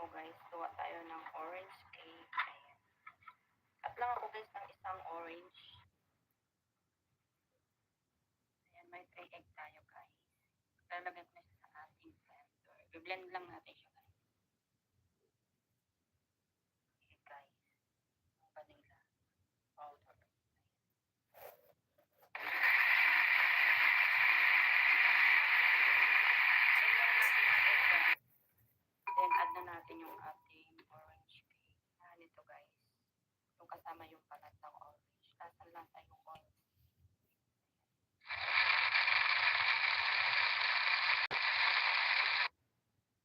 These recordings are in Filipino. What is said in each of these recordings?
ko guys, gawa tayo ng orange cake. Ayan. Cut lang ako guys ng isang orange. Ayan, may 3 egg tayo guys. Lalagyan ko na siya sa ating blender. I-blend lang natin siya guys. Okay guys. Vanilla powder. Then add na natin yung ating orange cake. Nito guys. Yung kasama yung kalat ng orange. Lasa yung orange.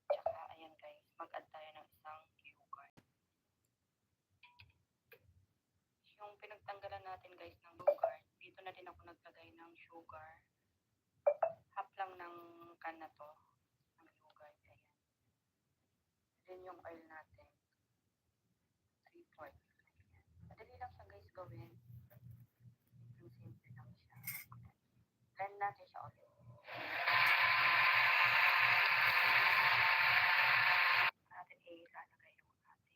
Tsaka ayan guys, mag-add tayo ng isang yogurt. Yung pinagtanggalan natin guys ng yogurt, dito na din ako naglagay ng sugar. Half lang ng can na to, ng yogurt. Ayan. Then yung oil natin, 3/4. Madali lang siya guys gawin. Simple lang siya. Blend natin siya ulit. Natin ilalagay yung ating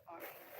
orange.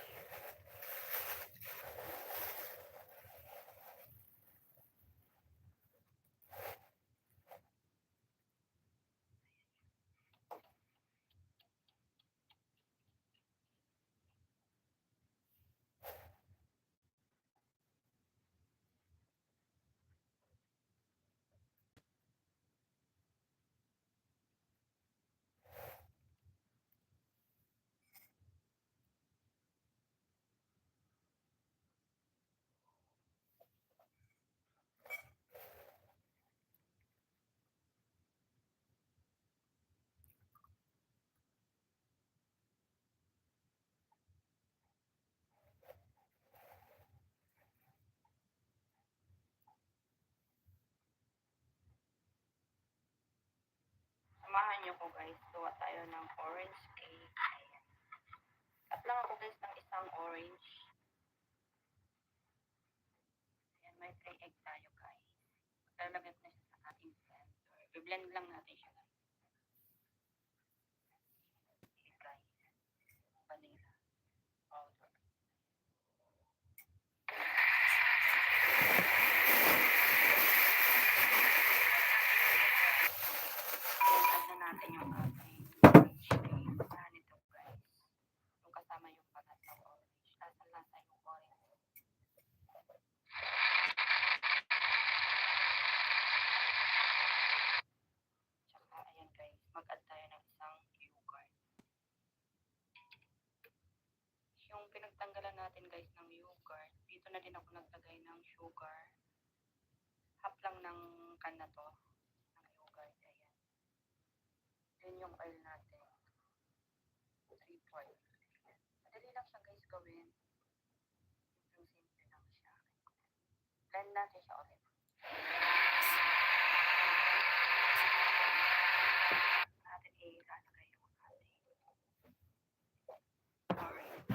Samahan nyo ko guys, gawa tayo ng orange cake. Ayan. Cut lang ako guys ng isang orange. Ayan, may 3 egg tayo guys. Lalagyan na siya sa ating blender. I-blend lang natin siya guys. Okay guys. Vanilla powder. Add na natin yung ating orange cake. Nito guys. Yung kasama yung kagat ng orange. Lasa yung orange. Tsaka ayan guys, mag-add tayo ng isang yogurt. Yung pinagtanggalan natin guys ng yogurt, dito na din ako naglagay ng sugar. Half lang ng can na to, ng yogurt. Ayan. Then yung oil natin, 3/4. Madali lang siya guys gawin. Simple lang siya. Blend natin siya ulit. Natin ilalagay yung ating orange.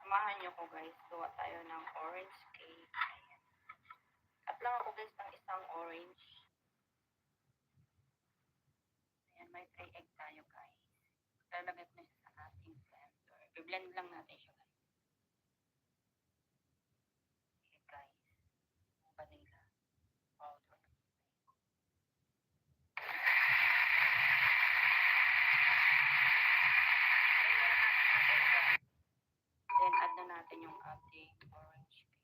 Samahan nyo ko guys, gawa tayo ng orange cake. Ayan. Cut lang ako guys ng isang orange. Ayan, may 3 egg tayo guys. Lalagyan na siya sa ating blender. I-blend lang natin siya guys. Okay guys. Vanilla powder. Then add na natin yung ating orange cake.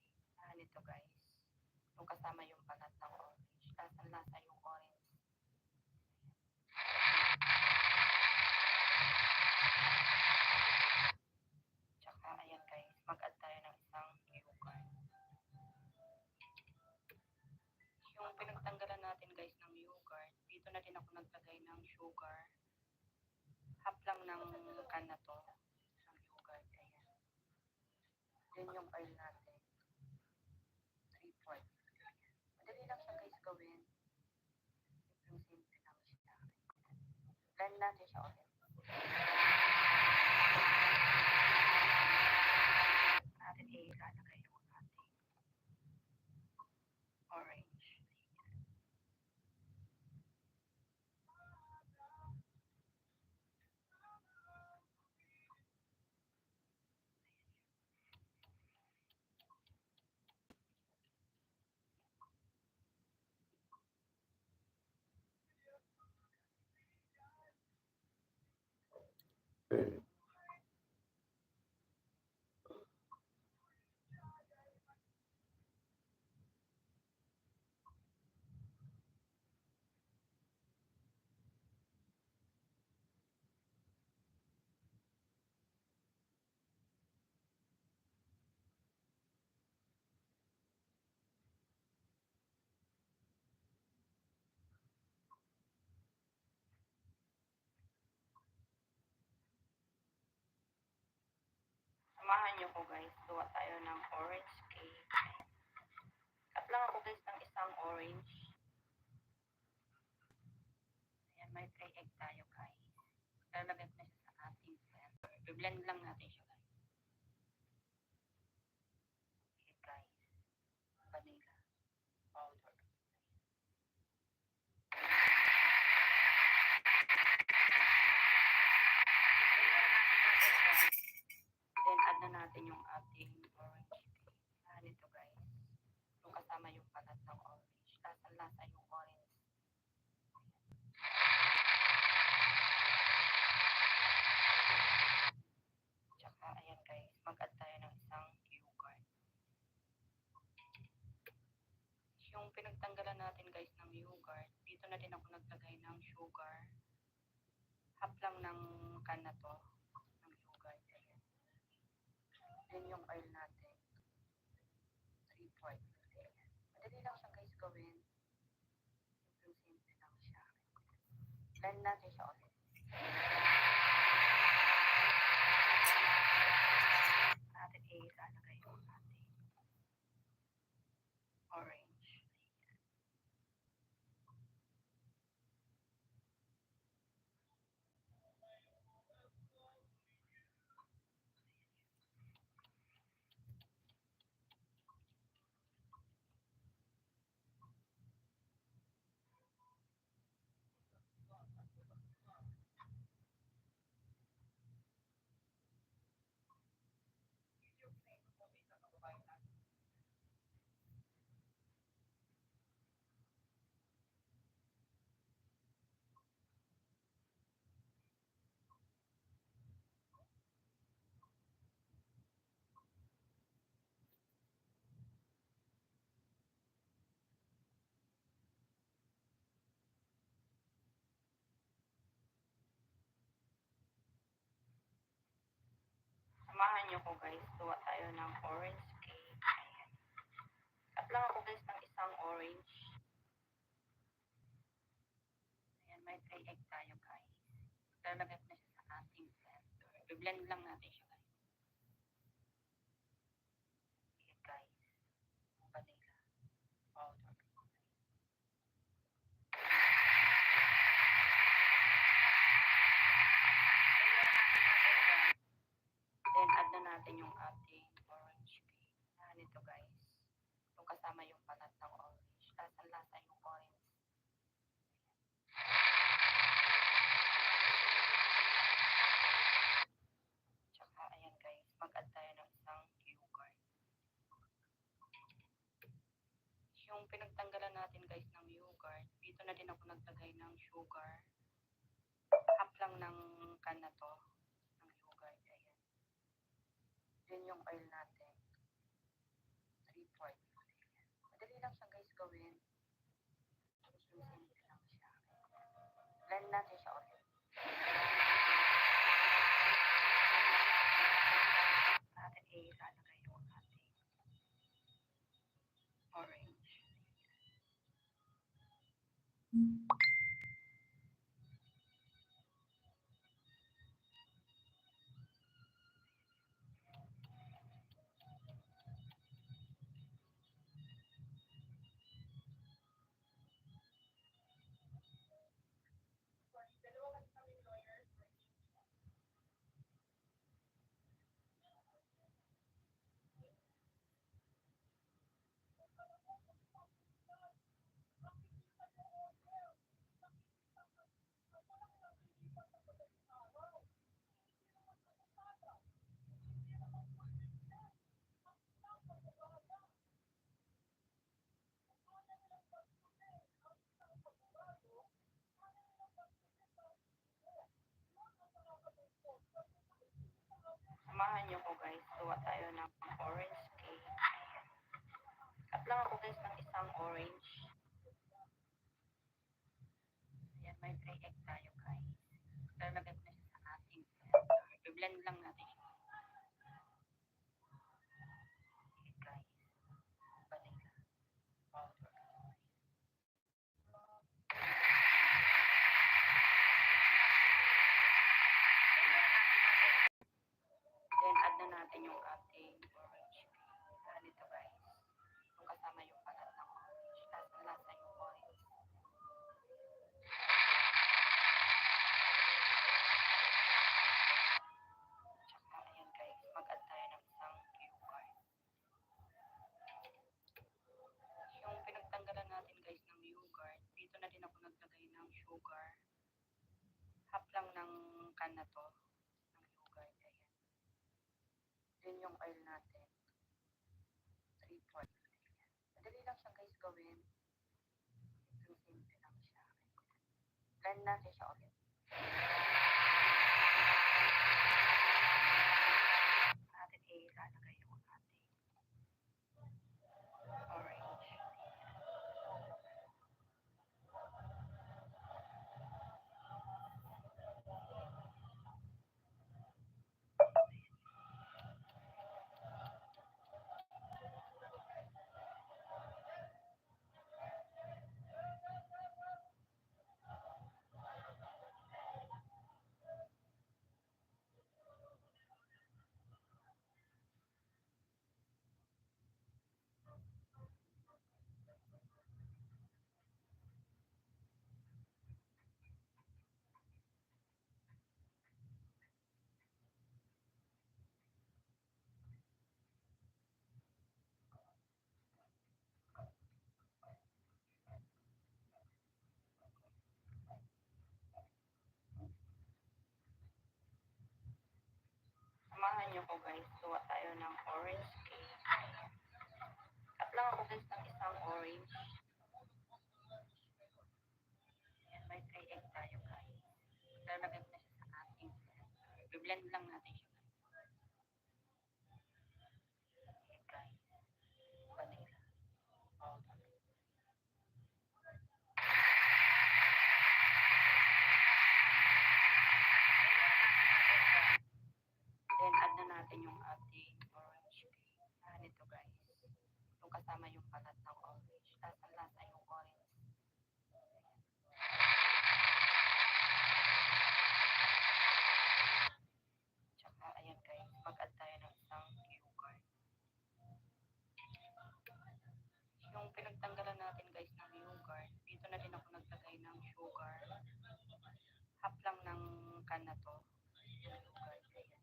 Then yung oil natin, 3/4. Madali lang siya guys gawin. Yung simple lang siya. Blend natin siya ulit. Natin ilalagay yung ating orange. Samahan niyo ko guys, gawa tayo ng orange cake. Cut lang ako guys ng isang orange. Ayan, may 3 egg tayo guys. Lalagay ko na siya sa ating blender. I-blend lang natin siya guys. Okay guys, vanilla powder. Then add na natin yung ating orange cake. Ito guys. Yung kasama yung kalat ng orange. Lasa-lasa yung orange. Tsaka ayan guys, mag-add tayo ng isang yogurt. Yung pinagtanggalan natin guys ng yogurt, dito na din ako naglagay ng sugar. Half lang ng can na to ng yogurt. Ayan. Then yung oil natin, 3/4. Madali lang siya guys gawin. Yung simple lang siya. Blend natin siya ulit. Natin ilalagay yung ating orange. Samahan niyo ko guys, gawa tayo ng orange cake. Ayan. Cut lang ako guys ng isang orange. Ayan, may 3 egg tayo guys. Lalagay ko na siya sa ating blender. I-blend lang natin siya guys. Okay guys, vanilla powder. Then add na natin yung ating orange cake. Ito guys. Yung kasama yung kalat ng orange. Lasa-lasa yung orange. Tsaka ayan guys, mag-add tayo ng isang yogurt. Yung pinagtanggalan natin guys ng yogurt, dito na din ako naglagay ng sugar. Half lang ng can na to ng yogurt. Ayan. Then yung oil natin, 3/4. Madali lang siya guys gawin. Simple lang siya. Blend natin siya ulit. Natin ilalagay yung ating orange. Samahan niyo ko guys, gawa tayo ng orange cake. Cut lang ako guys ng isang orange. Ayan, may 3 egg tayo guys. Lalagay ko na siya sa ating blender. I-blend lang natin siya. Okay guys, vanilla powder. Then add na natin yung ating orange cake. Ganito guys. Yung kasama yung balat ng orange. Lasa yung orange. Tsaka ayan guys, mag-add tayo ng isang yogurt. Yung pinagtanggalan natin guys ng yogurt, dito na din ako naglagay ng sugar. Half lang ng can na to, ng yogurt. Ayan. Then yung oil natin, 3/4. Madali lang siya guys gawin. Simple lang siya. Blend natin siya ulit. Natin ilalagay yung ating orange. Samahan niyo ko guys, gawa tayo ng orange cake. Cut lang ako guys ng isang orange. Ayan, may 3 egg tayo guys. Lalagay ko na siya sa ating blender. I-blend lang natin siya. Okay guys, vanilla powder. Then add na natin yung ating orange cake. Ganito guys. Yung kasama yung balat ng orange. Lasa yung orange. Tsaka ayan guys, mag-add tayo ng isang yogurt. Yung pinagtanggalan natin guys ng yogurt, dito na din ako naglagay ng sugar. Half lang ng can na to, yogurt. Ayan.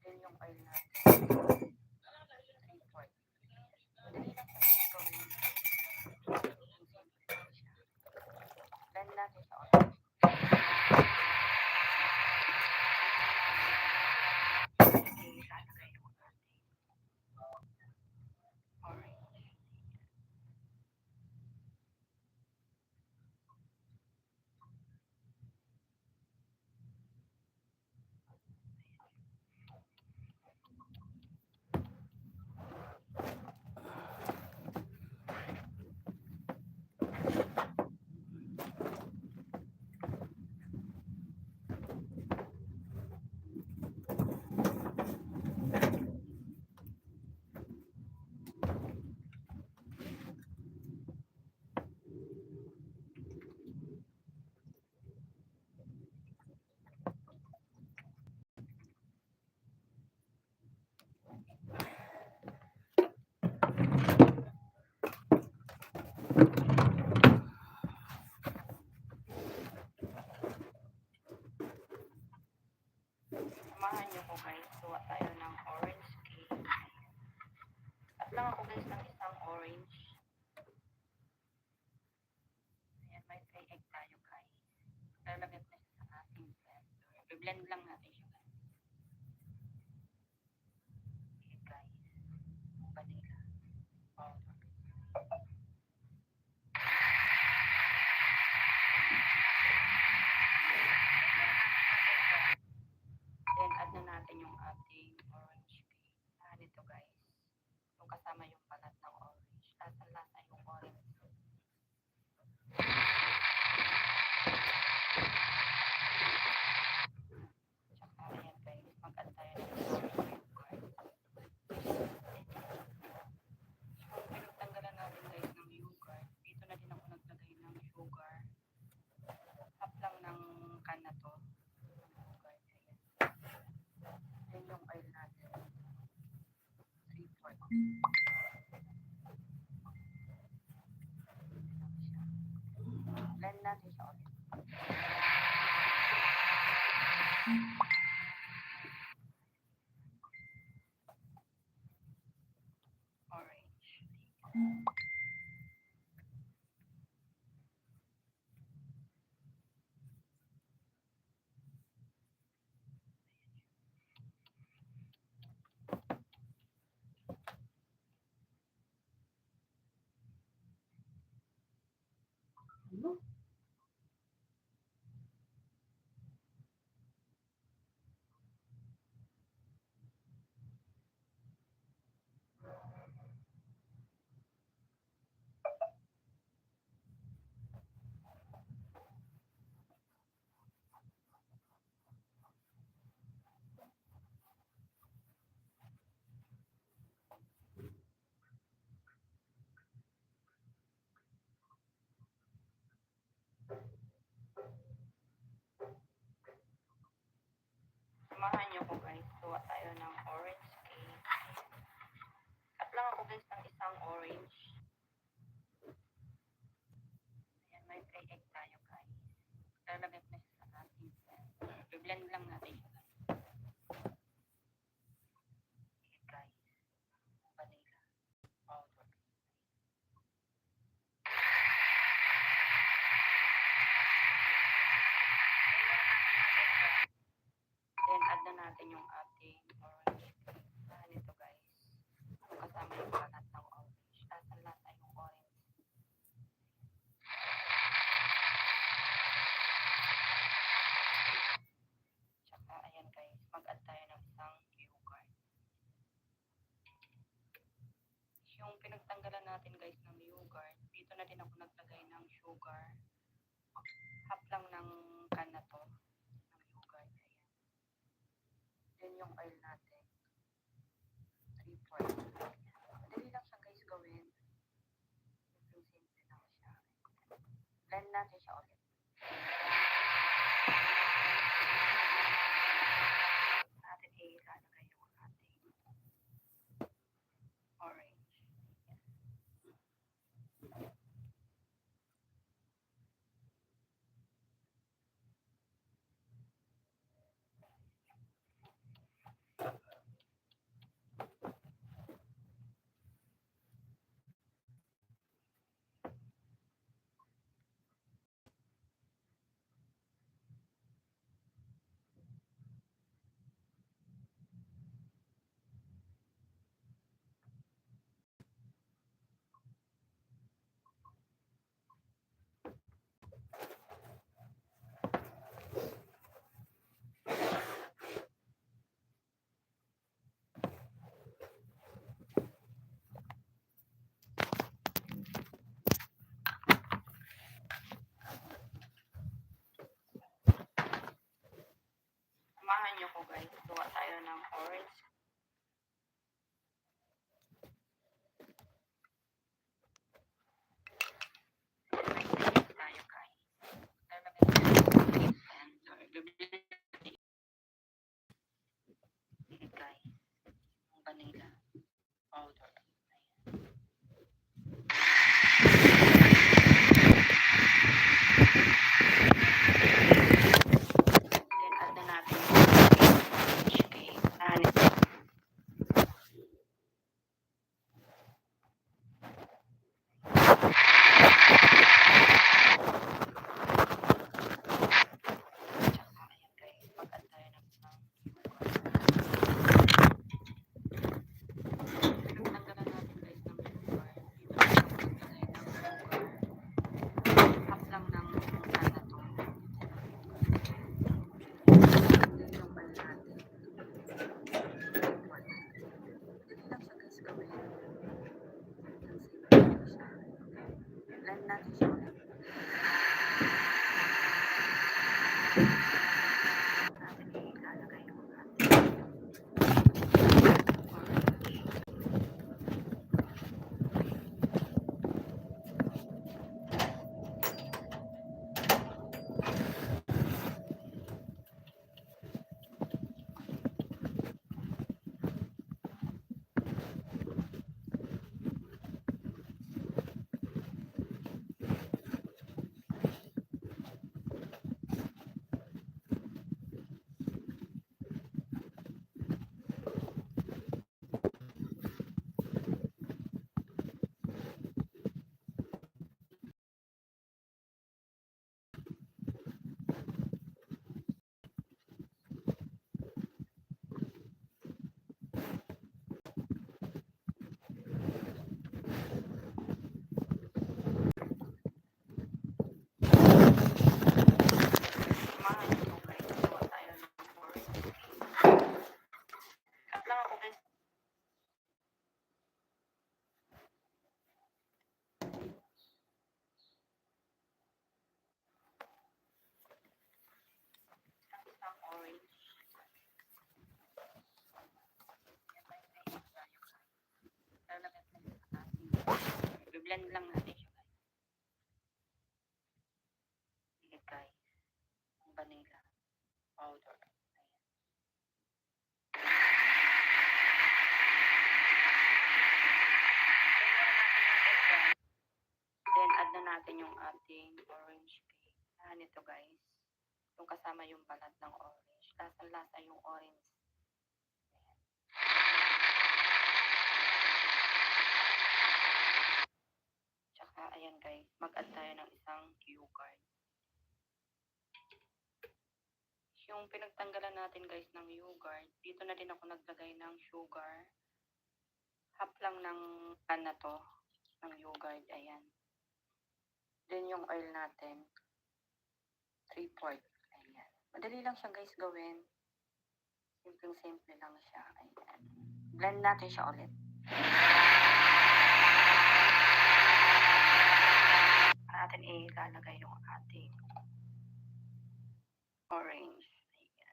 Then yung oil natin, 3/4. Madali lang siya guys gawin. Simple lang siya. Blend natin siya ulit. Ilalagay yung ating orange. Samahan niyo ko guys, gawa tayo ng orange cake. Cut lang ako guys ng isang orange. Ayan, may 3 egg tayo guys. Lalagay ko na siya sa ating blender. I-blend lang natin siya guys. Okay guys, vanilla powder. Then add na natin yung Blend natin siya ulit. Orange. Samahan niyo ko guys. Gawa tayo ng orange cake. Cut lang ako guys ng isang orange. Ayan, may 3 egg tayo guys. Lalagay ko na siya sa ating blend. I-blend lang natin siya guys. Okay guys. Vanilla powder. Then add na natin yung ating orange cake. Nito guys. Kasama yung lahat ng orange. Lasa yung orange. Tsaka ayan guys. Mag-add tayo ng isang yogurt. Yung pinagtanggalan natin guys ng yogurt. Dito na din ako naglagay ng sugar. Half lang ng can na to. Ng yogurt. Ayan. Then yung oil natin. 3/4. Madali lang siya guys gawin. Simple lang siya. Blend natin siya ulit. Natin ilalagay yung ating orange. Samahan niyo ko guys. Gawa tayo ng orange. May tayo guys. Lalagay natin yung center. Guys. Yung vanilla powder. Then add na natin yung orange cake. Nito. Blend natin siya ulit. Natin ilalagay yung ating I-blend lang natin siya guys. Sige guys, ang vanilla powder. Then add na natin yung ating orange cake. Ito guys, yung kasama yung balat ng orange. Lasang-lasa yung orange. Tsaka ayan guys, mag-add tayo ng isang cue card. Yung pinagtanggalan natin guys ng yogurt, dito na din ako naglagay ng sugar. Half lang ng pan na to, ng yogurt, ayan. Then yung oil natin, 3/4, ayan. Madali lang siya guys gawin. Simple-simple lang siya, ayan. Blend natin siya ulit. Natin ilalagay yung ating orange. Ayan. Ayan siya.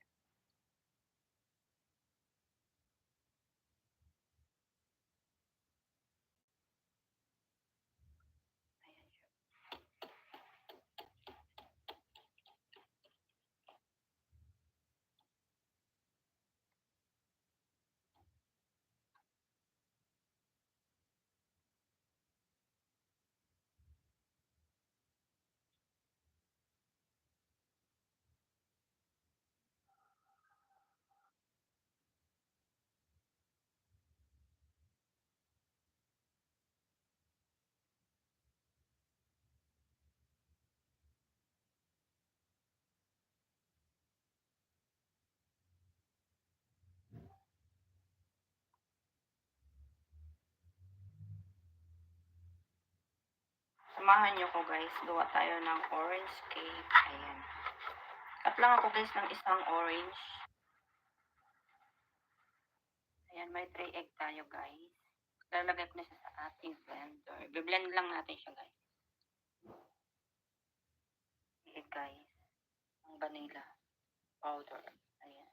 Samahan nyo ko guys, gawa tayo ng orange cake. Ayan. Cut lang ako guys ng isang orange. Ayan, may 3 egg tayo guys. Lalagay ko na siya sa ating blender. Biblend lang natin siya guys. Egg guys. Ang vanilla powder. Ayan.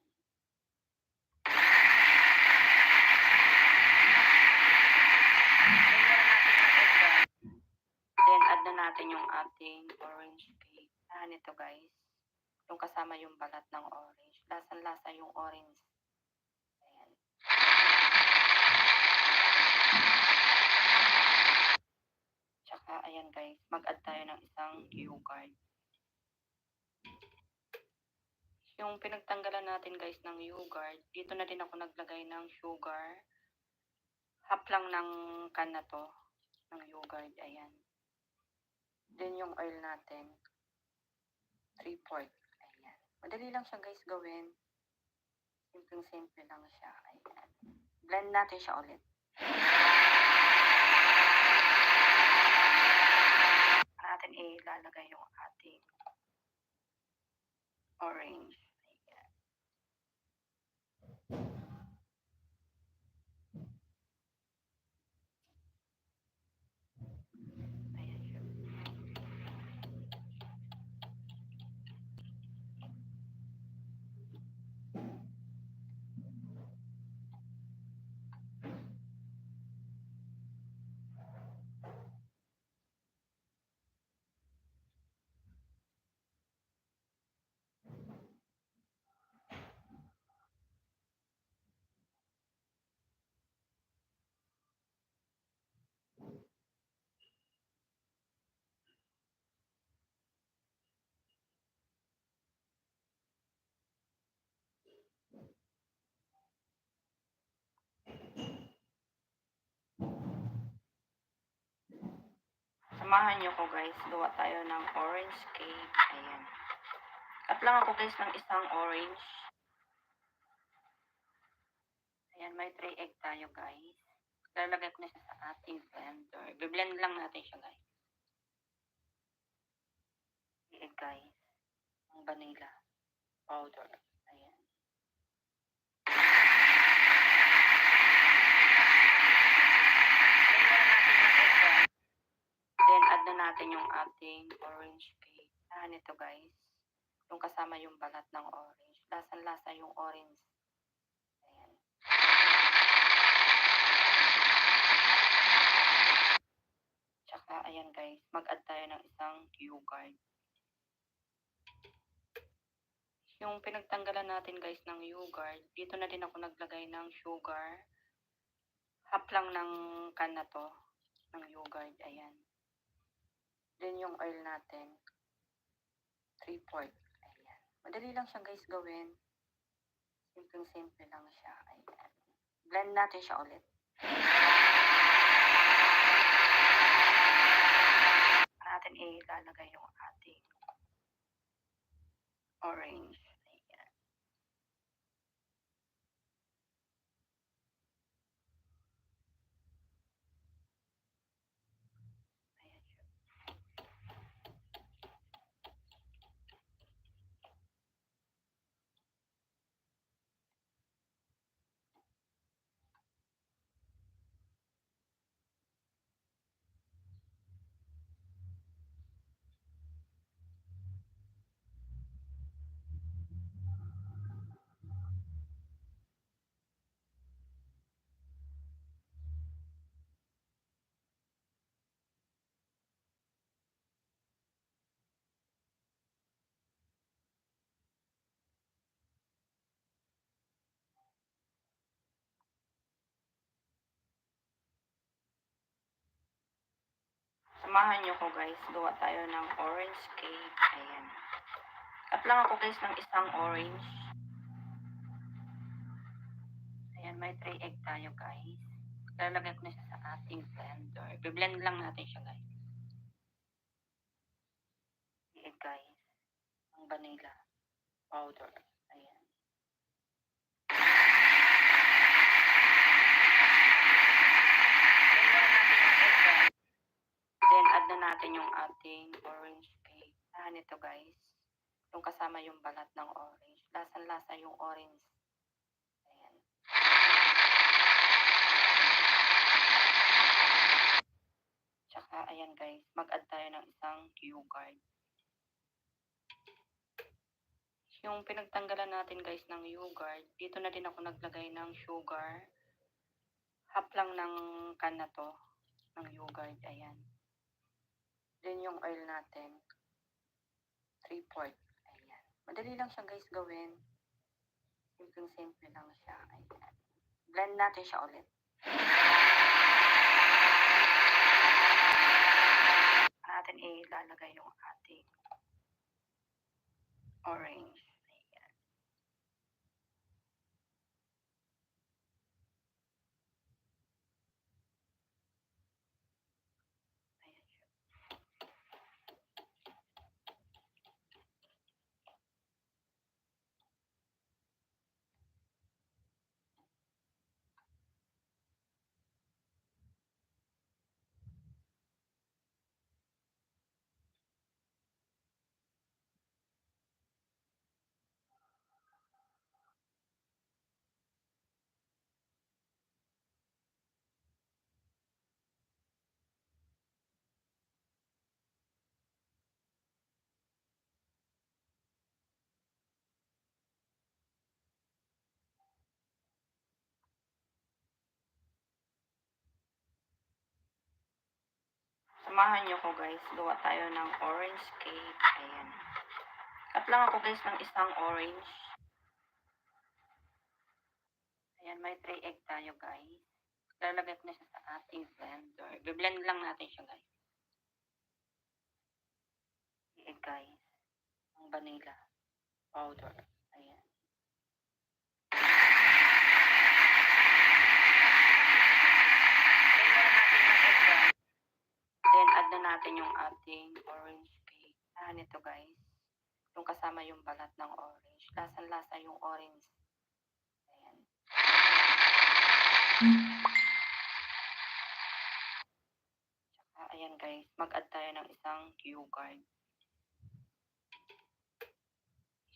Then add na natin yung ating orange cake. Ito guys. Yung kasama yung balat ng orange. Lasang-lasa yung orange. Ayan. Tsaka ayan guys, mag-add tayo ng isang yogurt. Yung pinagtanggalan natin guys ng yogurt, dito na din ako naglagay ng sugar. Half lang ng can na to, ng yogurt, ayan. Then yung oil natin, 3/4, ayan. Madali lang siya guys gawin. Simple-simple lang siya, ayan. Blend natin siya ulit. Natin ilalagay yung ating orange. Ayan. Ayan siya. Samahan nyo ko guys, gawa tayo ng orange cake. Ayan. Cut lang ako guys ng isang orange. Ayan, may 3 egg tayo guys. Lalagay ko na siya sa ating blender. Biblend lang natin siya guys. Egg guys. Ang vanilla powder. Ayan. Then add na natin yung ating orange cake. Ito guys. Yung kasama yung balat ng orange. Lasang-lasa yung orange. Ayan. ayan guys, mag-add tayo ng isang yogurt. Yung pinagtanggalan natin guys ng yogurt, dito na din ako naglagay ng sugar. Half lang ng can na to, ng yogurt, ayan. Then yung oil natin, 3/4. Ayan. Madali lang siya guys gawin. Simple-simple lang siya. Ayan. Blend natin siya ulit. Natin ilalagay yung ating orange. Ayan. Ayan siya. Samahan nyo ko guys, gawa tayo ng orange cake. Ayan. Cut lang ako guys ng isang orange. Ayan, may 3 egg tayo guys. Lalagay ko na siya sa ating blender. Biblend lang natin siya guys. Egg guys. Ang vanilla powder. Ayan. Then add na natin yung ating orange cake. Ito guys. Yung kasama yung balat ng orange. Lasang-lasa yung orange. Ayan. Tsaka ayan guys, mag-add tayo ng isang yogurt. Yung pinagtanggalan natin guys ng yogurt, dito na din ako naglagay ng sugar. Half lang ng can na to, ng yogurt. Ayan. Then yung oil natin, 3/4. Ayan. Madali lang siya guys gawin. Simple-simple lang siya. Ayan. Blend natin siya ulit. Natin ilalagay yung ating orange. Ayan. Ayan siya. Samahan nyo ko guys, gawa tayo ng orange cake. Ayan. Cut lang ako guys ng isang orange. Ayan, may 3 egg tayo guys. Lalagay ko na siya sa ating blender. Biblend lang natin siya guys. Egg guys. Ang vanilla powder. Ayan. Then add na natin yung ating orange cake. Ito guys. Yung kasama yung balat ng orange. Lasang-lasa yung orange. Ayan. Tsaka ayan guys, mag-add tayo ng isang yogurt.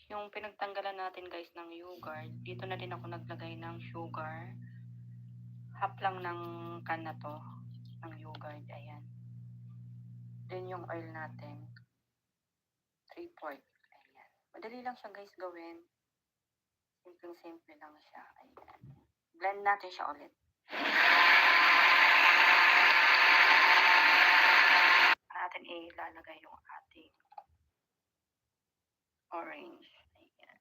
Yung pinagtanggalan natin guys ng yogurt, dito na din ako naglagay ng sugar. Half lang ng can na to, ng yogurt. Ayan. Then yung oil natin, 3/4. Ayan. Madali lang siya guys gawin. Simple-simple lang siya. Ayan. Blend natin siya ulit. natin ilalagay yung ating orange. Ayan. Ayan siya.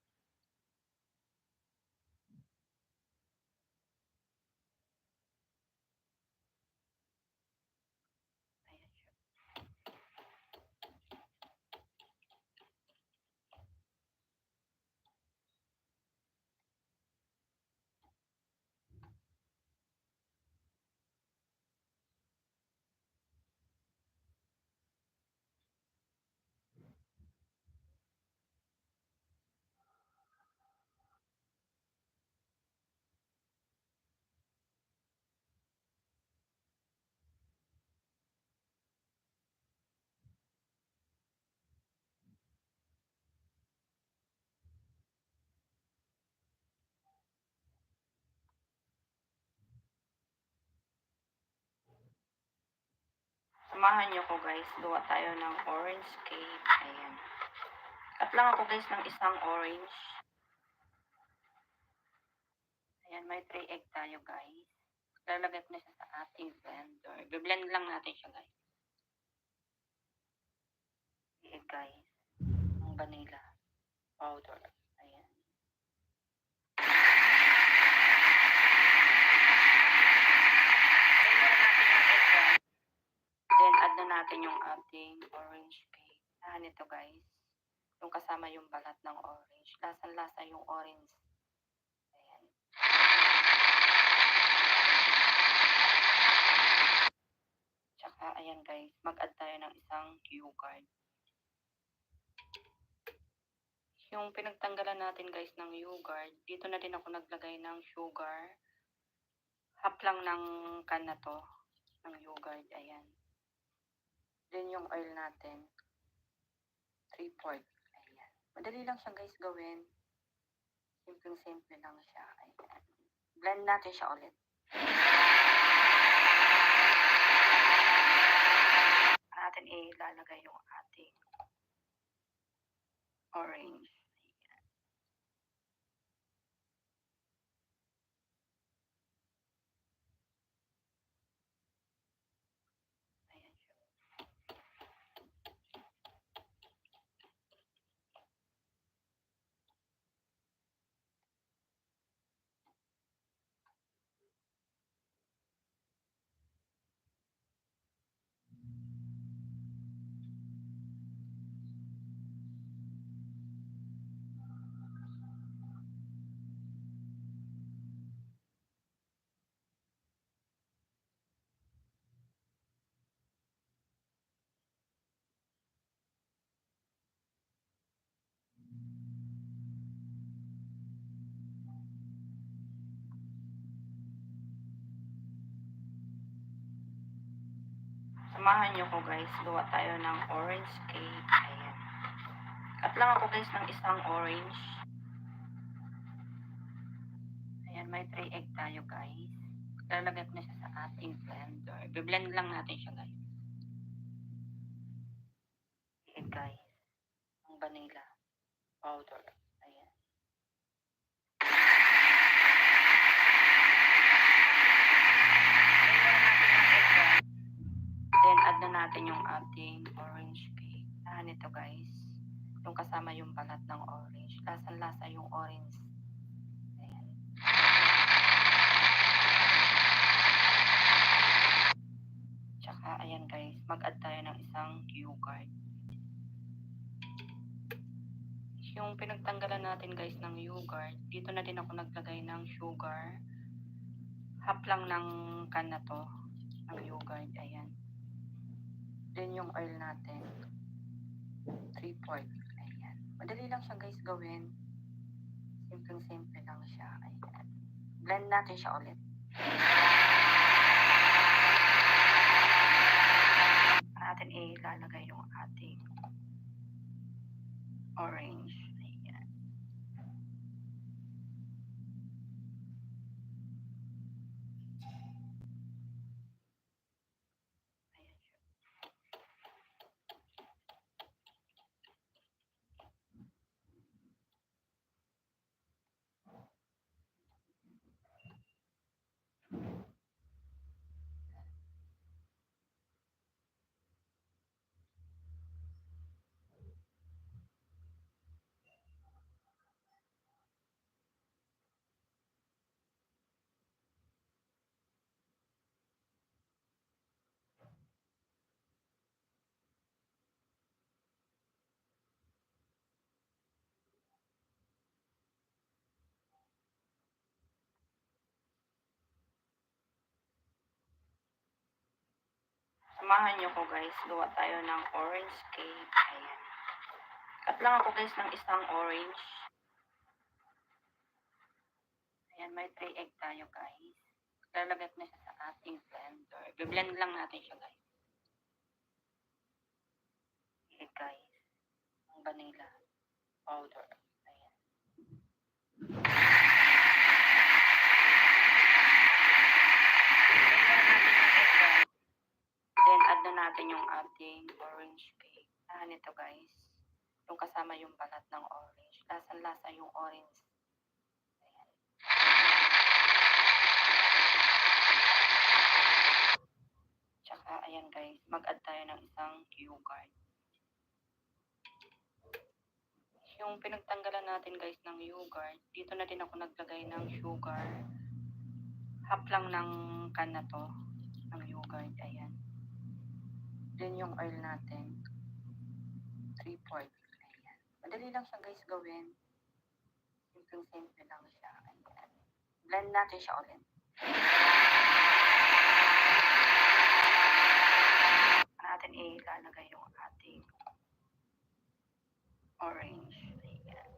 Samahan niyo ko guys, gawa tayo ng orange cake. Ayan. Cut lang ako guys ng isang orange. Ayan, may 3 egg tayo guys. Lalagay ko na siya sa ating blender. Biblend lang natin siya guys. 3 egg guys. Ang vanilla powder. Ayan. Then, add na natin yung ating orange cake. Ito guys. Yung kasama yung balat ng orange. Lasang-lasa yung orange. Ayan. Tsaka, ayan guys. Mag-add tayo ng isang yogurt. Yung pinagtanggalan natin guys ng yogurt, dito na din ako naglagay ng sugar. Half lang ng can na to. Ng yogurt. Ayan. Then yung oil natin. 3/4. Ayan. Madali lang siya guys gawin. Simple lang siya. Ayan. Blend natin siya ulit. Natin ilalagay yung ating orange. Ayan. Ayan siya. Samahan niyo ko guys, gawa tayo ng orange cake. Ayan. Cut lang ako guys ng isang orange. Ayan, may 3 egg tayo guys. Lalagay ko na siya sa ating blender. Biblend lang natin siya guys. 3 egg guys. Ang vanilla powder. Ayan. Then, add na natin yung ating orange cake. Ito guys. Yung kasama yung balat ng orange. Lasang-lasa yung orange. Ayan. Tsaka, ayan guys. Mag-add tayo ng isang yogurt. Yung pinagtanggalan natin guys ng yogurt, dito na din ako naglagay ng sugar. Half lang ng can na to. Ng yogurt. Ayan. Then yung oil natin. 3/4. Ayan. Madali lang siya guys gawin. Simple lang siya. Ayan. Blend natin siya ulit. Natin ilalagay yung ating orange. Ayan. Ayan siya. Samahan niyo ko guys, gawa tayo ng orange cake. Ayan. Cut lang ako guys ng isang orange. Ayan, may 3 egg tayo guys. Lalagay na siya sa ating blender. I-blend lang natin siya guys. Egg guys. Ang vanilla powder. Ayan. Then, add na natin yung ating orange cake. Nito guys. Yung kasama yung balat ng orange. Lasang-lasa yung orange. Ayan. Tsaka, ayan guys. Mag-add tayo ng isang yogurt. Yung pinagtanggalan natin guys ng yogurt, dito na din ako naglagay ng sugar. Half lang ng can na to, ng yogurt. Ayan. Then yung oil natin, 3/4. Ayan. Madali lang siya guys gawin. Simple lang siya. Ayan. Blend natin siya ulit. Natin ilalagay yung ating orange. Ayan.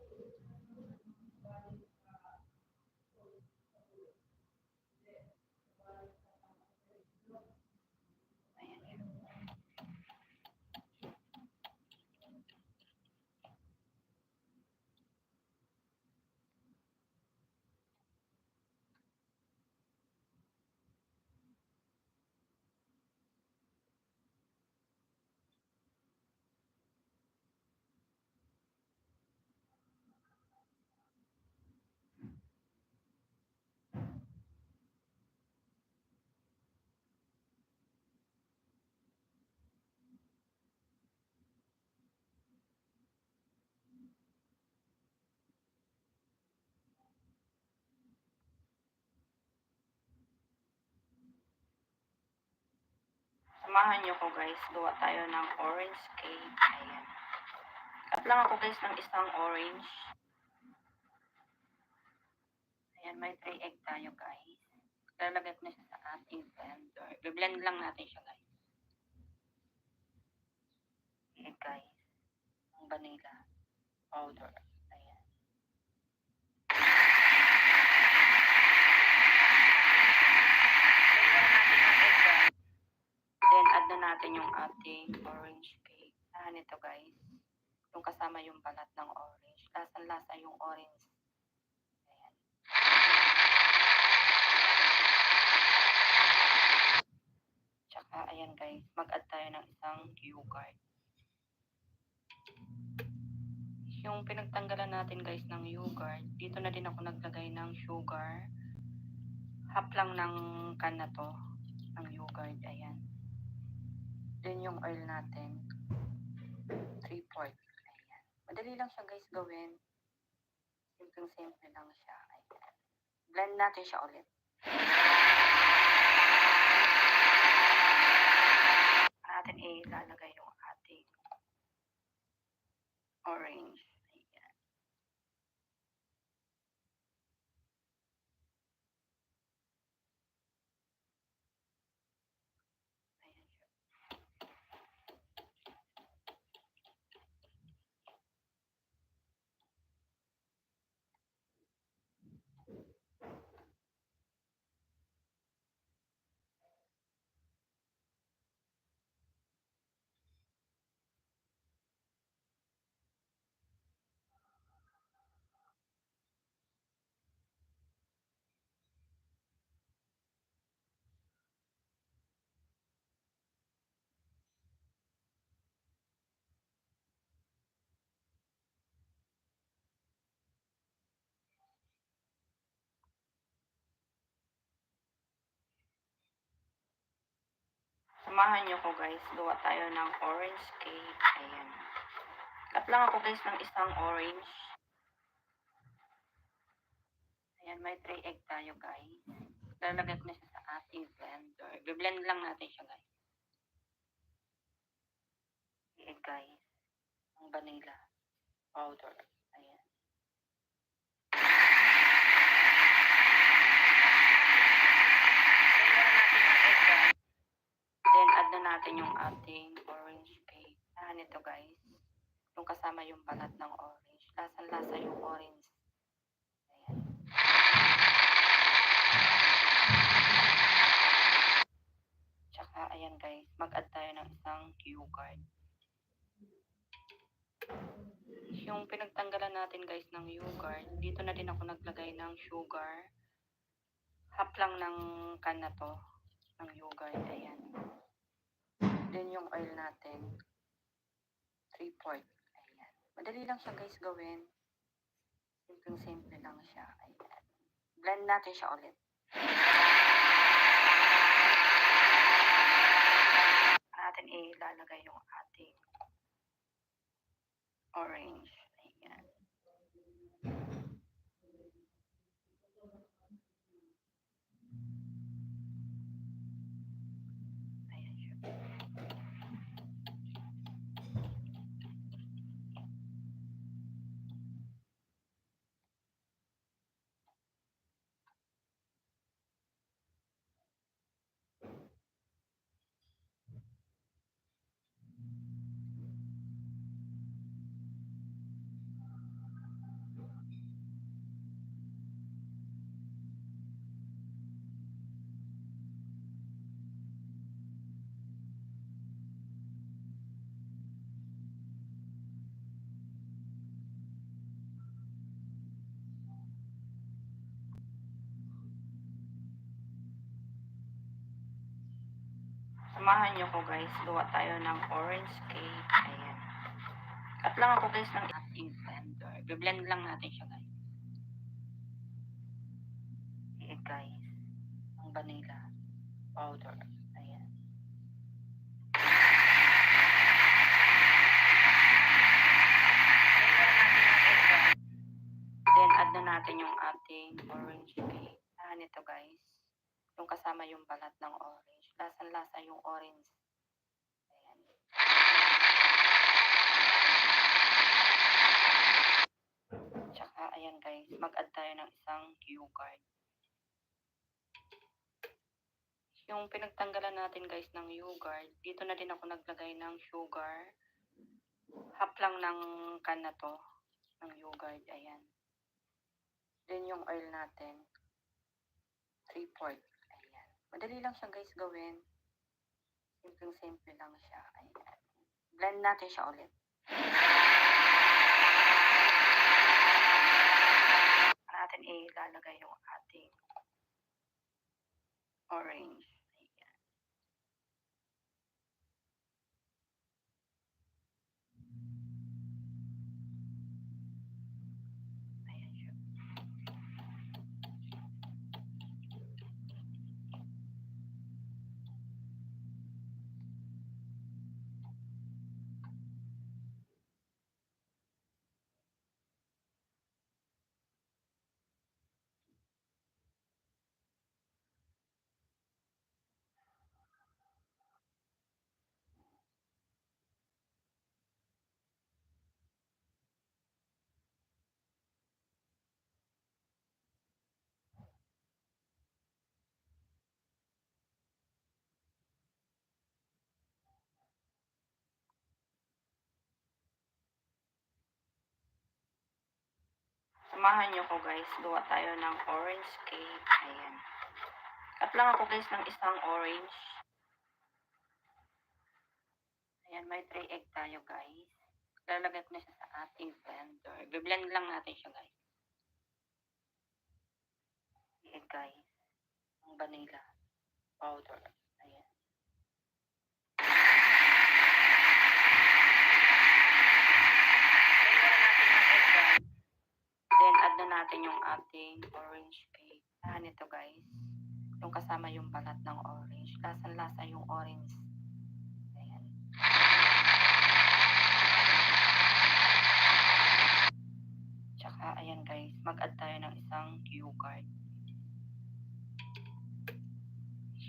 Samahan niyo ko guys, gawa tayo ng orange cake. Ayan. Cut lang ako guys ng isang orange. Ayan, may 3 egg tayo guys. Lalagay na siya sa ating blender. I-blend lang natin siya guys. Egg guys. Ang vanilla powder. Ayan. Then, add na natin yung ating orange cake. Nito guys. Yung kasama yung balat ng orange. Lasang-lasa yung orange. Ayan. Tsaka, ayan guys. Mag-add tayo ng isang yogurt. Yung pinagtanggalan natin guys ng yogurt, dito na din ako naglagay ng sugar. Half lang ng can na to, ng yogurt. Ayan. Then yung oil natin, 3/4. Ayan. Madali lang siya guys gawin. Simple lang siya. Ayan. Blend natin siya ulit. Natin ilalagay yung ating orange. Ayan. Ayan siya. Samahan niyo ko guys, gawa tayo ng orange cake. Ayan. Cut lang ako guys ng isang orange. Ayan, may 3 egg tayo guys. Lalagay na siya sa ating blender. I-blend lang natin siya guys. Egg guys. Ang vanilla powder. Ayan. Then, add na natin yung guys. Yung kasama yung balat ng orange. Lasang-lasa yung orange. Ayan. Tsaka ayan guys, mag-add tayo ng isang cue card. Yung pinagtanggalan natin guys ng yogurt, dito na din ako naglagay ng sugar. Half lang ng can na to, ng yogurt. Ayan. Then yung oil natin, 3/4. Ayan. Madali lang siya guys gawin. Simple lang siya. Ayan. Blend natin siya ulit. Natin ilalagay yung ating orange. Ayan. Ayan siya. Samahan nyo ko guys, gawa tayo ng orange cake. Ayan. Cut lang ako guys ng ating blender. Biblend lang natin siya guys. Iit guys. Ang vanilla powder. Ayan. Then add na natin yung ating orange cake. Ito guys. Yung kasama yung balat ng orange. Lasang-lasa yung orange. Ayan. Tsaka ayan guys, mag-add tayo ng isang cue card. Yung pinagtanggalan natin guys ng yogurt, dito na din ako naglagay ng sugar. Half lang ng can na to, ng yogurt. Ayan. Then yung oil natin, 3/4. Ayan. Madali lang siya guys gawin. Simple lang siya. Ayan. Blend natin siya ulit. Natin ilalagay yung ating orange. Ayan. Ayan siya. Samahan nyo ko guys, gawa tayo ng orange cake. Ayan. Cut lang ako guys ng isang orange. Ayan, may 3 egg tayo guys. Lalagay ko na siya sa ating blender. Biblend lang natin siya guys. Egg guys. Ang vanilla powder. Ayan. Then add na natin yung ating orange cake. Ito guys. Yung kasama yung balat ng orange. Lasang-lasa yung orange. Ayan. Tsaka ayan guys, mag-add tayo ng isang cue card.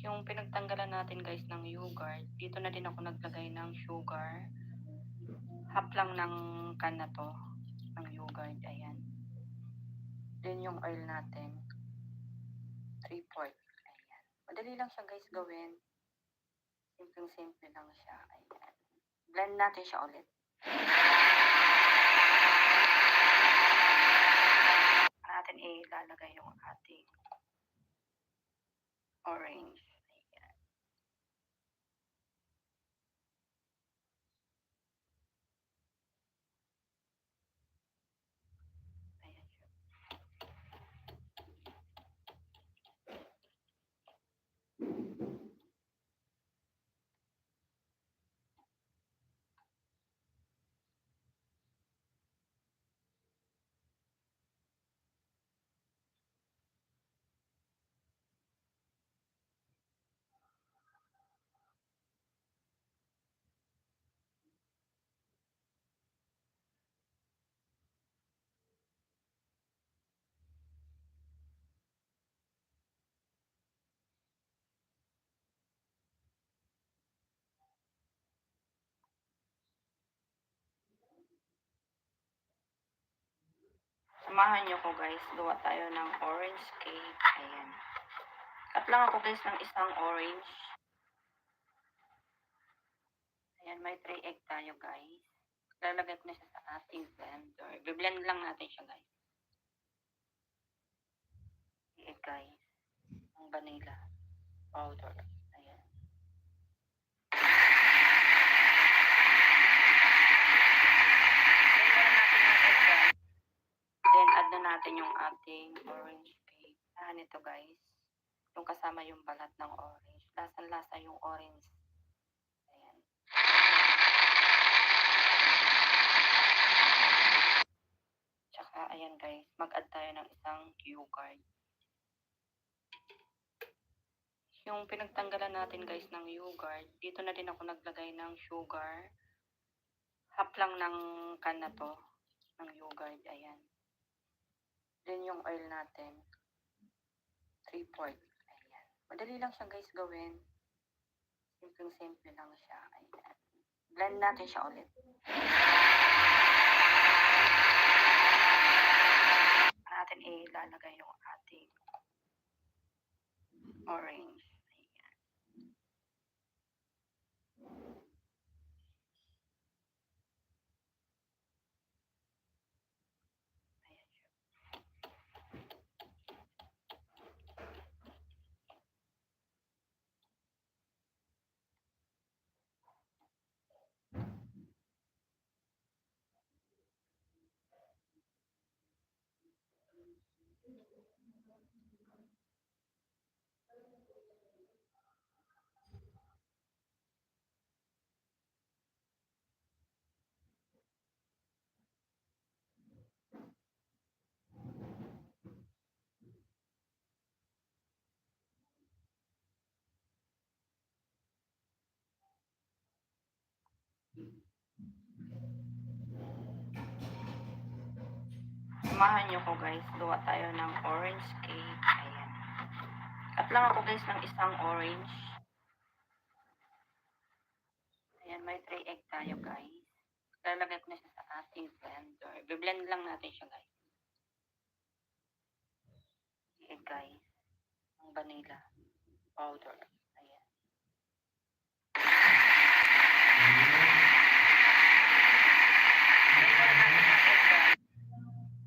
Yung pinagtanggalan natin guys ng yogurt, dito na din ako naglagay ng sugar. Half lang ng can na to, ng yogurt. Ayan. Then yung oil natin, 3/4. Ayan. Madali lang siya guys gawin. Simple lang siya. Ayan. Blend natin siya ulit. Natin ilalagay yung ating orange. Ayan. Ayan siya. Samahan niyo ko guys, gawa tayo ng orange cake. Ayan. Cut lang ako guys ng isang orange. Ayan, may 3 egg tayo guys. Lalagay ko na siya sa ating blender. Biblend lang natin siya guys. Egg guys. Ang vanilla powder. Ayan. Then add na natin yung ating orange cake. Ito guys. Yung kasama yung balat ng orange. Lasang-lasa yung orange. Ayan. Tsaka ayan guys, mag-add tayo ng isang yogurt. Yung pinagtanggalan natin guys ng yogurt, dito na din ako naglagay ng sugar. Half lang ng can na to, ng yogurt. Ayan. Then yung oil natin, 3/4. Ayan. Madali lang siya guys gawin. Simple lang siya. Ayan. Blend natin siya ulit. Natin ilalagay yung ating orange. Ayan. Ayan siya. Samahan niyo ko guys, gawa tayo ng orange cake. Ayan. Cut lang ako guys ng isang orange. Ayan, may 3 egg tayo guys. Lalagay ko na siya sa ating blender. Biblend lang natin siya guys. Egg guys. Ang vanilla powder. Ayan.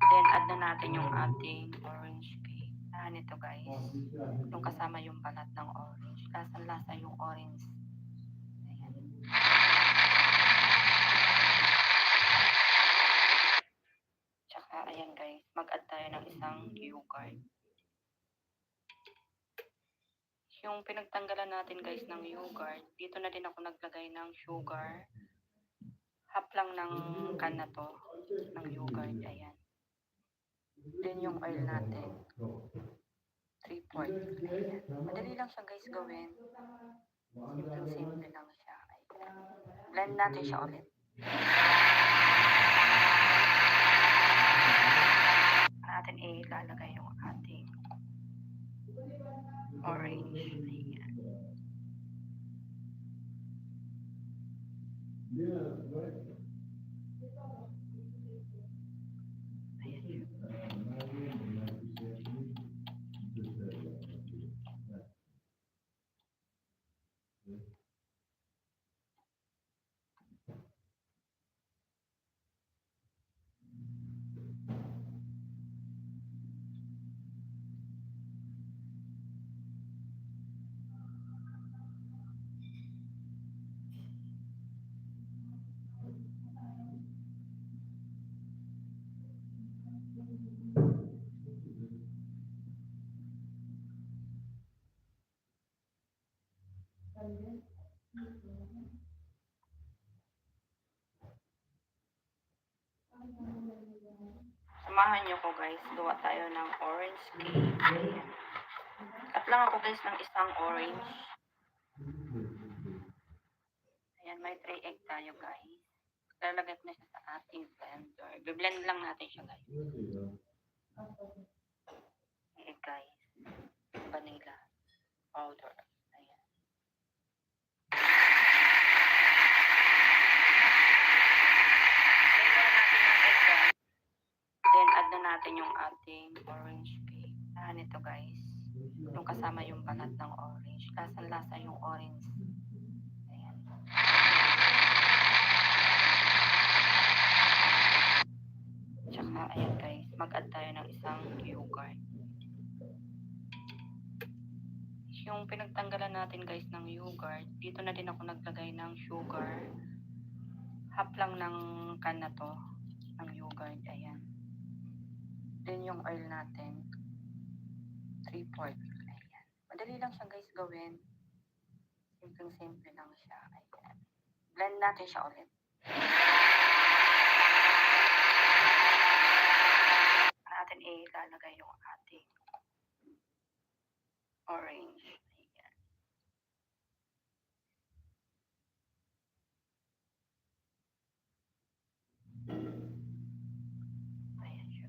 Then add na natin yung ating orange cake. Ito guys. Yung kasama yung balat ng orange. Lasang-lasa yung orange. Ayan. Tsaka ayan guys, mag-add tayo ng isang yogurt. Yung pinagtanggalan natin guys ng yogurt, dito na din ako naglagay ng sugar. Half lang ng can na to, ng yogurt. Ayan. Then yung oil natin, 3/4. Ayan. Madali lang siya guys gawin. Simple lang siya. Ayan. Blend natin siya ulit. Natin ilalagay yung ating orange. Ayan. nyo ko guys, gawa tayo ng orange cake. Ayan. Cut lang ako guys ng isang orange. Ayan, may 3 egg tayo guys. Lalagay ko na siya sa ating blender. Biblend lang natin siya guys. Egg guys. Vanilla powder. Ayan. Then add na natin yung ating orange cake. Ito guys. Yung kasama yung balat ng orange. Lasang-lasa yung orange. Ayan. Tsaka ayan guys. Mag-add tayo ng isang yogurt. Yung pinagtanggalan natin guys ng yogurt, dito na din ako naglagay ng sugar. Half lang ng can na to ng yogurt. Ayan. Then yung oil natin, 3/4. Ayan. Madali lang siya guys gawin. Simple lang siya. Ayan. Blend natin siya ulit. Natin ilalagay yung ating orange. Ayan. Ayan siya.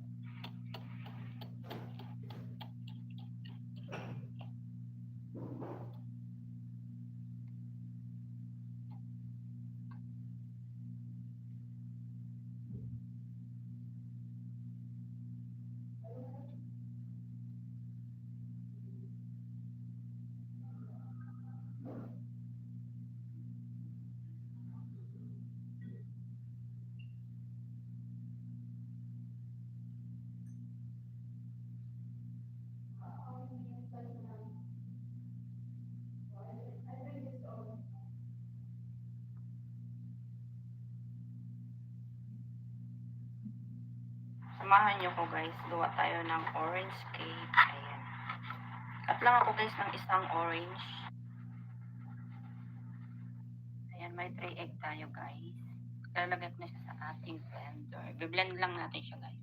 Samahan nyo ko guys, gawa tayo ng orange cake. Ayan. Cut lang ako guys ng isang orange. Ayan, may 3 egg tayo guys. Lalagay ko na siya sa ating blender. Biblend lang natin siya guys.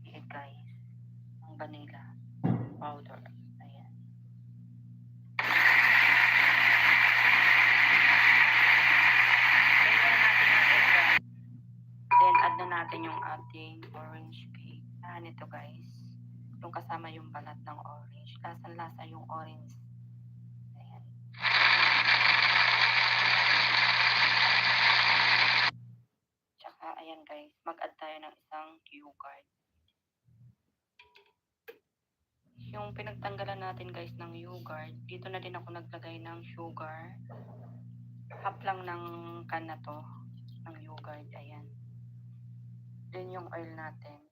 Egg guys. Ang vanilla powder. Ayan. Then add na natin yung ating orange cake. Ito guys. Yung kasama yung balat ng orange. Lasang-lasa yung orange. Ayan. Tsaka ayan guys, mag-add tayo ng isang yogurt. Yung pinagtanggalan natin guys ng yogurt, dito na din ako naglagay ng sugar. Half lang ng can na to ng yogurt. Ayan. Then yung oil natin,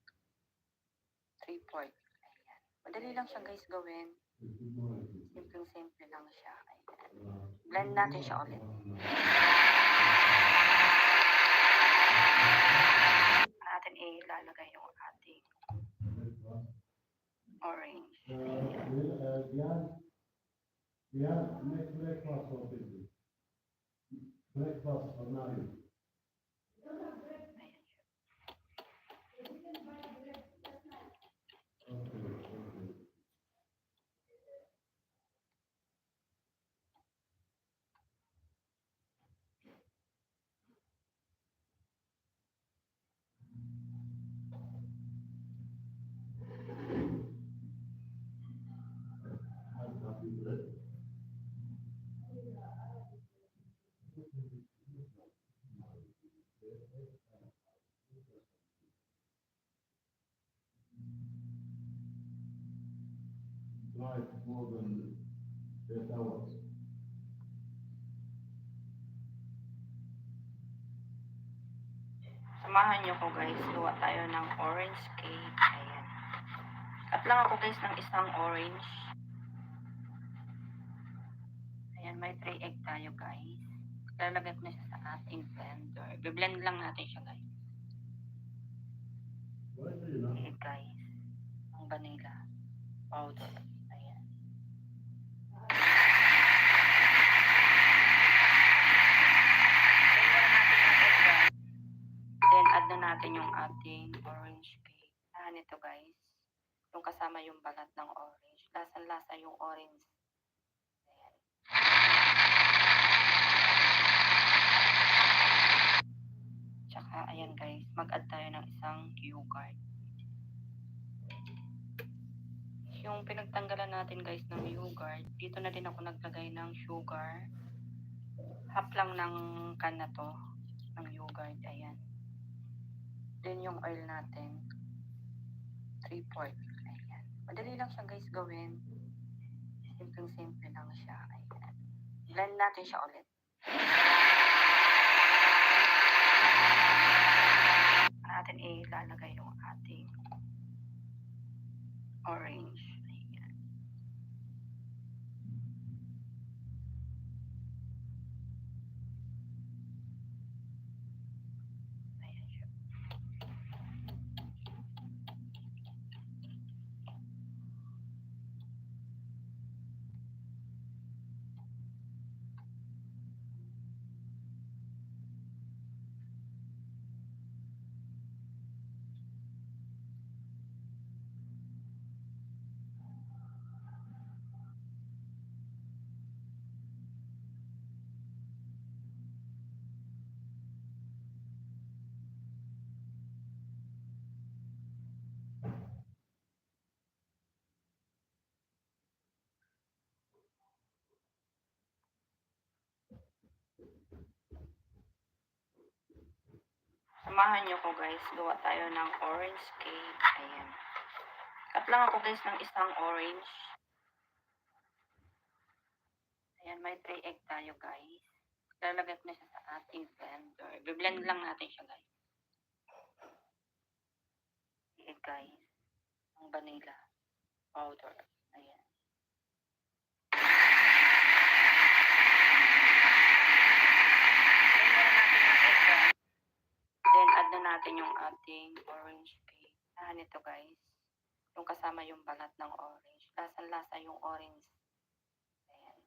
3/4. Ayan. Madali lang siya guys gawin. Simple lang siya. Ayan. Blend natin siya ulit. Natin ilalagay yung ating orange. Drive more than 8 hours. Samahan nyo ko guys, gawa tayo ng orange cake. Ayan. Cut lang ako guys ng isang orange. Ayan, may 3 egg tayo guys. Lalagay ko na siya sa ating blender. Biblend lang natin siya guys. Egg guys. Ang vanilla powder. Ayan. Then add na natin yung ating nito guys, yung kasama yung balat ng orange. Lasang-lasa yung orange. Ayan. Tsaka ayan guys, mag-add tayo ng isang yogurt. Yung pinagtanggalan natin guys ng yogurt, dito na din ako naglagay ng sugar. Half lang ng can na to, ng yogurt. Ayan. Then yung oil natin, 3/4. Ayan. Madali lang siya guys gawin. Simple-simple lang siya. Ayan. Blend natin siya ulit. Natin ilalagay yung ating orange. Ayan. Ayan siya. Samahan nyo ko guys, gawa tayo ng orange cake. Ayan. Cut lang ako guys ng isang orange. Ayan, may 3 egg tayo guys. Lalagay ko na siya sa ating blender. Biblend lang natin siya guys. Egg guys. Ang vanilla powder. Ayan. Then add na natin yung ating orange cake. Nito guys, yung kasama yung balat ng orange. Lasang-lasa yung orange. Ayan.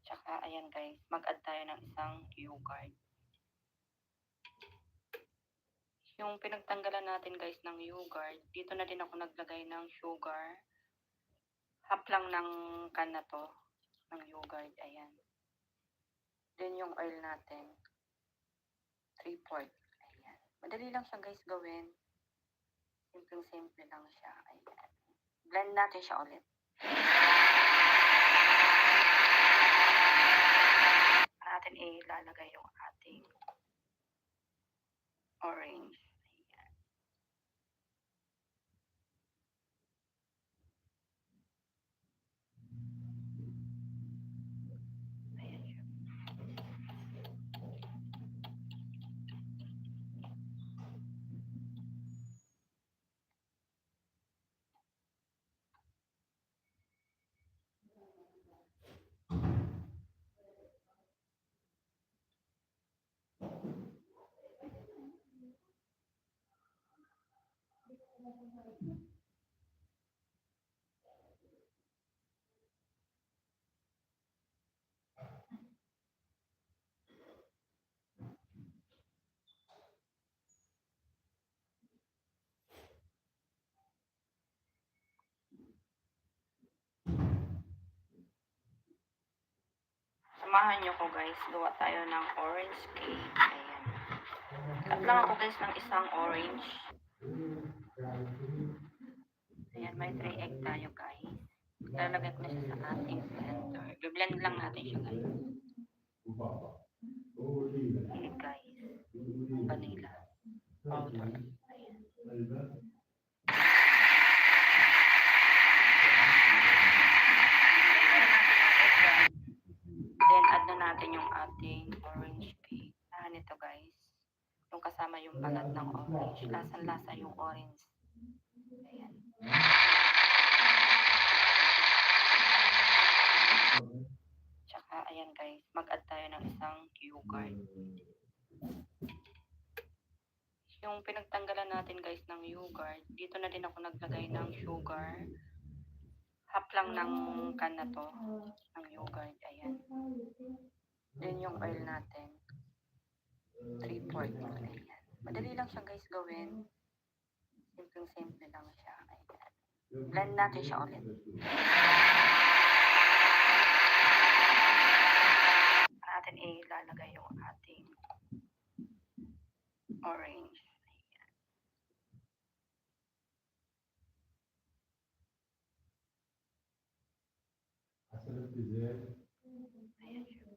Tsaka ayan guys, mag-add tayo ng isang yogurt. Yung pinagtanggalan natin guys ng yogurt, dito na din ako naglagay ng sugar. Half lang ng can na to, ng yogurt. Ayan. Then yung oil natin, 3/4. Ayan. Madali lang siya guys gawin. Simple-simple lang siya. Ayan. Blend natin siya ulit. Natin ilalagay yung ating orange. Ayan. Ayan siya. Samahan nyo ko guys, gawa tayo ng orange cake. Ayan. Cut lang ako guys ng isang orange. Ayan, may 3 egg tayo guys. Lalagay ko na siya sa ating blender. Biblend lang natin siya guys. Egg guys. Ang vanilla powder. Ayan. Then add na natin yung ating orange cake. Nito guys, yung kasama yung balat ng orange. Lasang-lasa yung orange. Ayan. Tsaka ayan guys, mag-add tayo ng isang yogurt. Yung pinagtanggalan natin guys ng yogurt, dito na din ako naglagay ng sugar. Half lang ng can na to, ng yogurt. Ayan. Then yung oil natin, 3/4. 3/4. Ayan. Madali lang siya guys gawin. Simpleng-simple lang siya. Ayan. Blend natin siya ulit. Natin ilalagay yung ating orange. Ayan siya.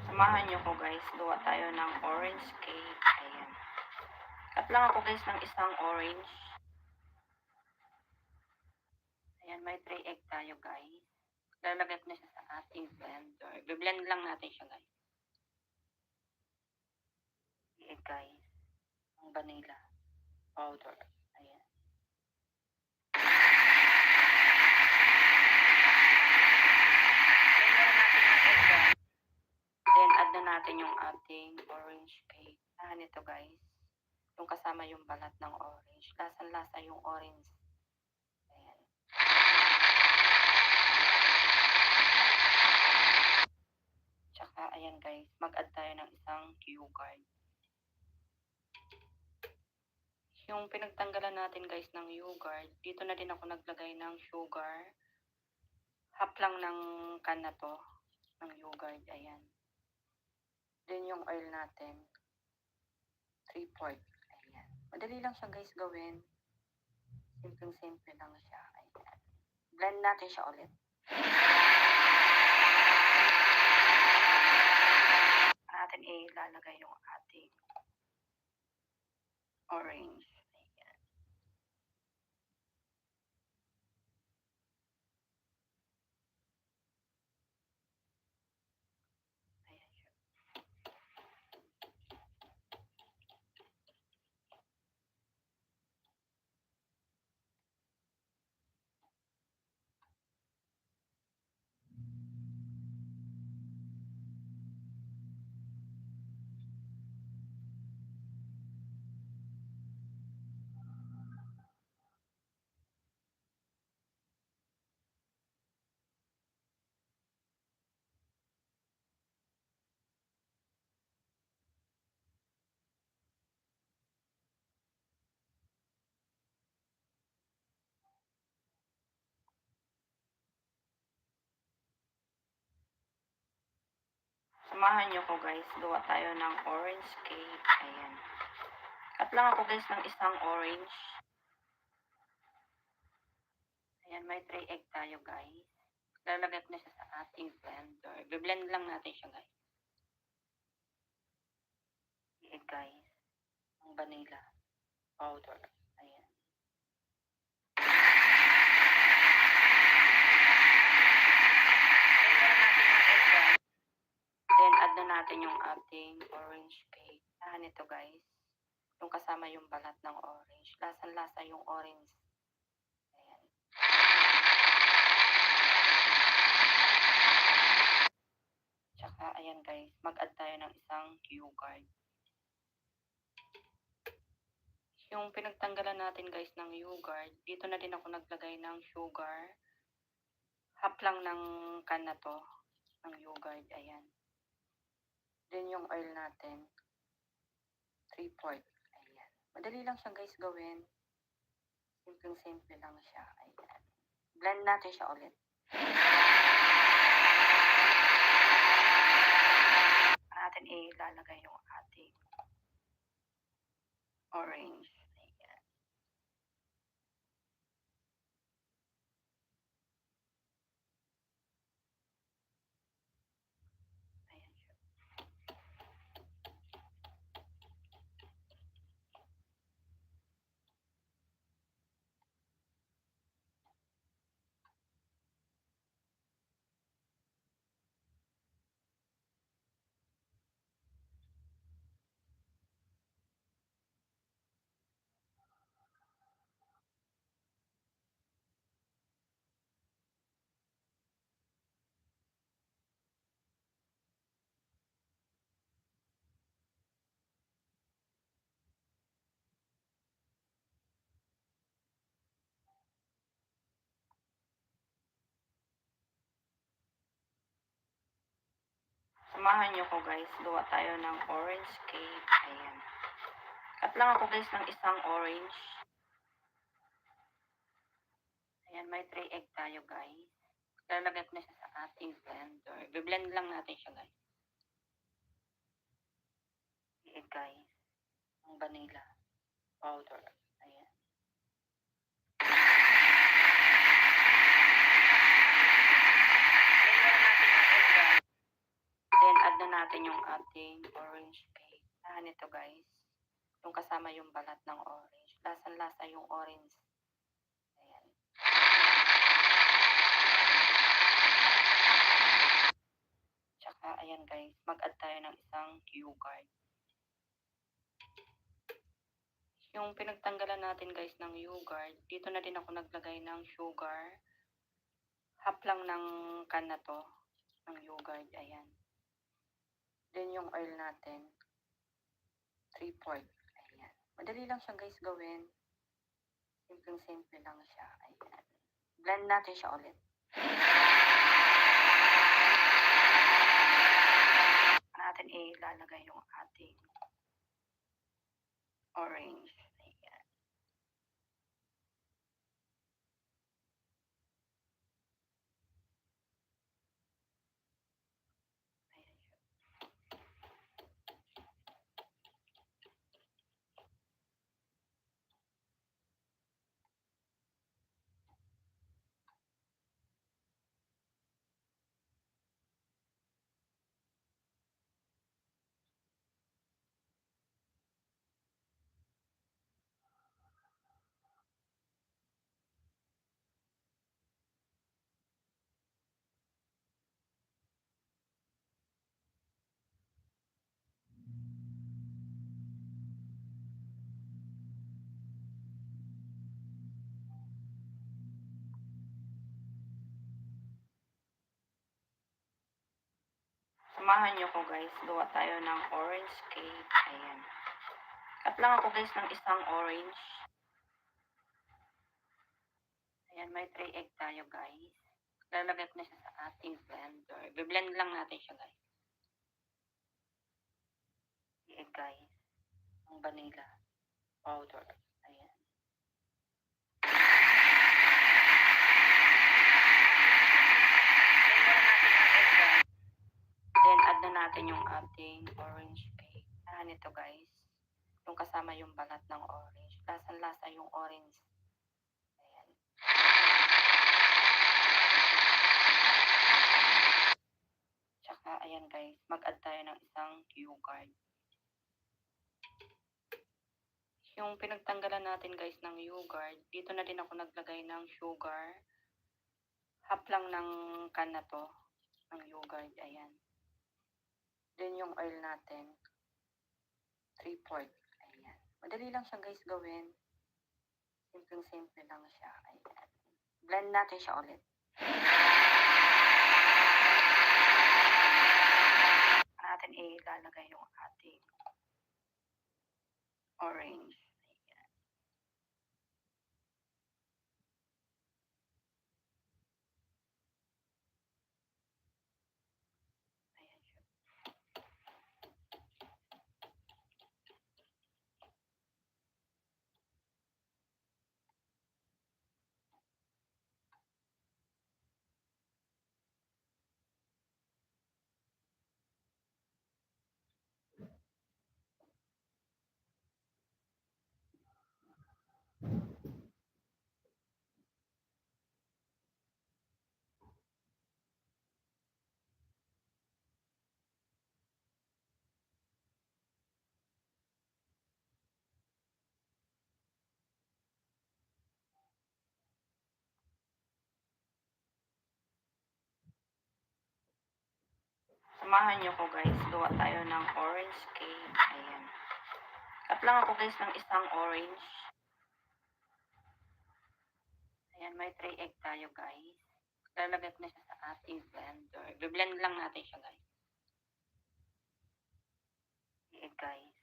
Samahan niyo ko guys, gawa tayo ng orange cake. Ayan. Cut lang ako guys ng isang orange. Ayan, may 3 egg tayo guys. Lalagay ko na siya sa ating blender. Biblend lang natin siya guys. Egg guys. Ang vanilla powder. Ayan. Then, add na natin yung ating orange cake. Ito guys. Yung kasama yung balat ng orange. Lasang-lasa yung orange. Ayan. Tsaka, ayan guys. Mag-add tayo ng isang yogurt. Yung pinagtanggalan natin guys ng yogurt, dito na din ako naglagay ng sugar. Half lang ng can na to. Ng yogurt. Ayan. Then yung oil natin. 3/4. Ayan. Madali lang siya guys gawin. Simpleng-simple lang siya. Ayan. Blend natin siya ulit. Natin ilalagay yung ating orange. Ayan. Ayan siya. Samahan niyo ko guys, gawa tayo ng orange cake. Ayan. Cut lang ako guys ng isang orange. Ayan, may 3 egg tayo guys. Lalagay ko na siya sa ating blender. Biblend lang natin siya guys. Egg guys. Ang vanilla powder. Ayan. Then, add na natin yung ating orange cake. Ito guys. Yung kasama yung balat ng orange. Lasang-lasa yung orange. Ayan. Tsaka, ayan guys. Mag-add tayo ng isang yogurt. Yung pinagtanggalan natin guys ng yogurt, dito na din ako naglagay ng sugar. Half lang ng can na to. Ng yogurt. Ayan. Then yung oil natin. 3/4. Ayan. Madali lang siya guys gawin. Simpleng-simple lang siya. Ayan. Blend natin siya ulit. Natin ilalagay yung ating orange. Ayan. Ayan siya. Samahan niyo ko guys, gawa tayo ng orange cake. Ayan. Cut lang ako guys ng isang orange. Ayan, may 3 egg tayo guys. Lalagay ko na siya sa ating blender. Biblend lang natin siya guys. Egg guys. Ang vanilla powder. Ayan. Blend na natin yung egg guys. Then add na natin yung ating orange cake. Nito guys. Yung kasama yung balat ng orange. Lasang-lasa yung orange. Ayan. Tsaka ayan guys, mag-add tayo ng isang yogurt. Yung pinagtanggalan natin guys ng yogurt, dito na din ako naglagay ng sugar. Half lang ng can na to, ng yogurt. Ayan. Then yung oil natin, 3/4. Ayan. Madali lang siya guys gawin. Simple-simple lang siya. Ayan. Blend natin siya ulit. Natin ilalagay yung ating orange. Ayan. Ayan siya. Samahan niyo ko guys, gawa tayo ng orange cake. Ayan. Cut lang ako guys ng isang orange. Ayan, may 3 egg tayo guys. Lalagay ko na siya sa ating blender. Biblend lang natin siya guys. Egg guys. Ang vanilla powder. Ayan. Blend na natin yung egg guys. Then add na natin yung ating orange cake. Nito guys. Yung kasama yung balat ng orange. Lasang-lasa yung orange. Ayan. Tsaka ayan guys, mag-add tayo ng isang yogurt. Yung pinagtanggalan natin guys ng yogurt, dito na din ako naglagay ng sugar. Half lang ng can na to, ng yogurt. Ayan. Then yung oil natin, 3/4. Ayan. Madali lang siya guys gawin. Simple-simple lang siya. Ayan. Blend natin siya ulit. Natin ilalagay yung ating orange. Ayan. Ayan siya. Samahan niyo ko guys, gawa tayo ng orange cake. Ayan. Cut lang ako guys ng isang orange. Ayan, may 3 egg tayo guys. Lalagay ko na siya sa ating blender. Biblend lang natin siya guys. Egg guys.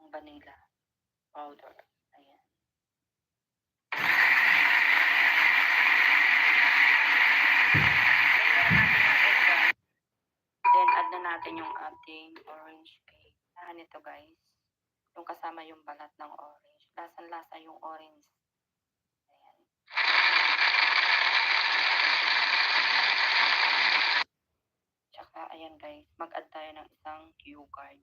Ang vanilla powder. Ayan. Then add na natin yung ating orange cake. Nito guys, yung kasama yung balat ng orange. Lasang-lasa yung orange. Ayan. Tsaka ayan guys, mag-add tayo ng isang cue card.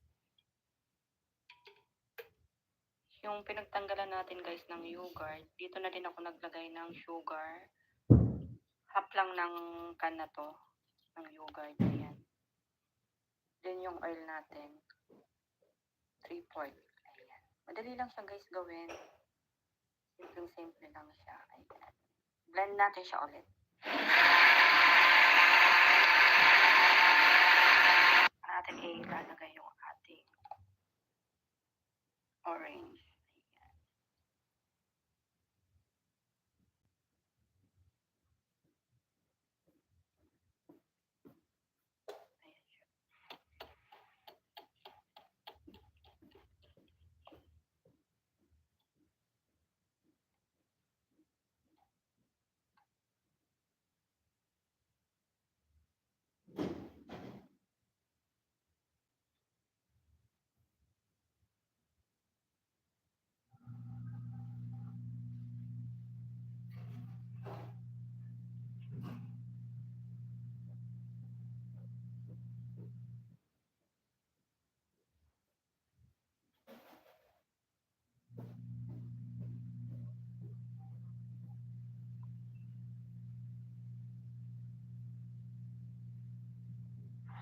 Yung pinagtanggalan natin guys ng yogurt, dito na din ako naglagay ng sugar. Half lang ng can na to, ng yogurt. Ayan. Then yung oil natin, 3/4. Ayan. Madali lang siya guys gawin. Simple lang siya. Ayan. Blend natin siya ulit. Natin ilalagay yung ating orange. Ayan siya.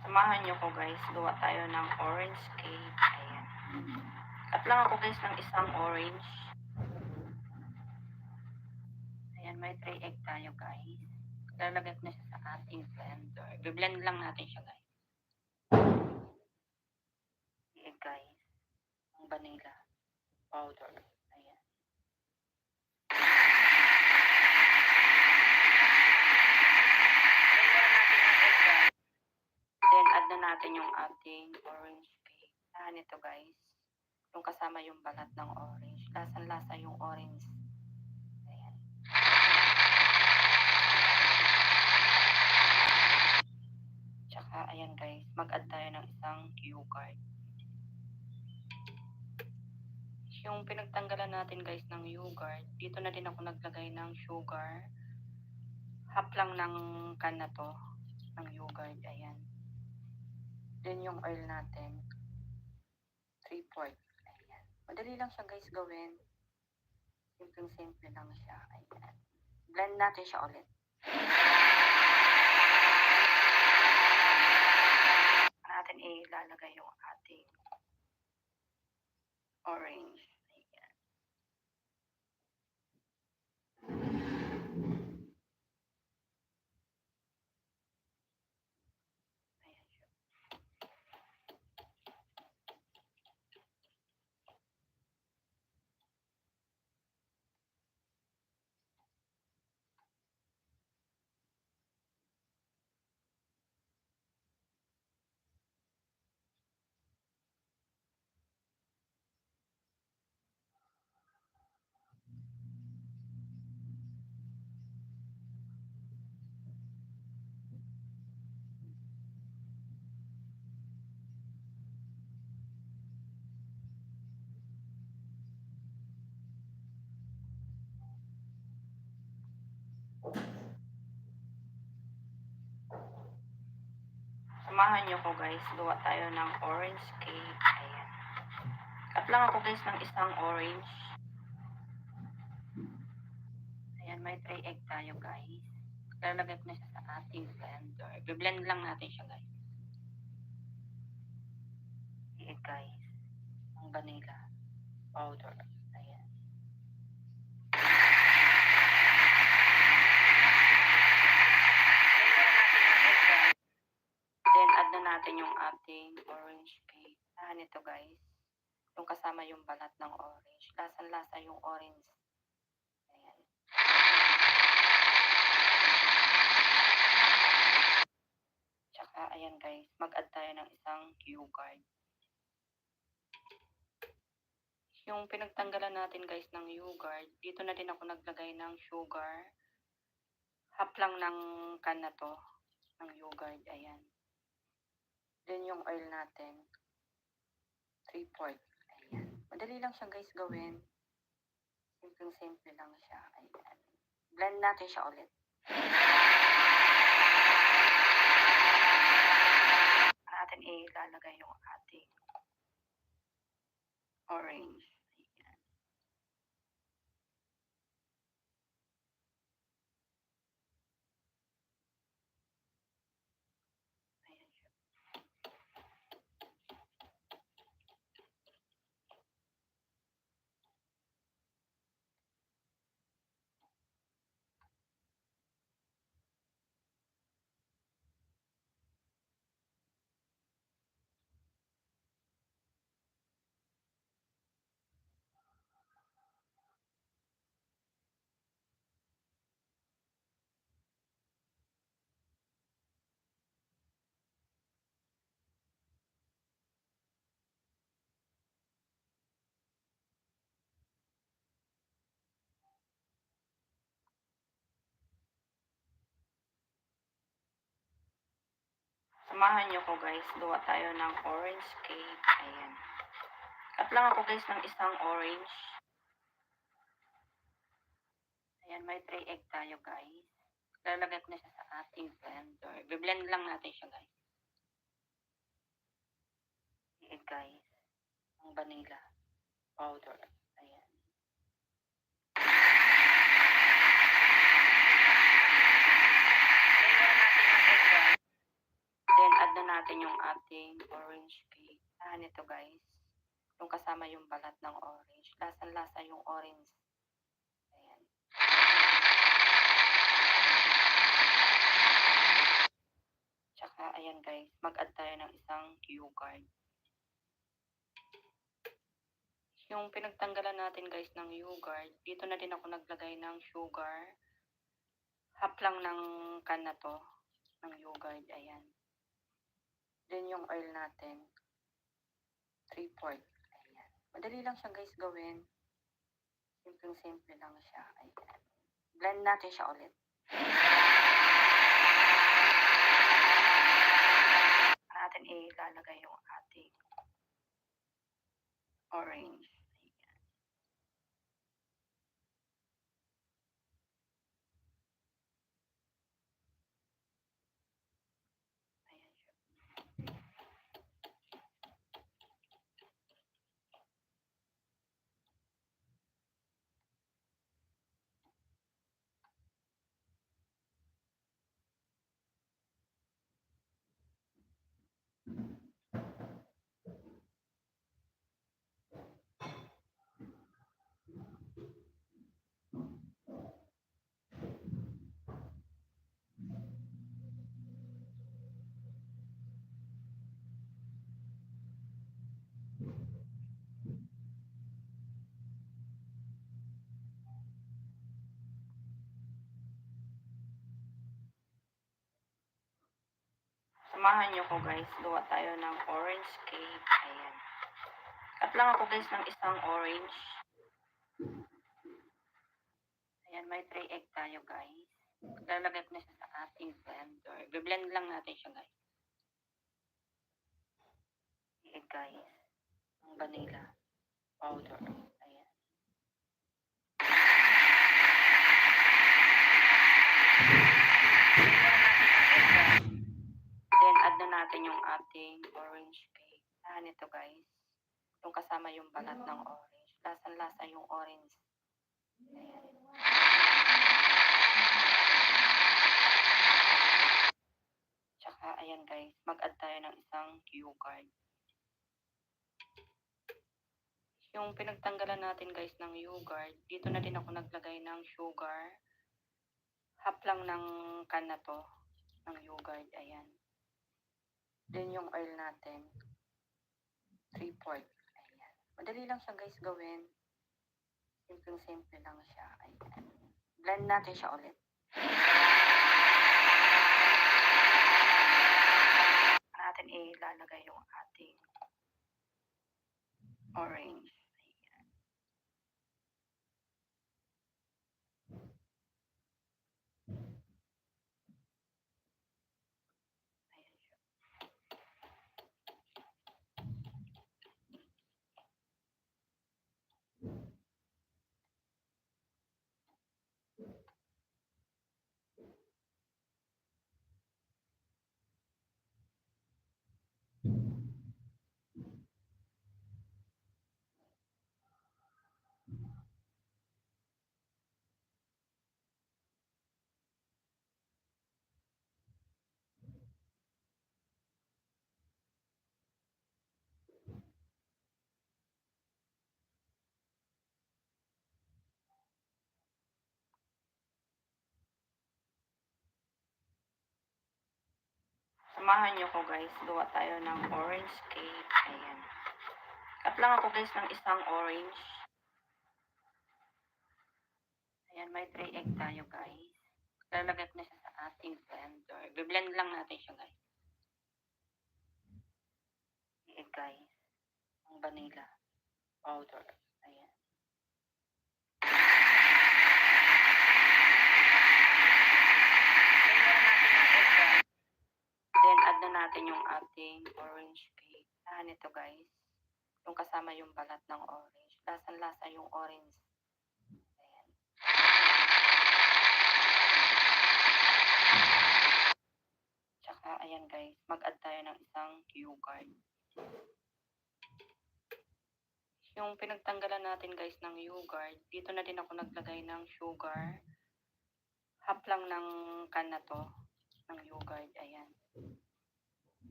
Samahan niyo ko guys, gawa tayo ng orange cake. Ayan. Cut lang ako guys ng isang orange. Ayan, may 3 egg tayo guys. Lalagay ko na siya sa ating blender. Biblend lang natin siya guys. Egg guys. Ang vanilla powder. Ayan. Then add na natin yung ating orange cake. Nito guys, yung kasama yung balat ng orange. Lasang-lasa yung orange. Ayan. Tsaka ayan guys, mag-add tayo ng isang cue card. Yung pinagtanggalan natin guys ng yogurt, dito na din ako naglagay ng sugar. Half lang ng can na to, ng yogurt. Ayan. Then yung oil natin, 3/4. Ayan. Madali lang siya guys gawin. Simple lang siya. Ayan. Blend natin siya ulit. Natin ilalagay yung ating orange. Ayan. Ayan siya. Samahan niyo ko guys, gawa tayo ng orange cake. Ayan. Cut lang ako guys ng isang orange. Ayan, may 3 egg tayo guys. Lalagay ko na siya sa ating blender. Biblend lang natin siya guys. Egg guys. Ang vanilla powder. Ayan. Then add na natin yung ating orange cake. Nito guys, yung kasama yung balat ng orange. Lasang-lasa yung orange. Ayan. Tsaka ayan guys, mag-add tayo ng isang cue card. Yung pinagtanggalan natin guys ng yogurt, dito na din ako naglagay ng sugar. Half lang ng can na to, ng yogurt. Ayan. Then yung oil natin, 3/4. Ayan. Madali lang siya guys gawin. Simple lang siya. Ayan. Blend natin siya ulit. Natin ilalagay yung ating orange. Ayan. Ayan siya. Samahan niyo ko guys, gawa tayo ng orange cake. Ayan. Cut lang ako guys ng isang orange. Ayan, may 3 egg tayo guys. Lalagay ko na siya sa ating blender. Biblend lang natin siya guys. Egg guys. Ang vanilla powder. Ayan. Then add na natin yung ating orange cake. Ito guys. Yung kasama yung balat ng orange. Lasang-lasa yung orange. Ayan. Tsaka ayan guys, mag-add tayo ng isang yogurt. Yung pinagtanggalan natin guys ng yogurt, dito na din ako naglagay ng sugar. Half lang ng can na to, ng yogurt. Ayan. Then yung oil natin, 3/4. Ayan. Madali lang siya guys gawin. Simple lang siya. Ayan. Blend natin siya ulit. Natin ilalagay yung ating orange. Ayan. Ayan siya. Samahan niyo ko guys, gawa tayo ng orange cake. Ayan. Cut lang ako guys ng isang orange. Ayan, may 3 egg tayo guys. Lalagay ko na siya sa ating blender. Biblend lang natin siya guys. Egg guys. Ang vanilla powder. Ayan. Then add na natin yung ating orange cake. Ito guys. Yung kasama yung balat ng orange. Lasang-lasa yung orange. Ayan. Tsaka ayan guys, mag-add tayo ng isang yogurt. Yung pinagtanggalan natin guys ng yogurt, dito na din ako naglagay ng sugar. Half lang ng can na to, ng yogurt. Ayan. Then yung oil natin, 3/4. Ayan. Madali lang siya guys gawin. Simple lang siya. Ayan. Blend natin siya ulit. Natin ilalagay yung ating orange. Ayan. Ayan siya. Samahan niyo ko guys, gawa tayo ng orange cake. Ayan. Cut lang ako guys ng isang orange. Ayan, may 3 egg tayo guys. Lalagay ko na siya sa ating blender. Biblend lang natin siya guys. Egg guys. Ang vanilla powder. Ayan. Then, add na natin yung ating orange cake. Ito guys. Yung kasama yung balat ng orange. Lasang-lasa yung orange. Ayan. Tsaka, ayan guys. Mag-add tayo ng isang yogurt. Yung pinagtanggalan natin guys ng yogurt, dito na din ako naglagay ng sugar. Half lang ng can na to, ng yogurt. Ayan.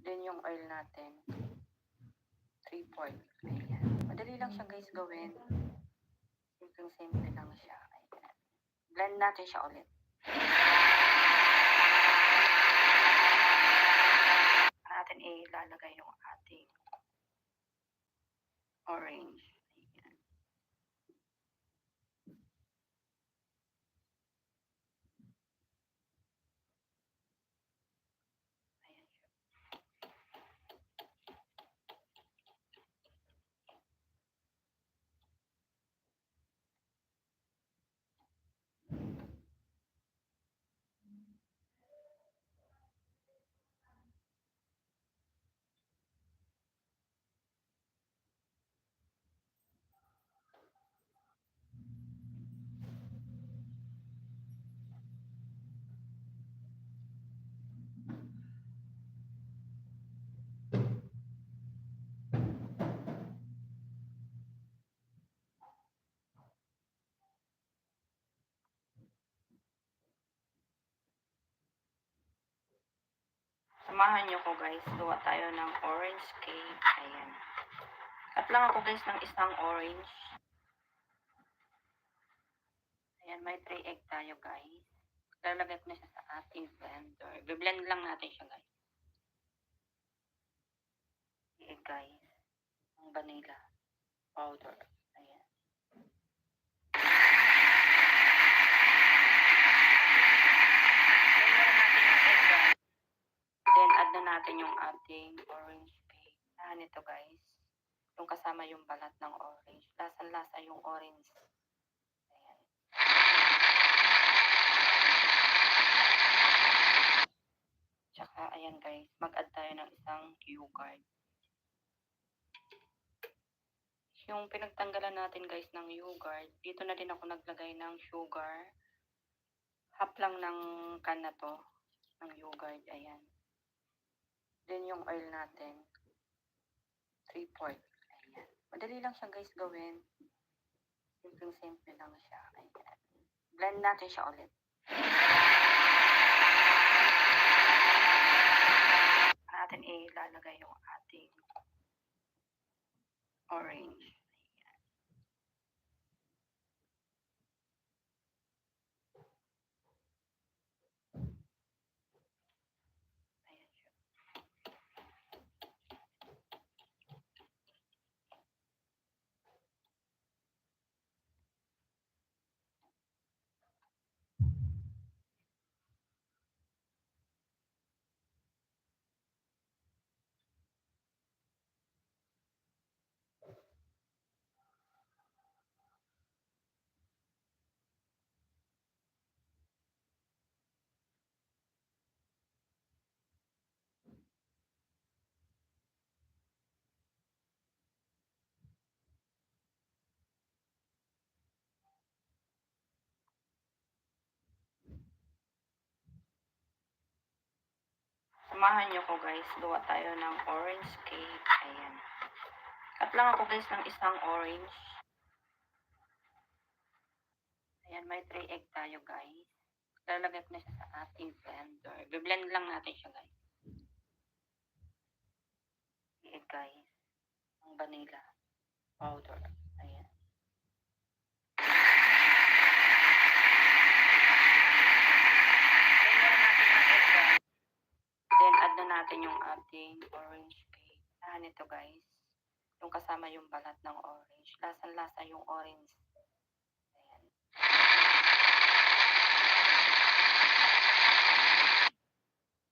Then yung oil natin, 3/4. Ayan. Madali lang siya guys gawin. Simple lang siya. Ayan. Blend natin siya ulit. Natin ilalagay yung ating orange. Ayan. Ayan siya. Samahan niyo ko guys, gawa tayo ng orange cake. Ayan. Cut lang ako guys ng isang orange. Ayan, may 3 egg tayo guys. Lalagay ko na siya sa ating blender. Biblend lang natin siya guys. Egg guys. Ang vanilla powder. Ayan. Then, add na natin yung ating orange cake. Ito guys. Yung kasama yung balat ng orange. Lasang-lasa yung orange. Ayan. Tsaka, ayan guys. Mag-add tayo ng isang yogurt. Yung pinagtanggalan natin guys ng yogurt, dito na din ako naglagay ng sugar. Half lang ng can na to, ng yogurt. Ayan. Then yung oil natin, 3/4. Ayan. Madali lang siya guys gawin. Simple lang siya. Ayan. Blend natin siya ulit. Natin ilalagay yung ating orange. Ayan siya. Samahan niyo ko guys, gawa tayo ng orange cake. Ayan. Cut lang ako guys ng isang orange. Ayan, may 3 egg tayo guys. Lalagay ko na siya sa ating blender. Biblend lang natin siya guys. Egg guys. Ang vanilla powder. Ayan. Then, add na natin natin yung ating orange cake. Ito guys. Yung kasama yung balat ng orange. Lasang-lasa yung orange. Ayan.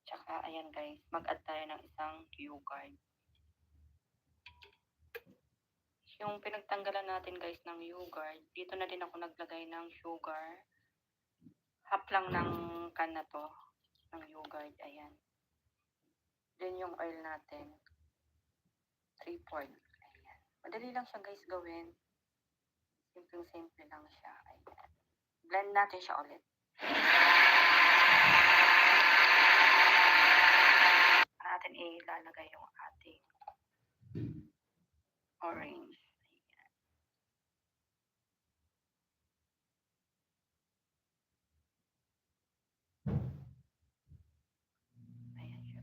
Tsaka ayan guys, mag-add tayo ng isang cue card. Yung pinagtanggalan natin guys ng yogurt, dito na din ako naglagay ng sugar. Half lang ng can na to, ng yogurt, ayan. Then yung oil natin, 3/4. Ayan. Madali lang siya guys gawin. Simple lang siya. Ayan. Blend natin siya ulit. Natin ilalagay yung ating orange. Ayan siya.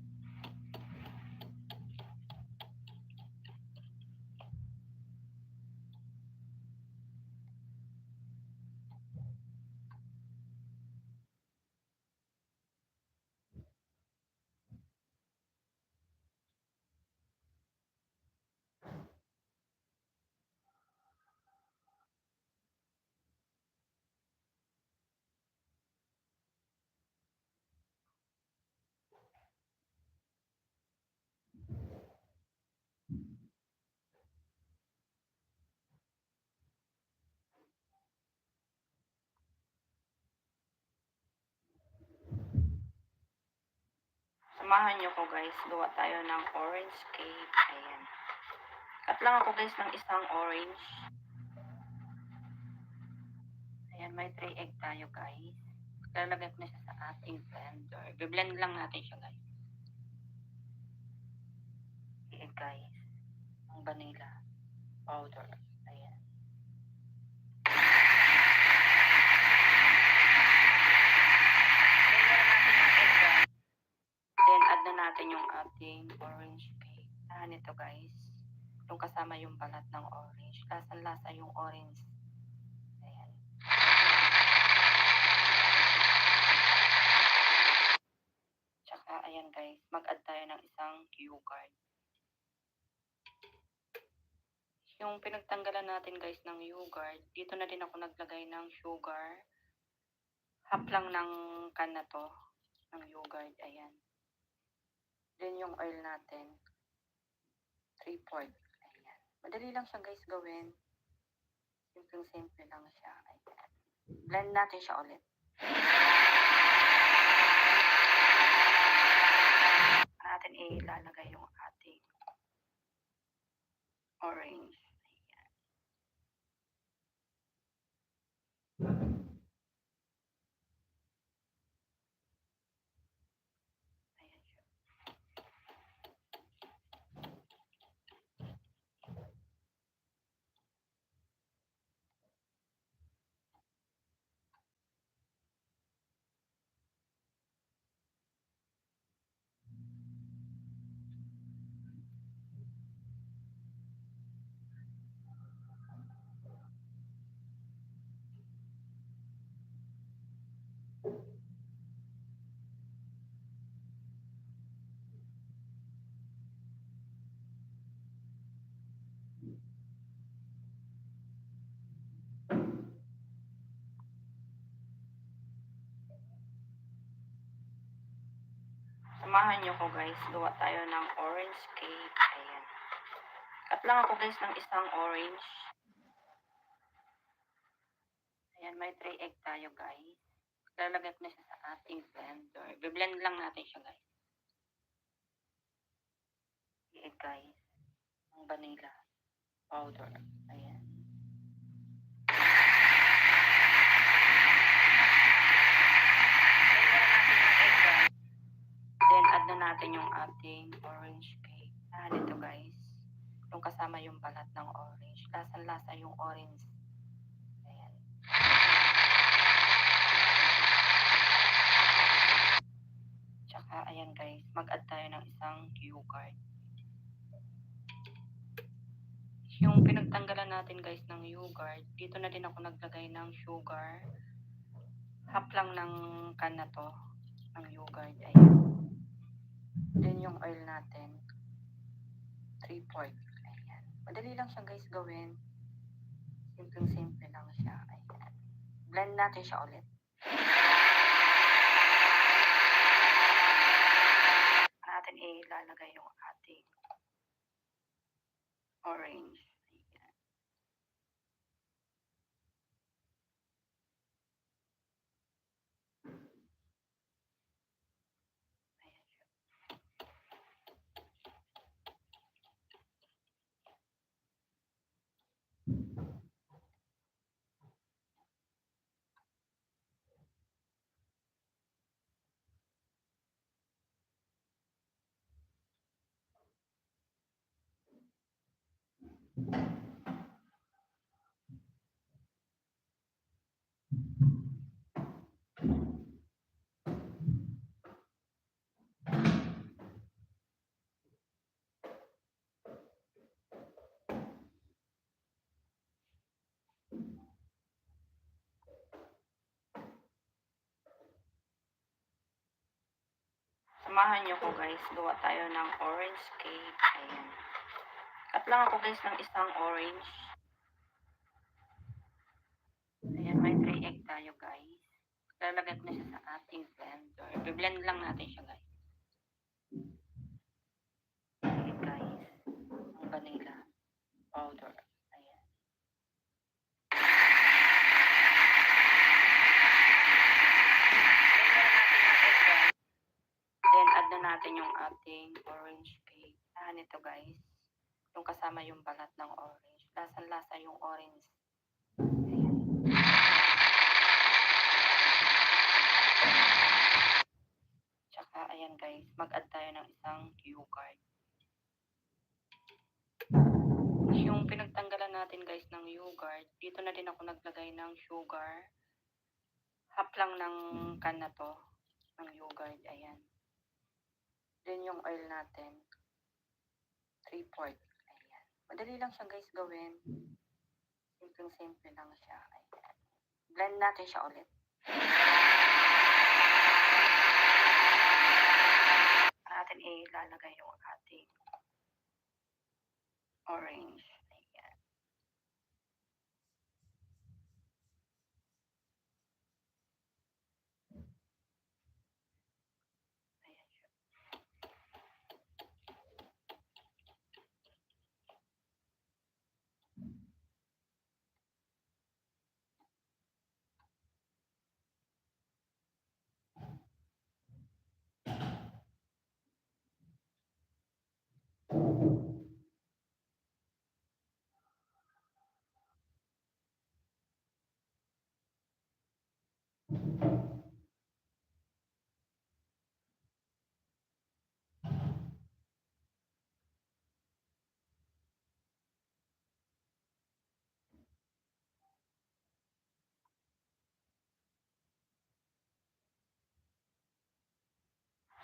Samahan nyo ko guys, gawa tayo ng orange cake. Ayan. Cut lang ako guys ng isang orange. Ayan, may 3 egg tayo guys. Lalagay ko na siya sa ating blender. Biblend lang natin siya guys. Egg guys. Ang vanilla powder. Ayan. Then add na natin yung ating orange cake. Ito guys. Yung kasama yung balat ng orange. Lasang-lasa yung orange. Ayan. Tsaka ayan guys, mag-add tayo ng isang cue card. Yung pinagtanggalan natin guys ng yogurt, dito na din ako naglagay ng sugar. Half lang ng can na to, ng yogurt, ayan. Then yung oil natin, 3/4. Ayan. Madali lang siya guys gawin. Simple lang siya. Ayan. Blend natin siya ulit. Natin ilalagay yung ating orange. Ayan siya. Samahan nyo ko guys, gawa tayo ng orange cake. Ayan. Cut lang ako guys ng isang orange. Ayan, may 3 egg tayo guys. Lalagay ko na siya sa ating blender. Biblend lang natin siya guys. Egg guys. Ang vanilla powder. Ayan. Then add na natin yung ating orange cake. Ito guys. Yung kasama yung balat ng orange. Lasang-lasa yung orange. Ayan. Tsaka ayan guys, mag-add tayo ng isang cue card. Yung pinagtanggalan natin guys ng yogurt, dito na din ako naglagay ng sugar. Half lang ng can na to, ng yogurt. Ayan. Then yung oil natin, 3/4. Ayan. Madali lang siya guys gawin. Simple lang siya. Ayan. Blend natin siya ulit. Natin ilalagay yung ating orange. Ayan. Ayan siya. Samahan niyo ko guys, gawa tayo ng orange cake. Ayan. Cut lang ako guys ng isang orange. Ayan, may 3 egg tayo guys. Lalagay ko na siya sa ating blender. I-blend lang natin siya guys. Ayan guys, ang vanilla powder. Ayan. Then add na natin yung ating orange cake. Nito guys, yung kasama yung balat ng orange. Lasang-lasa yung orange. Ayan. Tsaka ayan guys, mag-add tayo ng isang yogurt. Yung pinagtanggalan natin guys ng yogurt, dito na din ako naglagay ng sugar. Half lang ng can na to, ng yogurt. Ayan. Then yung oil natin, 3/4. Ayan. Madali lang siya guys gawin. Simple lang siya. Ayan. Blend natin siya ulit. Natin ilalagay yung ating orange. Ayan. Ayan siya.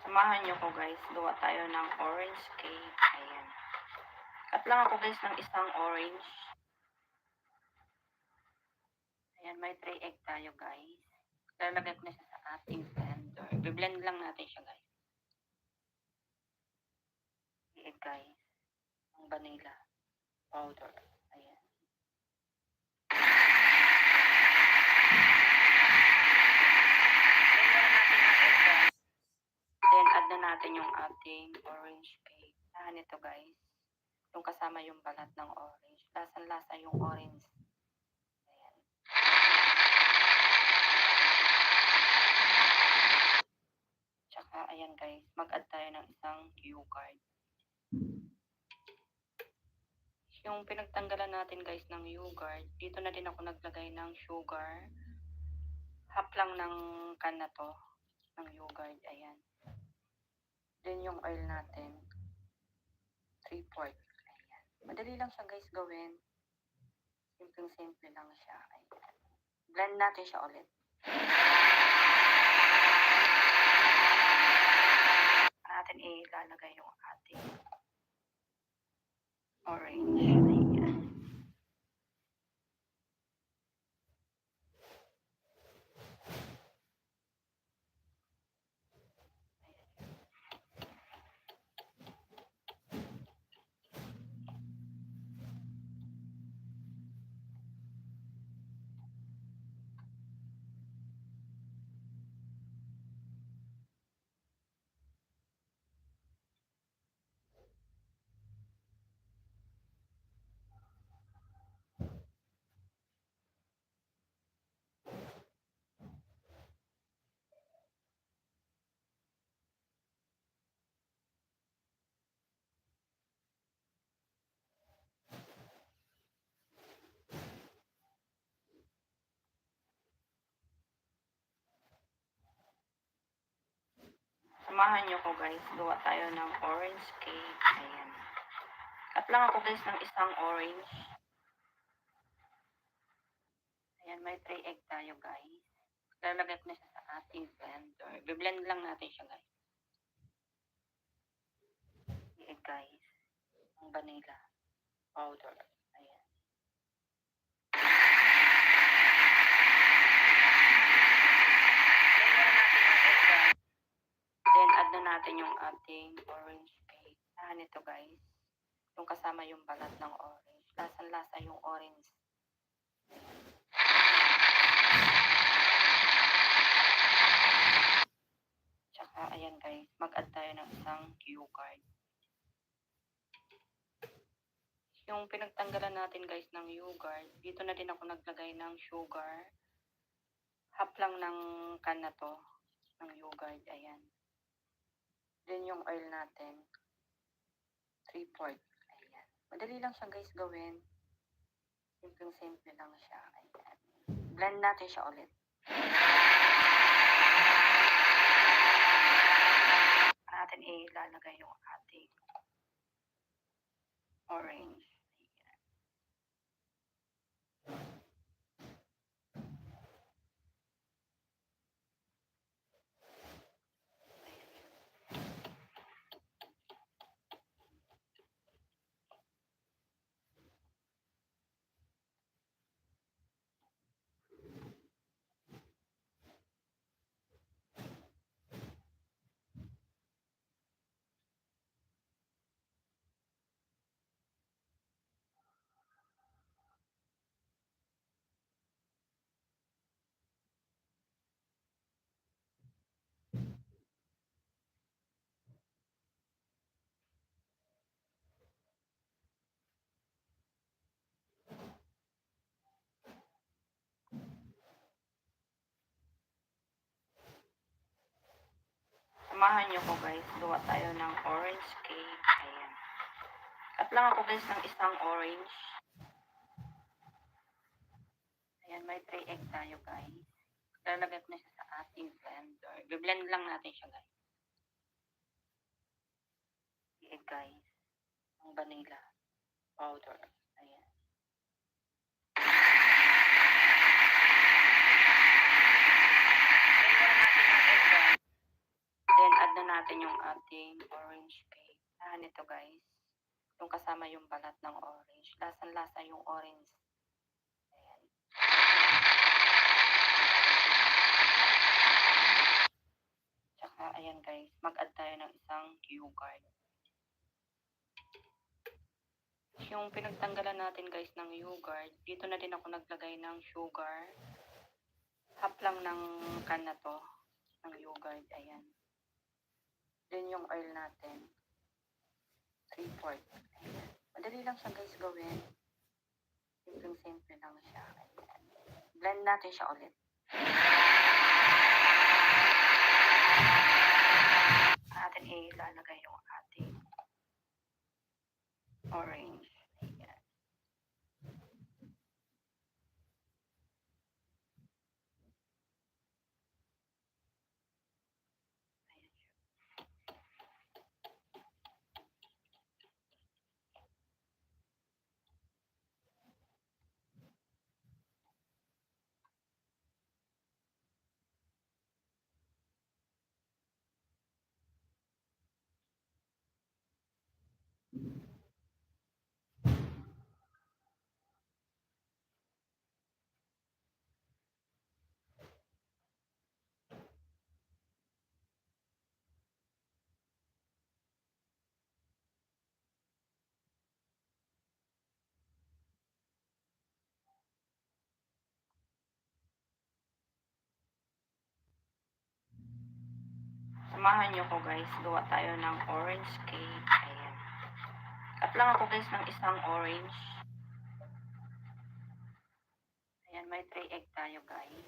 Samahan niyo ko guys, gawa tayo ng orange cake. Ayan. Cut lang ako guys ng isang orange. Ayan, may 3 egg tayo guys. Lalagay ko na siya sa ating blender. I-blend lang natin siya guys. Egg guys, ang vanilla powder. Ayan. Then add na natin yung ating orange cake. Nito guys, yung kasama yung balat ng orange. Lasang-lasa yung orange. Ayan. Tsaka ayan guys, mag-add tayo ng isang yogurt. Yung pinagtanggalan natin guys ng yogurt, dito na din ako naglagay ng sugar. Half lang ng can na to, ng yogurt. Ayan. Then yung oil natin, 3/4. Ayan. Madali lang siya guys gawin. Simple lang siya. Ayan. Blend natin siya ulit. Natin ilalagay yung ating orange. Ayan. Samahan niyo ko guys, gawa tayo ng orange cake. Ayan. Cut lang ako guys ng isang orange. Ayan, may 3 egg tayo guys. Lalagay ko na siya sa ating blender. Biblend lang natin siya guys. Egg guys. Ang vanilla powder. Ayan. Then add na natin yung ating orange cake. Ito guys. Yung kasama yung balat ng orange. Lasang-lasa yung orange. Tsaka ayan guys, mag-add tayo ng isang yogurt. Yung pinagtanggalan natin guys ng yogurt, dito na din ako naglagay ng sugar. Half lang ng can na to, ng yogurt, ayan. Then yung oil natin, 3/4. Ayan. Madali lang siya guys gawin. Simple lang siya. Ayan. Blend natin siya ulit. Natin ilalagay yung ating orange. Ayan. Samahan niyo ko guys, gawa tayo ng orange cake. Ayan. Cut lang ako guys ng isang orange. Ayan, may 3 egg tayo guys. Lalagay ko na siya sa ating blender. Biblend lang natin siya guys. Egg guys. Ang vanilla powder. Ayan. Then add na natin yung ating orange cake. Ito guys. Yung kasama yung balat ng orange. Lasang-lasa yung orange. Ayan. Tsaka ayan guys, mag-add tayo ng isang yogurt. Yung pinagtanggalan natin guys ng yogurt, dito na din ako naglagay ng sugar. Half lang ng can na to, ng yogurt. Ayan. Then yung oil natin, 3/4. Ayan. Madali lang siya guys gawin. Simple lang siya. Ayan. Blend natin siya ulit. Natin ilalagay yung ating orange. Ayan. Samahan niyo ko guys, gawa tayo ng orange cake. Ayan. Cut lang ako guys ng isang orange. Ayan, may 3 egg tayo guys.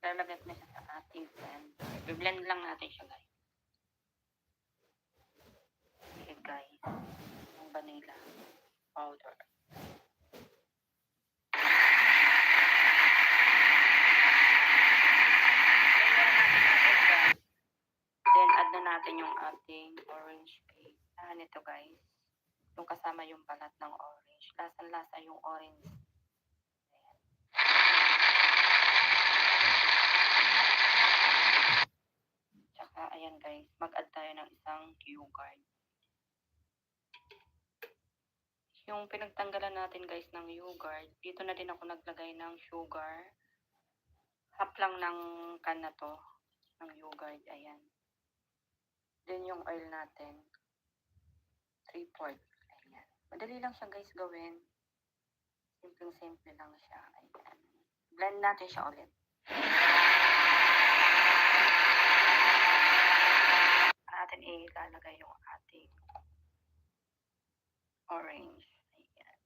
Lalagay ko na siya sa ating blender. Biblend lang natin siya guys. Egg guys. Ang vanilla powder. Then add na natin yung lasang-lasa yung orange. Ayan. Tsaka, ayan guys, mag-add tayo ng isang yogurt. Yung pinagtanggalan natin guys ng yogurt, dito na din ako naglagay ng sugar. Half lang ng can na to, ng yogurt, ayan. Then yung oil natin, 3/4. Ayan. Madali lang siya guys gawin. Simpleng-simple lang siya. Ayan. Blend natin siya ulit. Natin ilalagay yung ating orange. Ayan.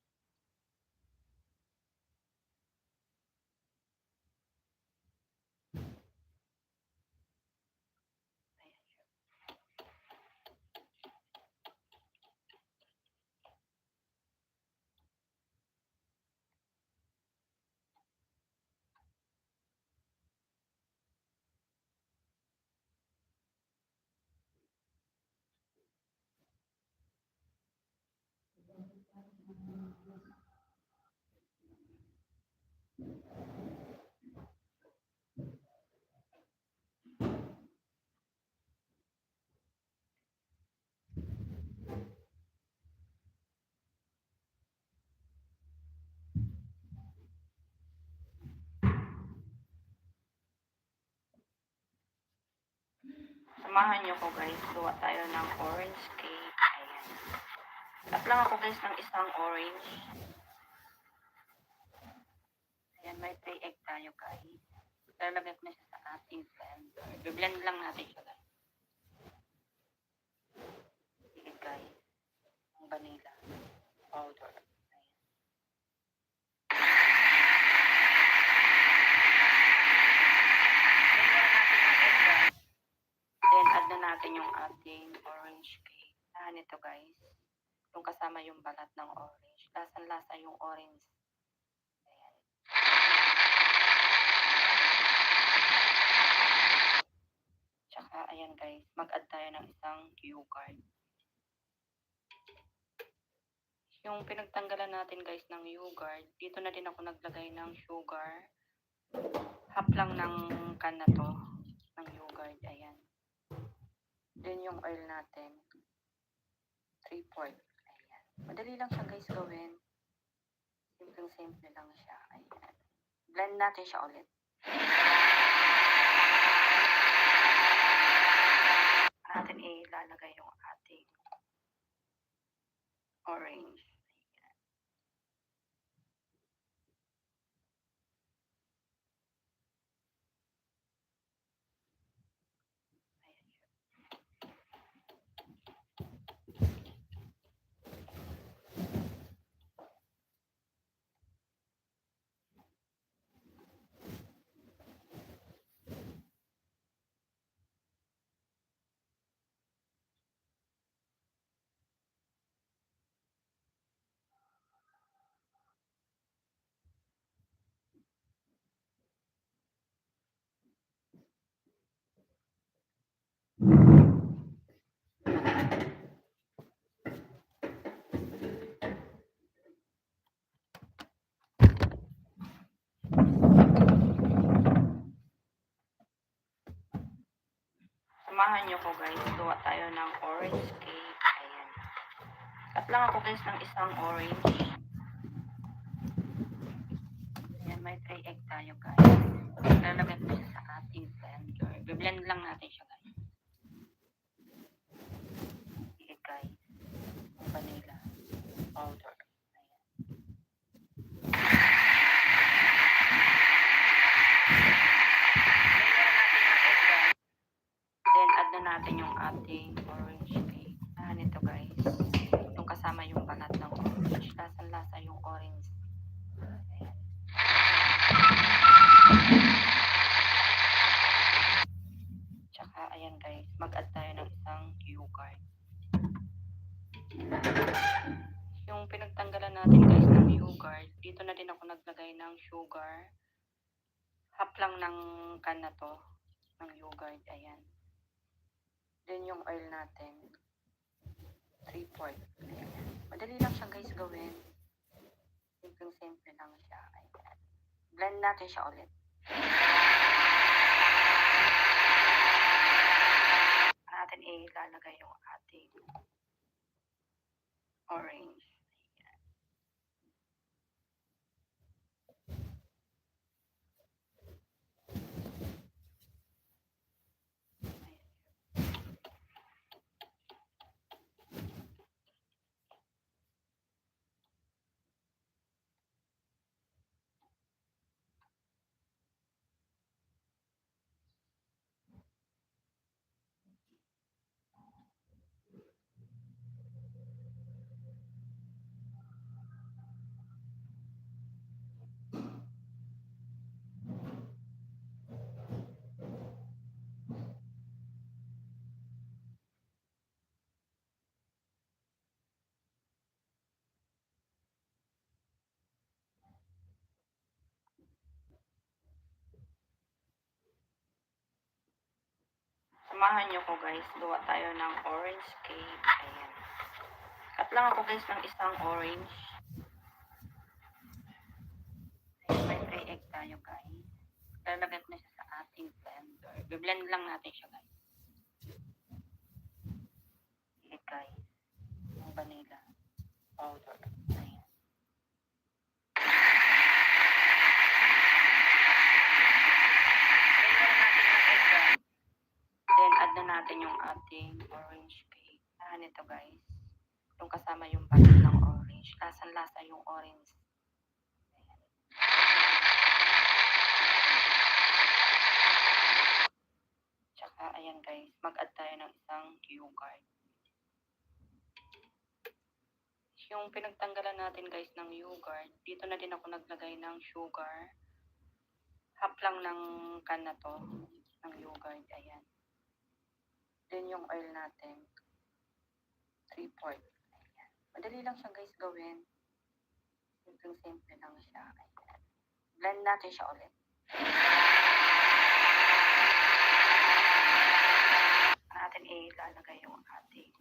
Ayan siya. Samahan niyo ko guys, gawa tayo ng orange cake. Ayan. Tap lang ako guys ng isang orange. Ayan, may 3 egg tayo guys. Lalagay ko na siya sa ating blender. I-blend lang natin siya guys. Sige guys, ang vanilla powder. Ayan. Then add na natin yung ating orange cake. Ito guys, yung kasama yung balat ng orange. Lasang-lasa yung orange. Ayan. Tsaka ayan guys, mag-add tayo ng isang yogurt. Yung pinagtanggalan natin guys ng yogurt, dito na din ako naglagay ng sugar. Half lang ng can na to, ng yogurt. Ayan. Then yung oil natin, 3/4. Ayan. Madali lang siya guys gawin. Simpleng-simple lang siya. Ayan. Blend natin siya ulit. Natin ilalagay yung ating orange. Ayan. Ayan siya. Samahan niyo ko guys, gawa tayo ng orange cake. Ayan. Cut lang ako guys ng isang orange. Ayan, may 3 egg tayo guys. Lalagay ko siya sa ating blender. I-blend lang natin siya guys. Sige guys, ang vanilla powder. Ayan. Then add na natin yung ating orange cake. Ito guys, yung kasama yung balat ng orange. Lasang-lasa yung orange. Ayan. Tsaka ayan guys, mag-add tayo ng isang yogurt. Yung pinagtanggalan natin guys ng yogurt, dito na din ako naglagay ng sugar. Half lang ng can na to, ng yogurt. Ayan. Then yung oil natin, 3/4. Ayan. Madali lang siya guys gawin. Simple lang siya. Ayan. Blend natin siya ulit. Natin ilalagay yung ating orange. Samahan niyo ko guys, gawa tayo ng orange cake. Ayan. Cut lang ako guys ng isang orange. Ayan, may 3 egg tayo guys. Lalagay ko na siya sa ating blender. Biblend lang natin siya guys. Ayan guys. Yung vanilla powder. Ayan. Then add na natin yung ating orange cake. Ito guys. Yung kasama yung balat ng orange. Lasang-lasa yung orange. Ayan. Tsaka ayan guys, mag-add tayo ng isang yogurt. Yung pinagtanggalan natin guys ng yogurt, dito na din ako naglagay ng sugar. Half lang ng can na to, ng yogurt. Ayan. Then yung oil natin, 3/4. Ayan. Madali lang siya guys gawin. Simple lang siya. Ayan. Blend natin siya ulit. Natin ilalagay yung ating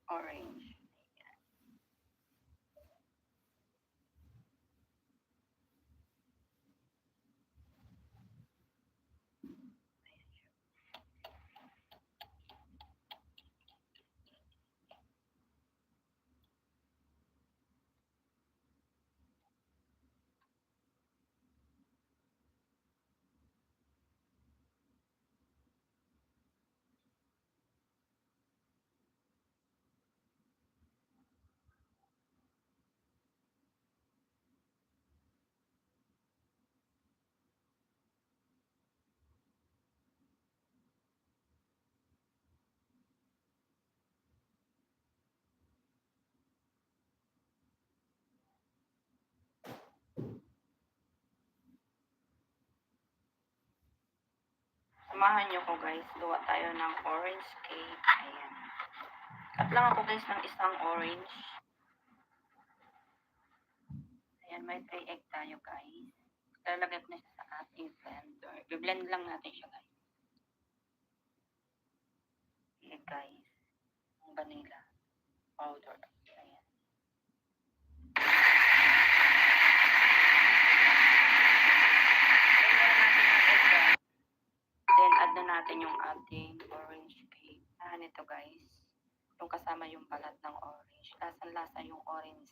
orange. Ayan. Samahan niyo ko guys, gawa tayo ng orange cake. Ayan. Cut lang ako guys ng isang orange. Ayan, may 3 egg tayo guys. Lalagay ko na siya sa ating blender. Biblend lang natin siya guys. Ayan guys. Yung vanilla powder. Ayan. Then add na natin yung ating orange cake. Ito guys. Yung kasama yung balat ng orange. Lasang-lasa yung orange.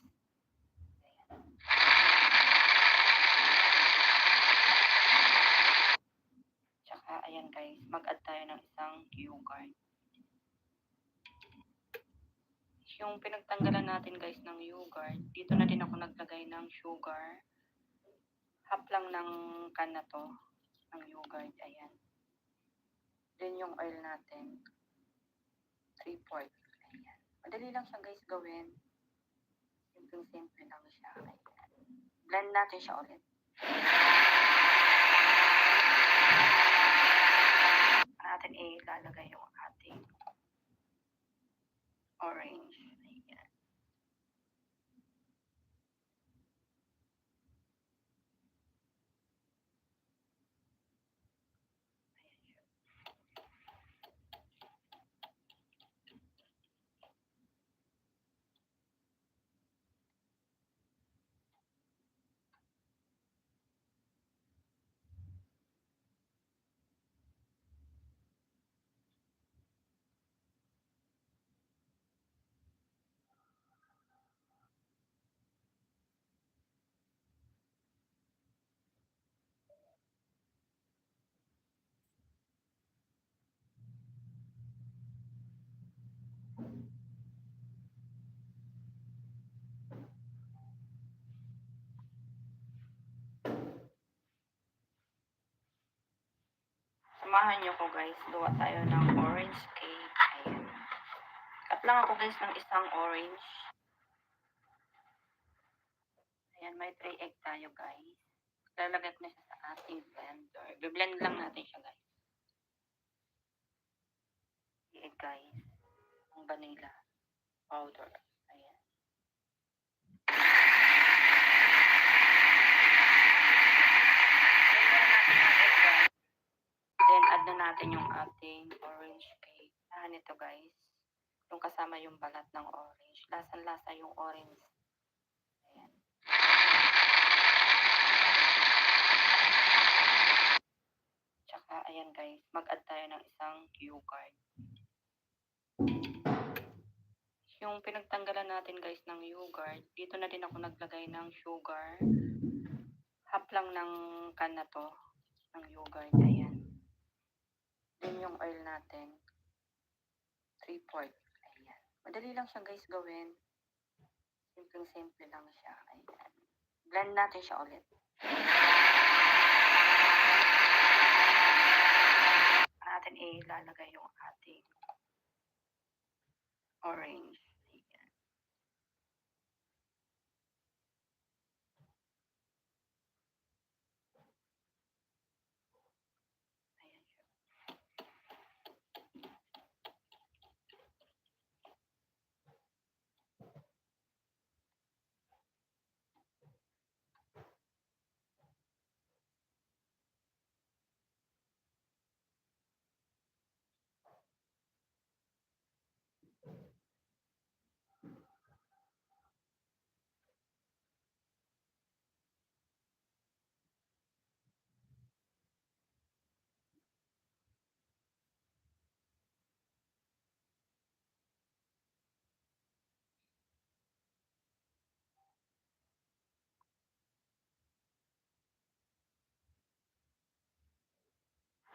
Ayan. Tsaka ayan guys, mag-add tayo ng isang yogurt. Yung pinagtanggalan natin guys ng yogurt, dito na din ako naglagay ng sugar. Half lang ng can na to, ng yogurt. Ayan. Then yung oil natin, 3/4. Ayan. Madali lang siya guys gawin. Simple lang siya. Ayan. Blend natin siya ulit. Natin ilalagay yung ating orange. Ayan. Samahan niyo ko guys, gawa tayo ng orange cake. Ayan. Cut lang ako guys ng isang orange. Ayan, may 3 egg tayo guys. Lalagay ko na siya sa ating blender. Biblend lang natin siya guys. 3 egg guys. Ang vanilla powder. Ayan. Then add na natin yung ating orange cake. Ito guys. Yung kasama yung balat ng orange. Lasang-lasa yung orange. Ayan. Tsaka ayan guys, mag-add tayo ng isang yogurt. Yung pinagtanggalan natin guys ng yogurt, dito na din ako naglagay ng sugar. Half lang ng can na to ng yogurt. Ayan. Then yung oil natin, 3/4. Ayan. Madali lang siya guys gawin. Simple lang siya. Ayan. Blend natin siya ulit. Natin ilalagay yung ating orange. Ayan. Ayan siya.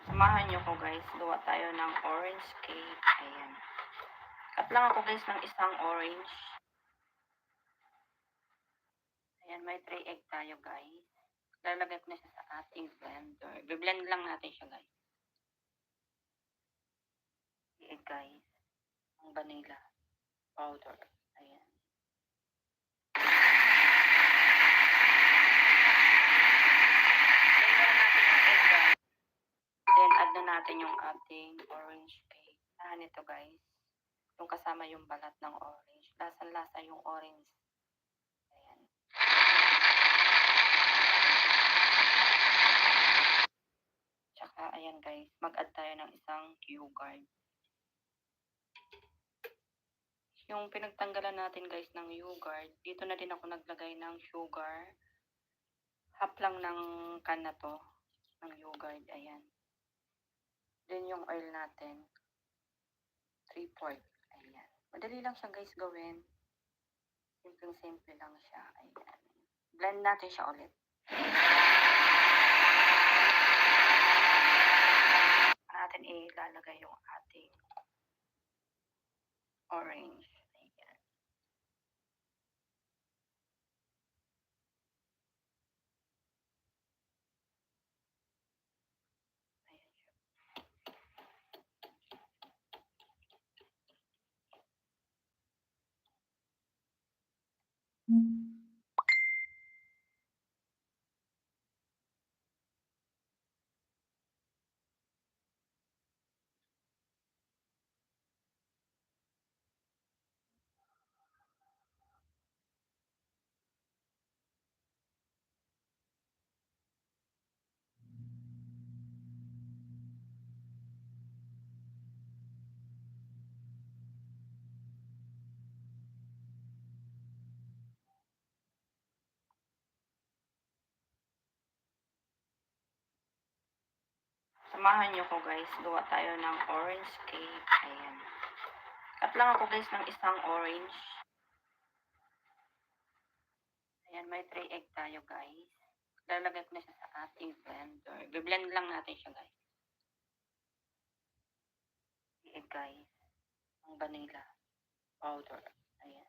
Samahan niyo ko guys, gawa tayo ng orange cake. Ayan. Cut lang ako guys ng isang orange. Ayan, may 3 egg tayo guys. Lalagay ko na siya sa ating blender. Biblend lang natin siya guys. 3 egg guys. Ang vanilla powder. Ayan. Then add na natin yung ating orange cake. Ito guys. Yung kasama yung balat ng orange. Lasang-lasa yung orange. Ayan. Tsaka ayan guys, mag-add tayo ng isang yogurt. Yung pinagtanggalan natin guys ng yogurt, dito na din ako naglagay ng sugar. Half lang ng can na to ng yogurt. Ayan. Then yung oil natin, 3/4. Ayan. Madali lang siya guys gawin. Simple lang siya. Ayan. Blend natin siya ulit. Natin ilalagay yung ating orange. Ayan. Ayan siya. Samahan niyo ko guys, gawa tayo ng orange cake. Ayan. Cut lang ako guys ng isang orange. Ayan, may 3 egg tayo guys. Lalagay ko na siya sa ating blender. Biblend lang natin siya guys. 3 egg guys. Ang vanilla powder. Ayan.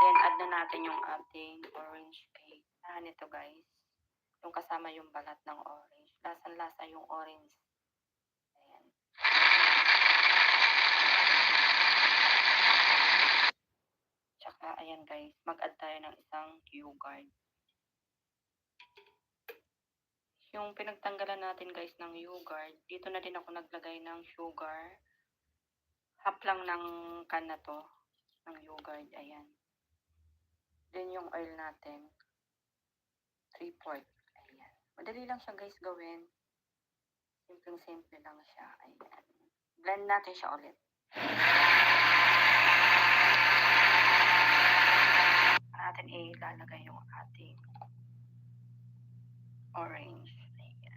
Then add na natin natin yung ating orange cake. Ito guys, yung kasama yung balat ng orange. Lasang-lasa yung orange. Ayan. Tsaka ayan guys, mag-add tayo ng isang yogurt. Yung pinagtanggalan natin guys ng yogurt, dito na din ako naglagay ng sugar. Half lang ng can na to, ng yogurt. Ayan. Then yung oil natin, 3/4. Ayan. Madali lang siya guys gawin. Simpleng-simple lang siya. Ayan. Blend natin siya ulit. Natin ilalagay yung ating orange. Ayan. Ayan siya.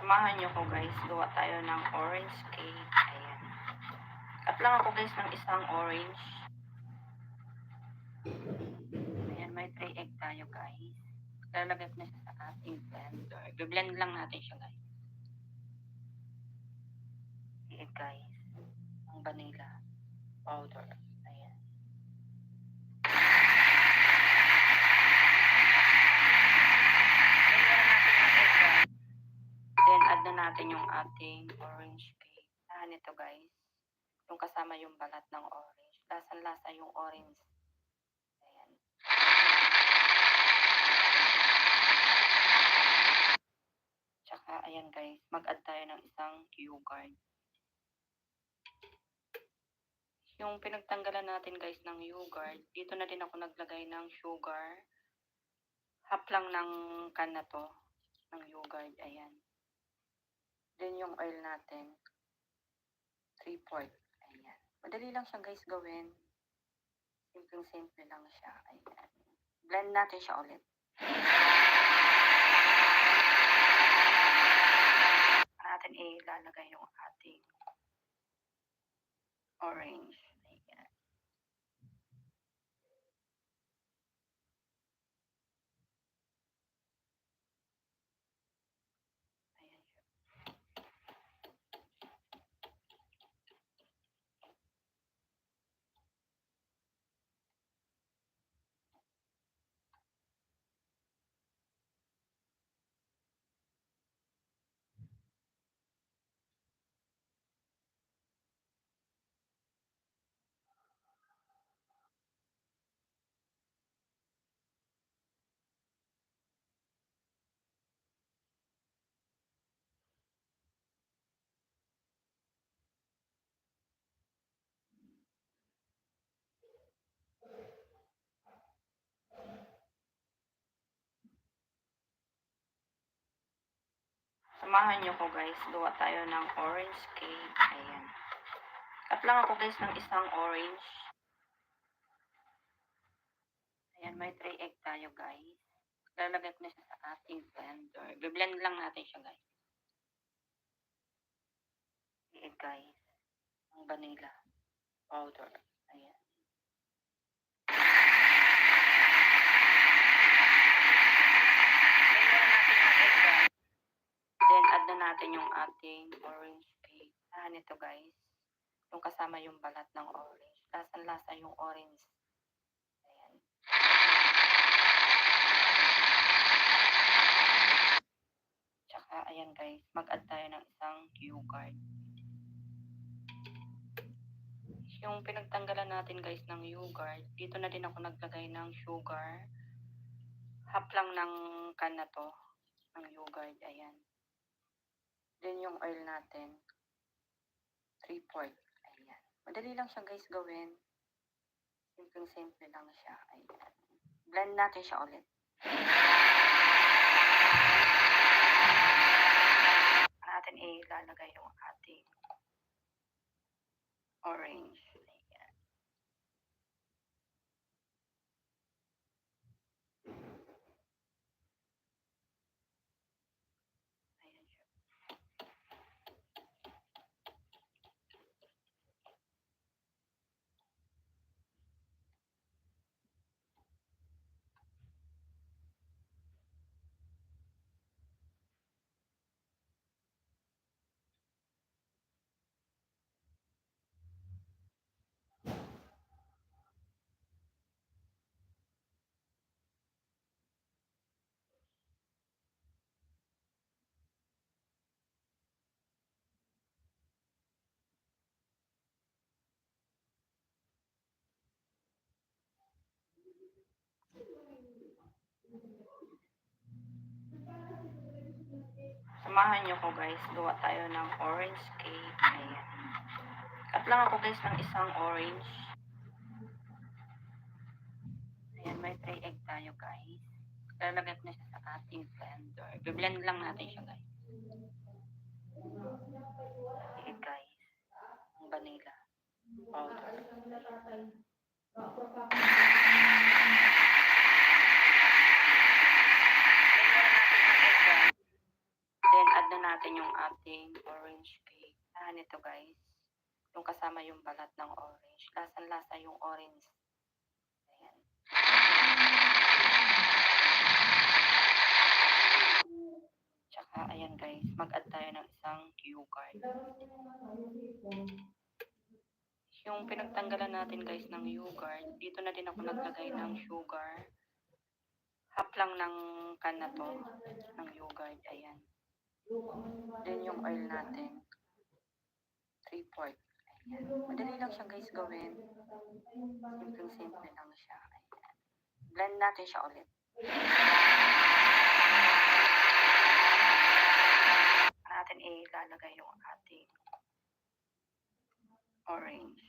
Samahan nyo ko guys, gawa tayo ng orange cake. Ayan. Cut lang ako guys ng isang orange. Ayan, may 3 egg tayo guys. Lalagay ko na siya sa ating blender. I-blend lang natin siya guys. Egg guys. Ang vanilla powder. Ayan. Then add na natin yung ating orange cake. Ito guys. Yung kasama yung balat ng orange. Lasang-lasa yung orange. Ayan. Tsaka ayan guys, mag-add tayo ng isang yogurt. Yung pinagtanggalan natin guys ng yogurt, dito na din ako naglagay ng sugar. Half lang ng can na to, ng yogurt. Ayan. Then yung oil natin, 3/4. Ayan. Madali lang siya guys gawin. Simpleng-simple lang siya. Ayan. Blend natin siya ulit. Natin ilalagay yung ating orange. Ayan. Ayan siya. Samahan nyo ko guys, gawa tayo ng orange cake. Ayan. Cut lang ako guys ng isang orange. Ayan, may 3 egg tayo guys. Lalagay ko na siya sa ating blender. I-blend lang natin siya guys. Egg guys. Ang vanilla powder. Ayan. Then add na natin yung ating orange cake. Ito guys. Yung kasama yung balat ng orange. Lasang-lasa yung orange. Ayan. Tsaka ayan guys, mag-add tayo ng isang yogurt. Yung pinagtanggalan natin guys ng yogurt, dito na din ako naglagay ng sugar. Half lang ng can na to, ng yogurt. Ayan. Then yung oil natin, 3/4. Ayan. Madali lang siya guys gawin. Simple lang siya. Ayan. Blend natin siya ulit. Natin ilalagay yung ating orange. Ayan. Ayan siya. Samahan niyo ko guys, gawa tayo ng orange cake. Ayan. Cut lang ako guys ng isang orange. Ayan, may 3 egg tayo guys. Lalagay ko na siya sa ating blender. Biblend lang natin siya guys. Egg guys. Ang vanilla powder. Then, add na natin yung ating orange cake. Nito guys. Yung kasama yung balat ng orange. Lasang-lasa yung orange. Ayan. Tsaka, ayan guys. Mag-add tayo ng isang yogurt. Yung pinagtanggalan natin guys ng yogurt, dito na din ako naglagay ng sugar. Half lang ng can na to, ng yogurt. Ayan. Then yung oil natin, 3/4. Ayan. Madali lang siya guys gawin. Simple lang siya. Ayan. Blend natin siya ulit. Natin ilalagay yung ating orange.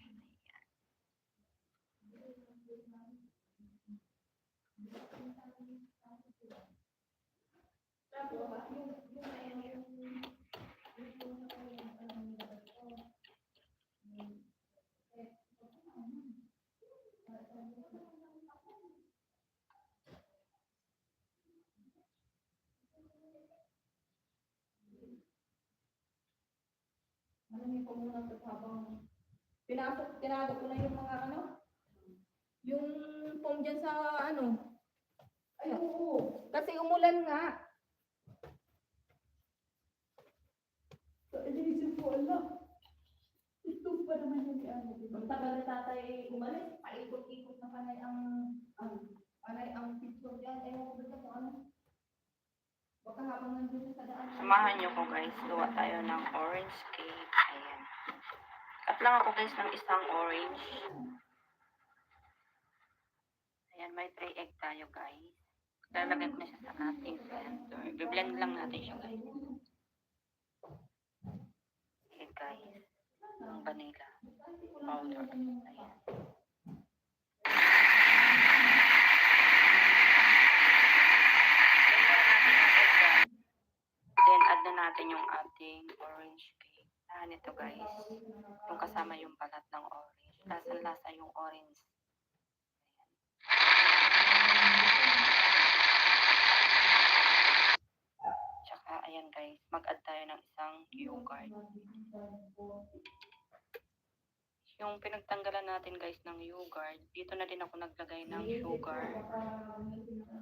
Tinagap ko na yung mga yung foam dyan sa ay oo, kasi umulan nga. So, inisip ko, ala, ito pa naman yung ang tagal na tatay umalis, paikot-ikot na panay ang picture dyan, ewan ko ba kung ano. Baka habang nandun sa daan. Samahan niyo ko guys, gawa tayo ng orange cake. Ayan. Cut lang ako guys ng isang orange. Ayan, may 3 egg tayo guys. Lalagay ko na siya sa ating blender. Biblend lang natin siya guys. Egg guys. Ang vanilla powder. Ayan. Then, add na natin yung ating orange cake. Nito guys. Yung kasama yung balat ng orange. Lasang-lasa yung orange. Tsaka, ayan guys. Mag-add tayo ng isang yogurt. Yung pinagtanggalan natin guys ng yogurt, dito na din ako naglagay ng sugar.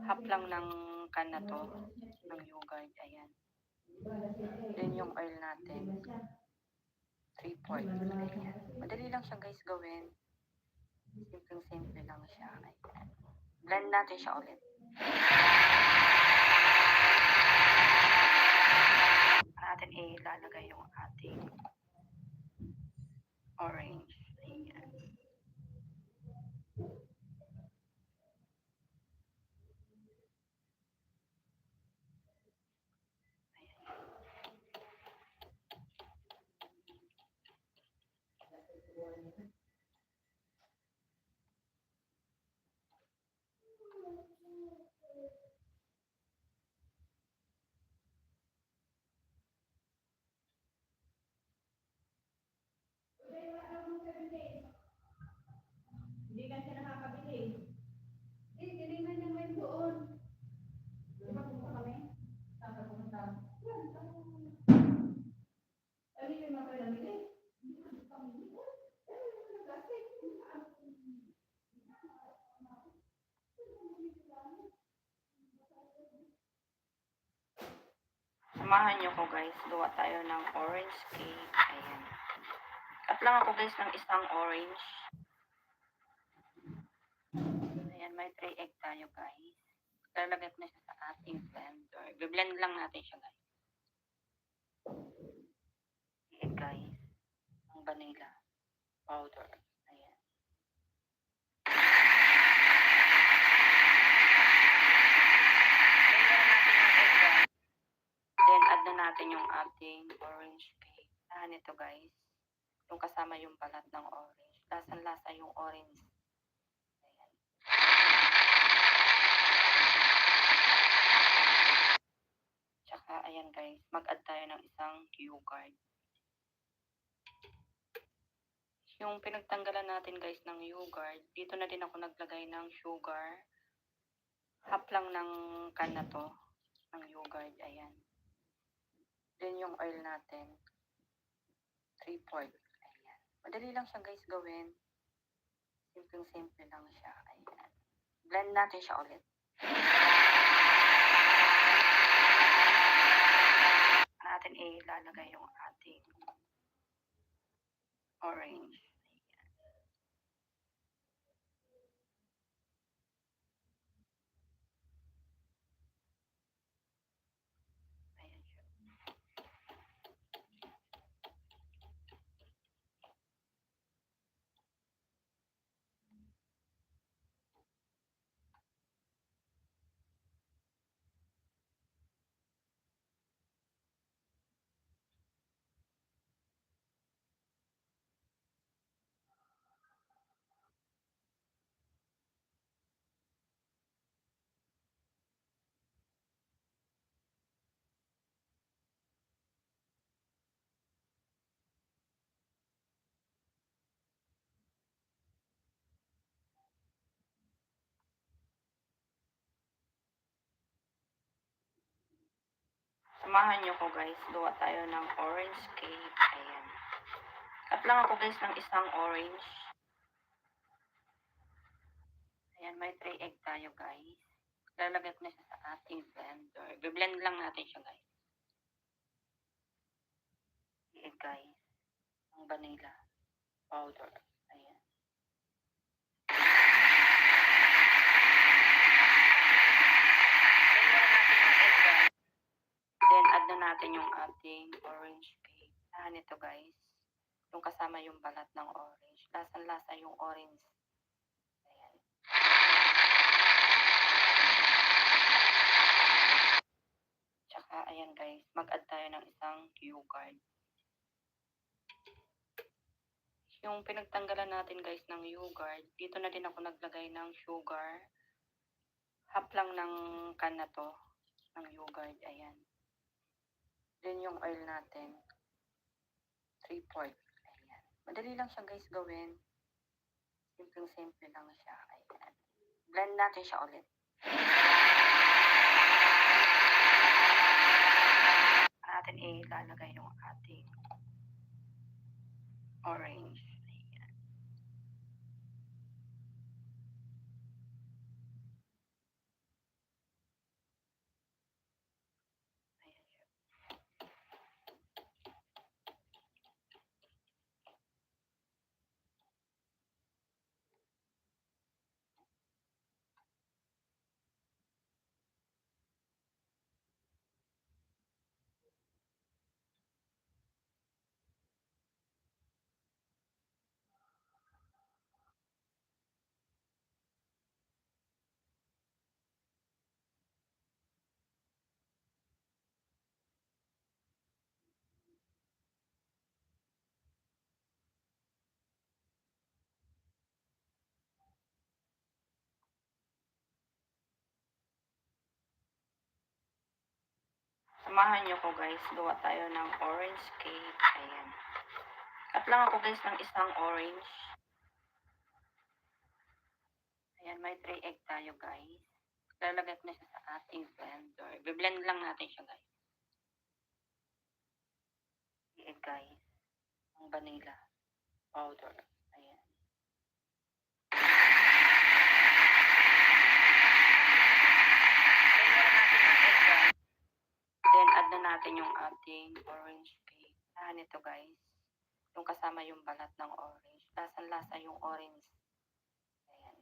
Half lang ng can na to, ng yogurt. Ayan. Then yung oil natin, 3/4. Ayan. Madali lang siya guys gawin. Simple lang siya. Ayan. Blend natin siya ulit. Natin ilalagay yung ating orange. Ayan. Hindi ka siya nakakabili. Eh, tinignan niya ngayon doon. Di ba pumunta kami? Saan ka pumunta? Yan, saan ka pumunta? Ano yung mga pinamili? Hindi ka pamili. Ano yung mga kasi? Samahan niyo ko guys, gawa tayo ng orange cake. Ayan. Cut lang ako guys ng isang orange. Ayan, may 3 egg tayo guys. Lalagay ko na siya sa ating blender. Biblend lang natin siya guys. Egg guys. Ang vanilla powder. Ayan. Blend na natin yung egg guys. Then add na natin yung ating orange cake. Saan ito guys? Yung kasama yung balat ng orange. Lasang-lasa yung orange. Ayan. Tsaka ayan guys, mag-add tayo ng isang yogurt. Yung pinagtanggalan natin guys ng yogurt, dito na din ako naglagay ng sugar. Half lang ng can na to, ng yogurt, ayan. Then yung oil natin, 3/4. Ayan. Madali lang siya guys gawin. Simple lang siya, ayan. Blend natin siya ulit. Natin ilalagay yung ating orange. Ayan siya. Samahan niyo ko guys, gawa tayo ng orange cake. Ayan. Cut lang ako guys ng isang orange. Ayan, may 3 egg tayo guys. Lalagay ko na siya sa ating blender. Biblend lang natin siya guys. Egg guys. Ang vanilla powder. Ayan. Blend na natin yung egg guys. Then add na natin yung ating orange cake. Saan ito guys? Yung kasama yung balat ng orange. Lasang-lasa yung orange. Ayan. Tsaka ayan guys, mag-add tayo ng isang yogurt. Yung pinagtanggalan natin guys ng yogurt, dito na din ako naglagay ng sugar. Half lang ng can na to, ng yogurt, ayan. Then yung oil natin, 3/4. Ayan. Madali lang siya guys gawin. Simple lang siya, ayan. Blend natin siya ulit. Natin ilalagay yung ating orange. Ayan. Ayan siya. Samahan niyo ko guys, gawa tayo ng orange cake. Ayan. Cut lang ako guys ng isang orange. Ayan, may 3 egg tayo guys. Lalagay ko na siya sa ating blender. Biblend lang natin siya guys. 3 egg guys. Ang vanilla powder. Ayan. Blend na natin yung egg guys. Then add na natin yung ating orange cake. Ito guys. Yung kasama yung balat ng orange. Lasang-lasa yung orange. Ayan.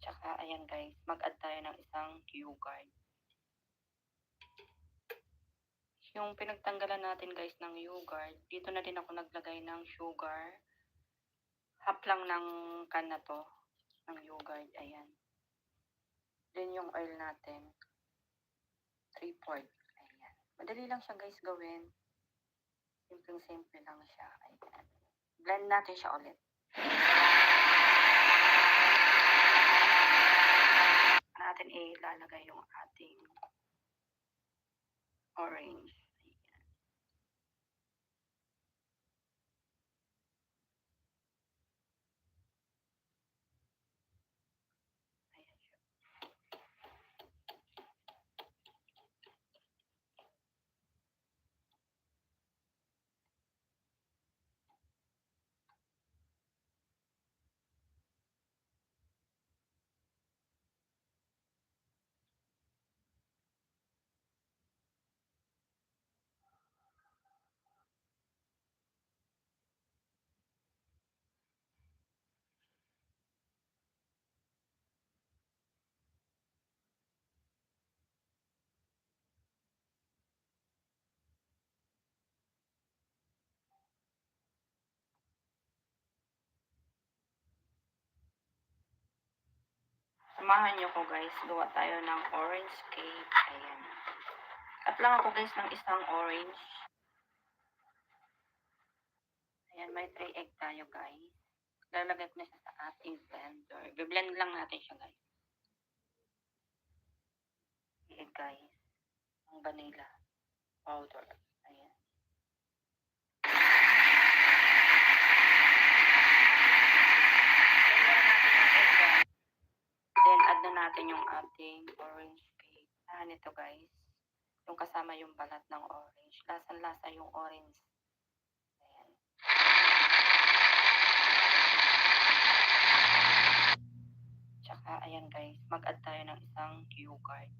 Tsaka, ayan guys, mag-add tayo ng isang yogurt. Yung pinagtanggalan natin guys ng yogurt, dito na din ako naglagay ng sugar. Half lang ng can na to, ng yogurt, ayan. Then yung oil natin, 3/4. Ayan. Madali lang siya guys gawin. Simple lang siya. Ayan. Blend natin siya ulit. Natin ilalagay yung ating orange. Ayan. Ayan siya. Samahan nyo ko guys, gawa tayo ng orange cake. Ayan. Cut lang ako guys ng isang orange. Ayan, may 3 egg tayo guys. Lalagay ko na siya sa ating blender. Biblend lang natin siya guys. 3 egg guys. Ang vanilla powder. Ayan. Blend na natin yung egg guys. Then add na natin yung ating orange cake. Ito guys. Yung kasama yung balat ng orange. Lasang-lasa yung orange. Ayan. Tsaka, ayan guys, mag-add tayo ng isang yogurt.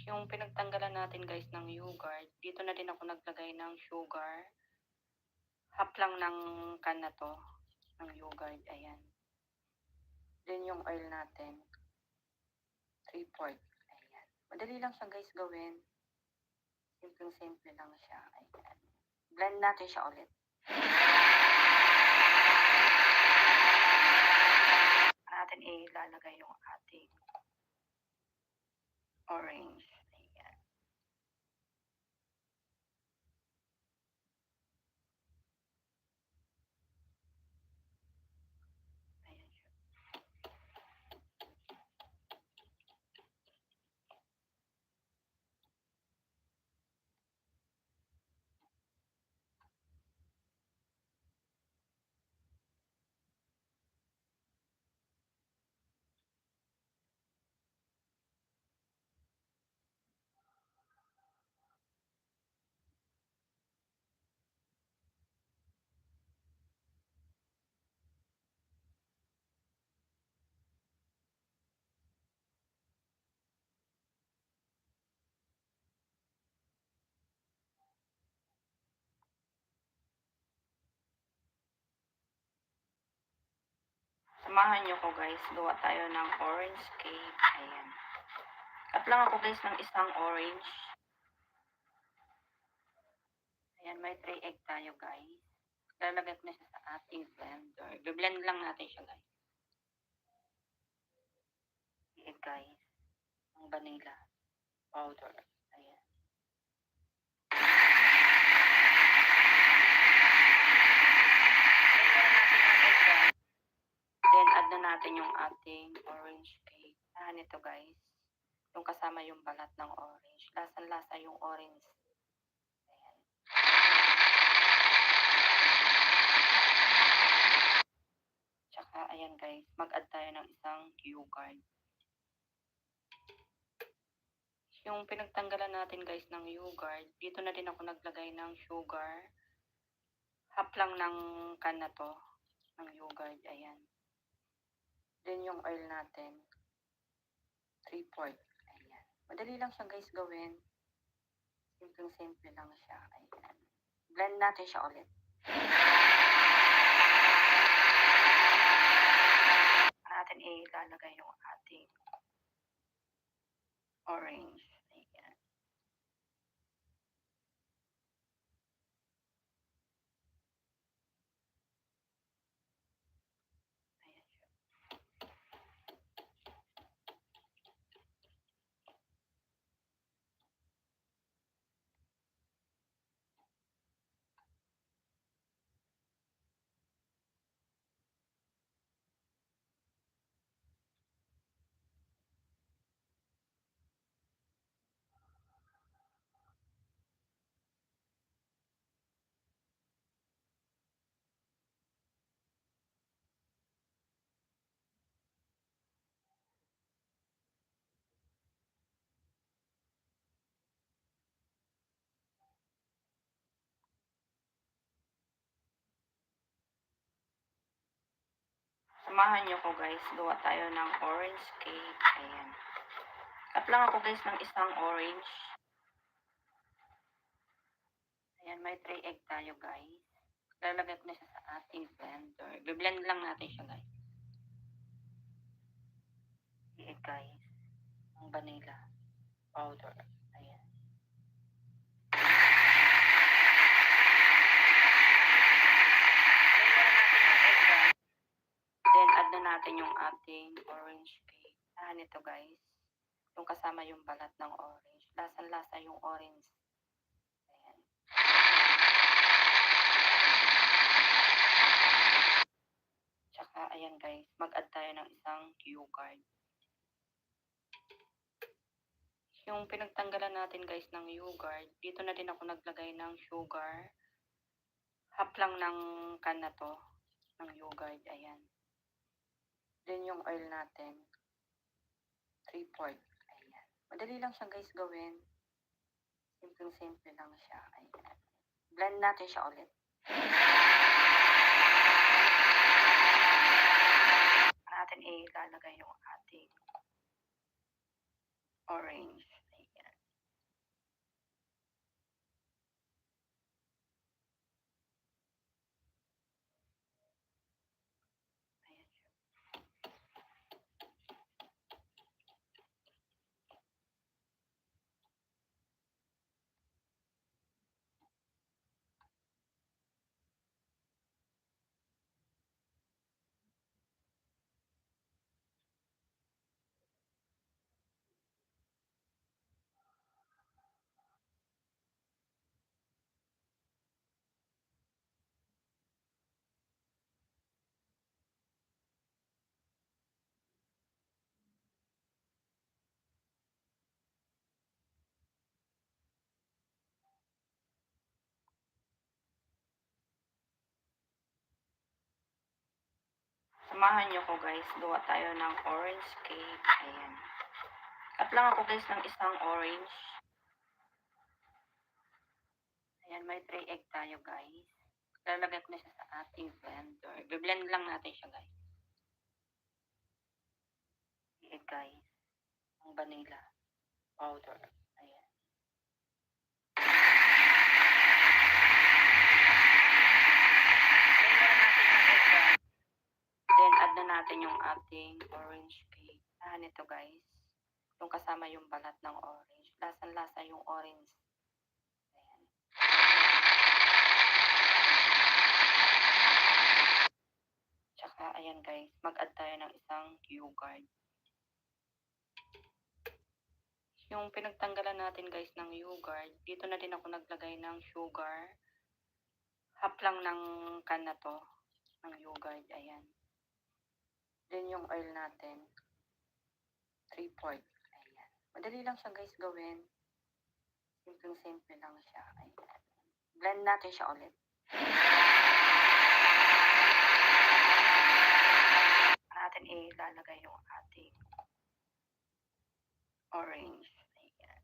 Yung pinagtanggalan natin guys ng yogurt, dito na din ako naglagay ng sugar. Half lang ng can na to, ng yogurt, ayan. Then yung oil natin, 3/4. Ayan. Madali lang siya guys gawin. Simple lang siya. Ayan. Blend natin siya ulit. Natin ilalagay yung ating orange. Ayan. Ayan siya. Samahan nyo ko guys, gawa tayo ng orange cake. Ayan. Cut lang ako guys ng isang orange. Ayan, may 3 egg tayo guys. Lalagay ko na siya sa ating blender. Biblend lang natin siya guys. 3 egg guys. Ang vanilla powder. Ayan. Blend na natin yung egg guys. Then add na natin yung ating orange cake. Ito guys. Yung kasama yung balat ng orange. Lasang-lasa yung orange. Ayan. Tsaka, ayan guys, mag-add tayo ng isang yogurt. Yung pinagtanggalan natin guys ng yogurt, dito na din ako naglagay ng sugar. Half lang ng can na to, ng yogurt, ayan. Then yung oil natin, 3/4. Ayan. Madali lang siya guys gawin. Simple lang siya. Ayan. Blend natin siya ulit. Natin ilalagay yung ating orange. Ayan. Ayan siya. Samahan nyo ko guys, gawa tayo ng orange cake. Ayan. Cut lang ako guys ng isang orange. Ayan, may 3 egg tayo guys. Lalagay ko na siya sa ating blender. Biblend lang natin siya guys. 3 egg guys. Ang vanilla powder. Ayan. Then, add na natin yung ating orange cake. Ito guys. Yung kasama yung balat ng orange. Lasang-lasa yung orange. Ayan. Tsaka, ayan guys. Mag-add tayo ng isang yogurt. Yung pinagtanggalan natin guys ng yogurt, dito na din ako naglagay ng sugar. Half lang ng can na to, ng yogurt. Ayan. Then yung oil natin, 3/4. Ayan. Madali lang siya guys gawin. Simple lang siya. Ayan. Blend natin siya ulit. Natin ilalagay yung ating orange. Ayan. Ayan siya. Samahan nyo ko guys, gawa tayo ng orange cake. Ayan. Cut lang ako guys ng isang orange. Ayan, may 3 egg tayo guys. Lalagay ko na siya sa ating blender. Biblend lang natin siya guys. 3 egg guys. Ang vanilla powder. Ayan. Then, add na natin yung ating orange cake. Ito guys. Yung kasama yung balat ng orange. Lasang-lasa yung orange. Ayan. Tsaka, ayan guys. Mag-add tayo ng isang yogurt. Yung pinagtanggalan natin guys ng yogurt, dito na din ako naglagay ng sugar. Half lang ng can na to, ng yogurt. Ayan. Then yung oil natin, 3/4. Ayan. Madali lang siya guys gawin. Simpleng-simple lang siya. Ayan. Blend natin siya ulit. Natin ilalagay yung ating orange. Ayan.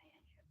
Ayan siya.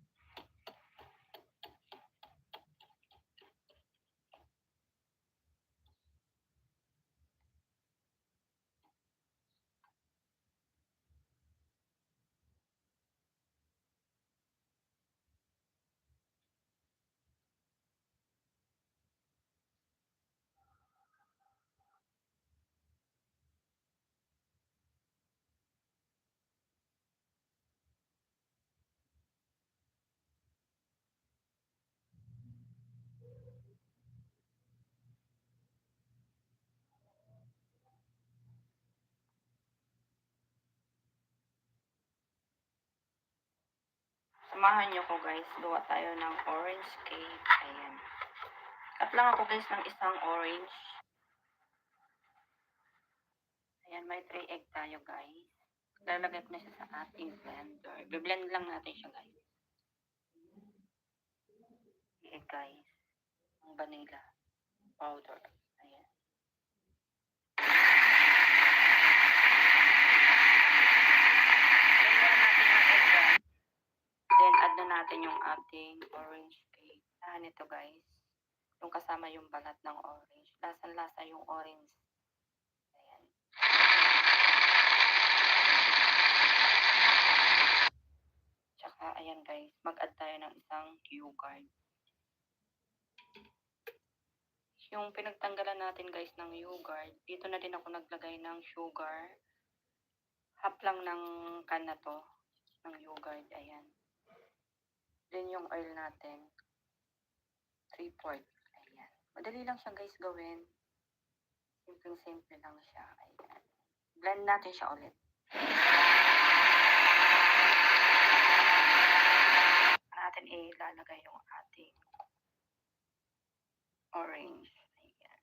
Samahan niyo ko guys, gawa tayo ng orange cake. Ayan. Cut lang ako guys ng isang orange. Ayan, may 3 egg tayo guys. Lalagay ko na siya sa ating blender. Biblend lang natin siya guys. Egg guys. Ang vanilla powder. Ayan. Blend na natin yung egg guys. Then add na natin yung ating orange cake. Ito guys. Yung kasama yung balat ng orange. Lasang-lasa yung orange. Ayan. Tsaka ayan guys, mag-add tayo ng isang yogurt. Yung pinagtanggalan natin guys ng yogurt, dito na din ako naglagay ng sugar. Half lang ng can na to, ng yogurt. Ayan. Then yung oil natin, 3/4. Ayan. Madali lang siya guys gawin. Simpleng-simple lang siya. Ayan. Blend natin siya ulit. Natin ilalagay yung ating orange. Ayan. Ayan siya.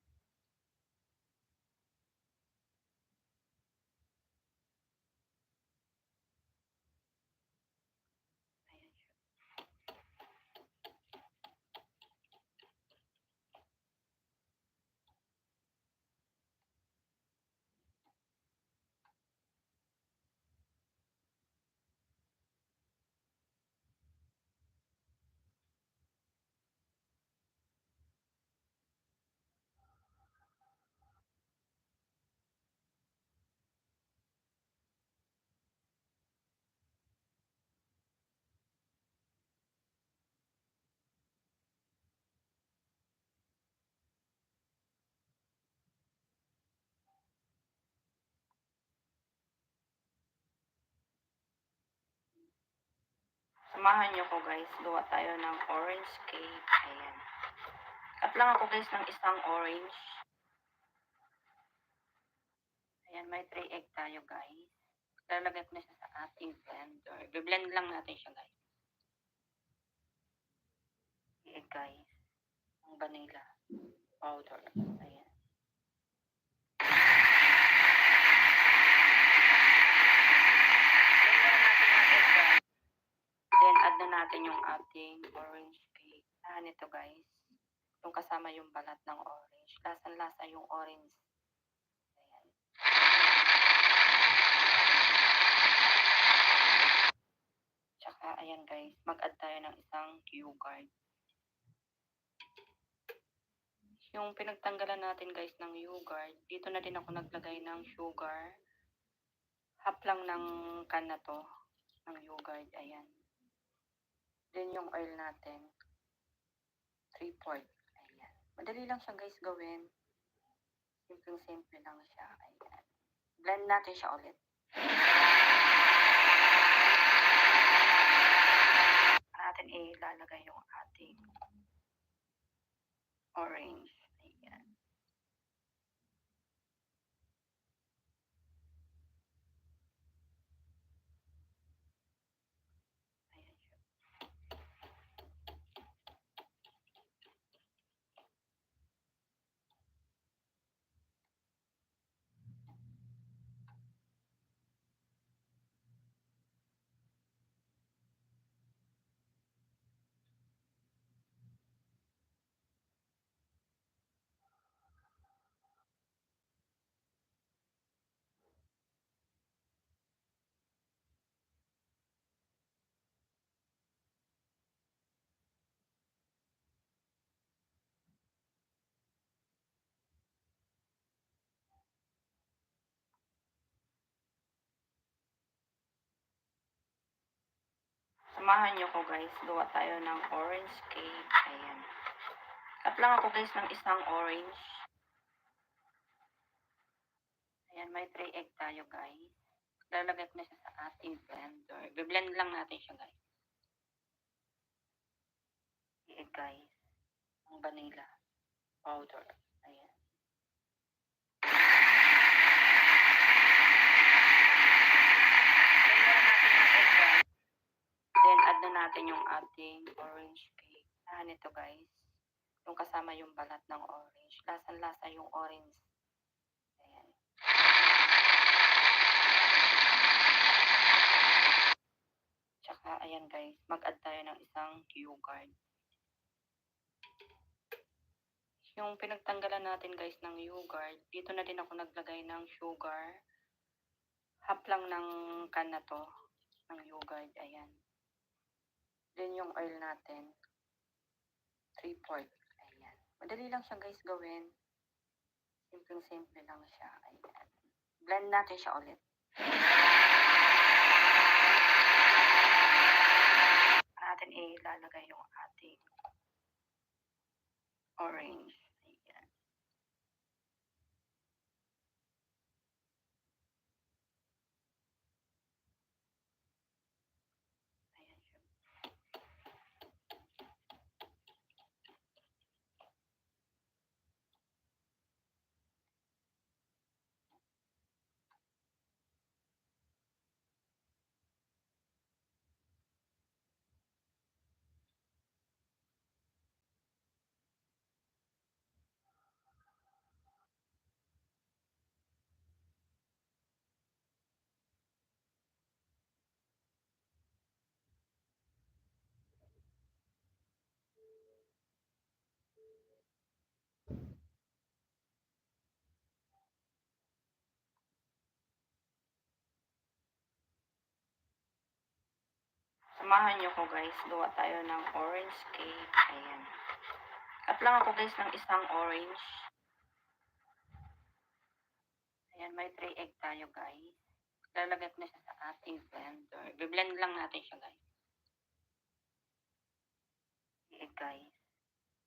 Samahan niyo ko guys, gawa tayo ng orange cake. Ayan. Cut lang ako guys ng isang orange. Ayan, may 3 egg tayo guys. Lalagay ko na siya sa ating blender. Biblend lang natin siya guys. Egg guys. Ang vanilla powder. Ayan. Blend na natin yung egg guys. Then add na natin yung ating orange cake. Ito guys. Yung kasama yung balat ng orange. Lasang-lasa yung orange. Ayan. Tsaka ayan guys, mag-add tayo ng isang yogurt. Yung pinagtanggalan natin guys ng yogurt, dito na din ako naglagay ng sugar. Half lang ng can na to, ng yogurt. Ayan. Then yung oil natin, 3/4. Ayan. Madali lang siya guys gawin. Simpleng-simple lang siya. Ayan. Blend natin siya ulit. Natin ilalagay yung ating orange. Ayan. Ayan siya. Samahan niyo ko guys, gawa tayo ng orange cake. Ayan. Cut lang ako guys ng isang orange. Ayan, may 3 egg tayo guys. Lalagay ko na siya sa ating blender. Be-blend lang natin siya guys. I-egg guys. Ang vanilla powder. Ayan. Then, add na natin yung ating orange cake. Nito guys. Yung kasama yung balat ng orange. Lasang-lasa yung orange. Ayan. Tsaka, ayan guys. Mag-add tayo ng isang yogurt. Yung pinagtanggalan natin guys ng yogurt, dito na din ako naglagay ng sugar. Half lang ng can na to. Ng yogurt. Ayan. Then yung oil natin. 3/4. Ayan. Madali lang siya guys gawin. Simple-simple lang siya. Ayan. Blend natin siya ulit. Natin ilalagay yung ating orange. Ayan. Ayan siya. Samahan niyo ko guys, gawa tayo ng orange cake. Ayan. Cut lang ako guys ng isang orange. Ayan, may 3 egg tayo guys. Lalagay ko na siya sa ating blender. Be-blend lang natin siya guys. I-egg guys.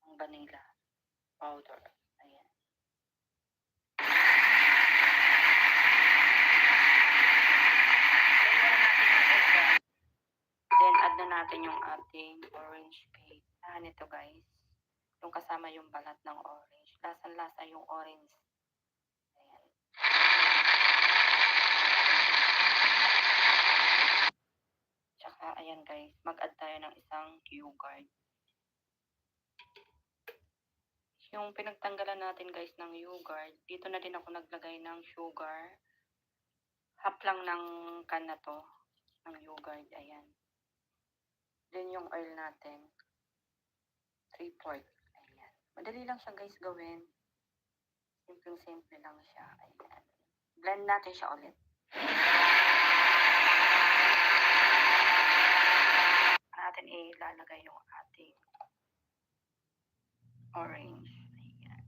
Ang vanilla powder. Ayan. Then, add na natin yung ating orange cake. Nito guys. Yung kasama yung balat ng orange. Lasang-lasa yung orange. Ayan. Tsaka, ayan guys. Mag-add tayo ng isang yogurt. Yung pinagtanggalan natin guys ng yogurt, dito na din ako naglagay ng sugar. Half lang ng can na to. Ng yogurt. Ayan. Then yung oil natin. 3/4. Ayan. Madali lang siya guys gawin. Simple-simple lang siya. Ayan. Blend natin siya ulit. Natin ilalagay yung ating orange. Ayan. Ayan siya.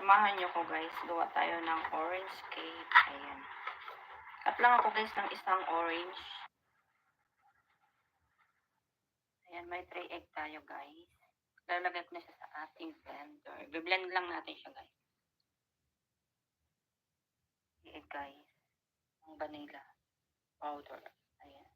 Samahan niyo ko guys, gawa tayo ng orange cake. Ayan. Cut lang ako guys ng isang orange. Ayan, may 3 egg tayo guys. Lalagay ko na siya sa ating blender. Be-blend lang natin siya guys. I-egg guys. Ang vanilla powder. Ayan.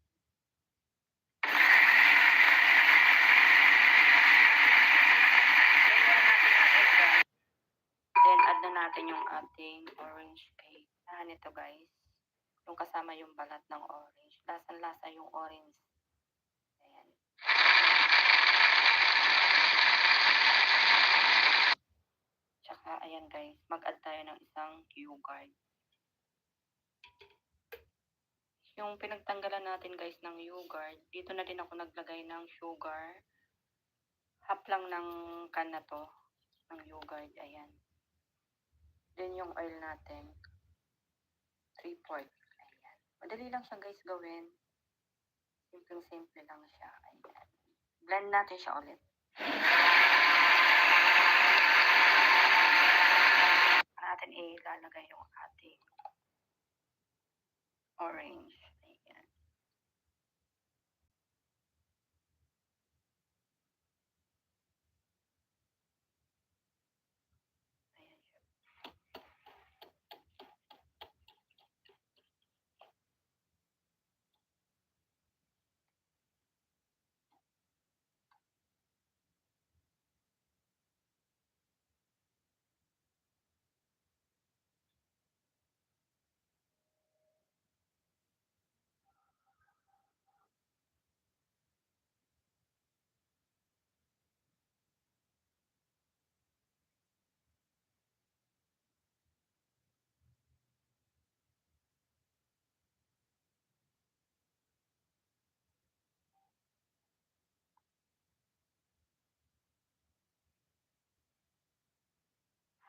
Then, add na natin yung ating orange cake. Ito guys. Yung kasama yung balat ng orange. Lasang-lasa yung orange. Ayan. Tsaka ayan guys, mag-add tayo ng isang yogurt. Yung pinagtanggalan natin guys ng yogurt, dito na din ako naglagay ng sugar. Half lang ng can na to, ng yogurt. Ayan. Then yung oil natin, 3/4. Ayan. Madali lang siya guys gawin. Simple lang siya. Ayan. Blend natin siya ulit. Natin ilalagay yung ating orange. Ayan. Ayan siya.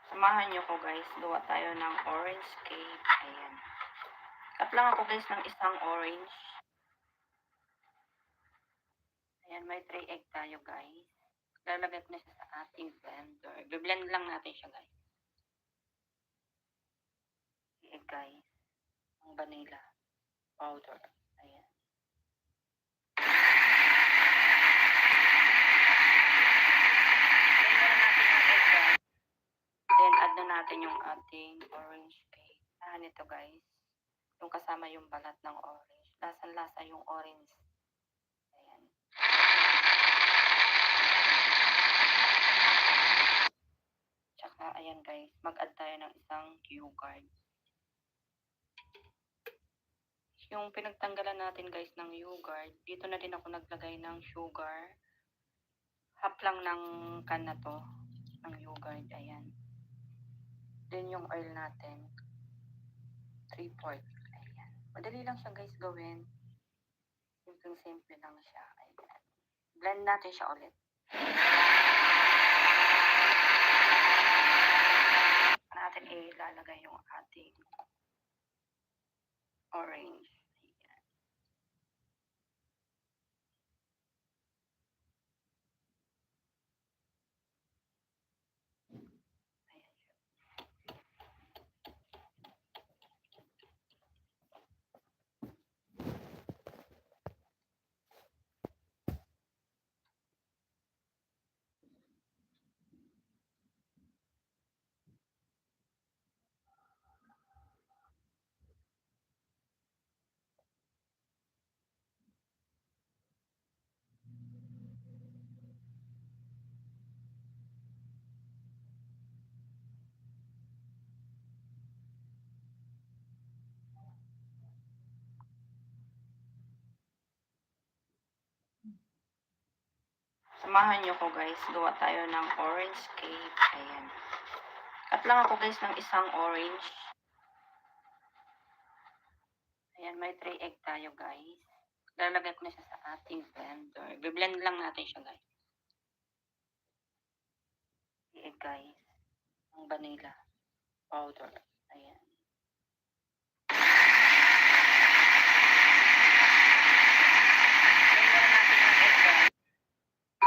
Samahan nyo ko guys, gawa tayo ng orange cake. Ayan. Cut lang ako guys ng isang orange. Ayan, may 3 egg tayo guys. Lalagay ko na siya sa ating blender. Biblend lang natin siya guys. Egg guys. Ang vanilla powder. Ayan. Then add na natin yung ating orange cake. Ito guys. Yung kasama yung balat ng orange. Lasang-lasa yung orange. Ayan. Tsaka ayan guys, mag-add tayo ng isang yogurt. Yung pinagtanggalan natin guys ng yogurt, dito na din ako naglagay ng sugar. Half lang ng can na to, ng yogurt. Ayan. Then yung oil natin, 3/4. Ayan. Madali lang siya guys gawin. Simple lang siya. Ayan. Blend natin siya ulit. Natin ilalagay yung ating orange. Ayan. Ayan siya. Samahan nyo ko guys, gawa tayo ng orange cake. Ayan. Cut lang ako guys ng isang orange. Ayan, may 3 egg tayo guys. Lalagay ko na siya sa ating blender. Biblend lang natin siya guys. Egg guys. Ang vanilla powder. Ayan.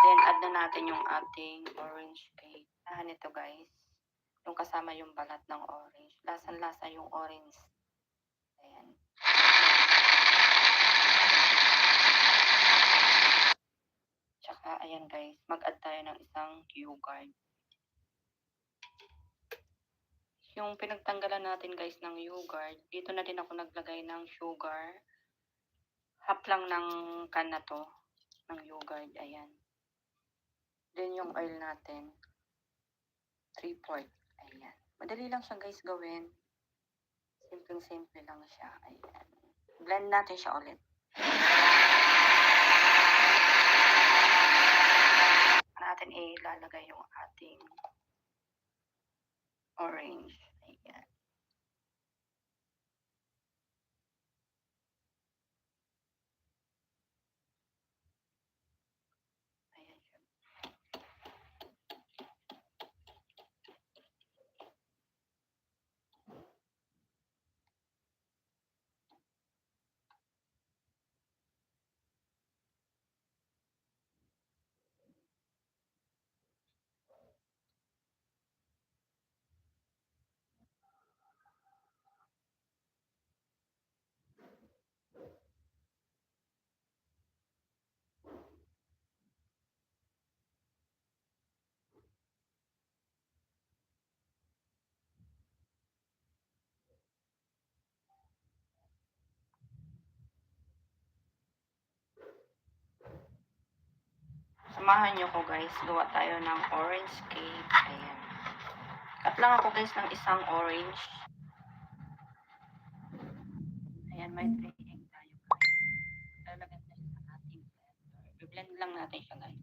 Then add na natin yung ating orange cake. Ito guys. Yung kasama yung balat ng orange. Lasang-lasa yung orange. Ayan. Tsaka ayan guys, mag-add tayo ng isang yogurt. Yung pinagtanggalan natin guys ng yogurt, dito na din ako naglagay ng sugar. Half lang ng can na to, ng yogurt. Ayan. Then yung oil natin, 3/4. Ayan. Madali lang siya guys gawin. Simpleng-simple lang siya. Ayan. Blend natin siya ulit. Natin ilalagay yung ating orange. Ayan. Ayan siya. Samahan nyo ko guys, gawa tayo ng orange cake. Ayan. Cut lang ako guys ng isang orange. Ayan, may 3 egg tayo guys. Lalagyan na siya sa ating blender. I-blend lang natin siya guys.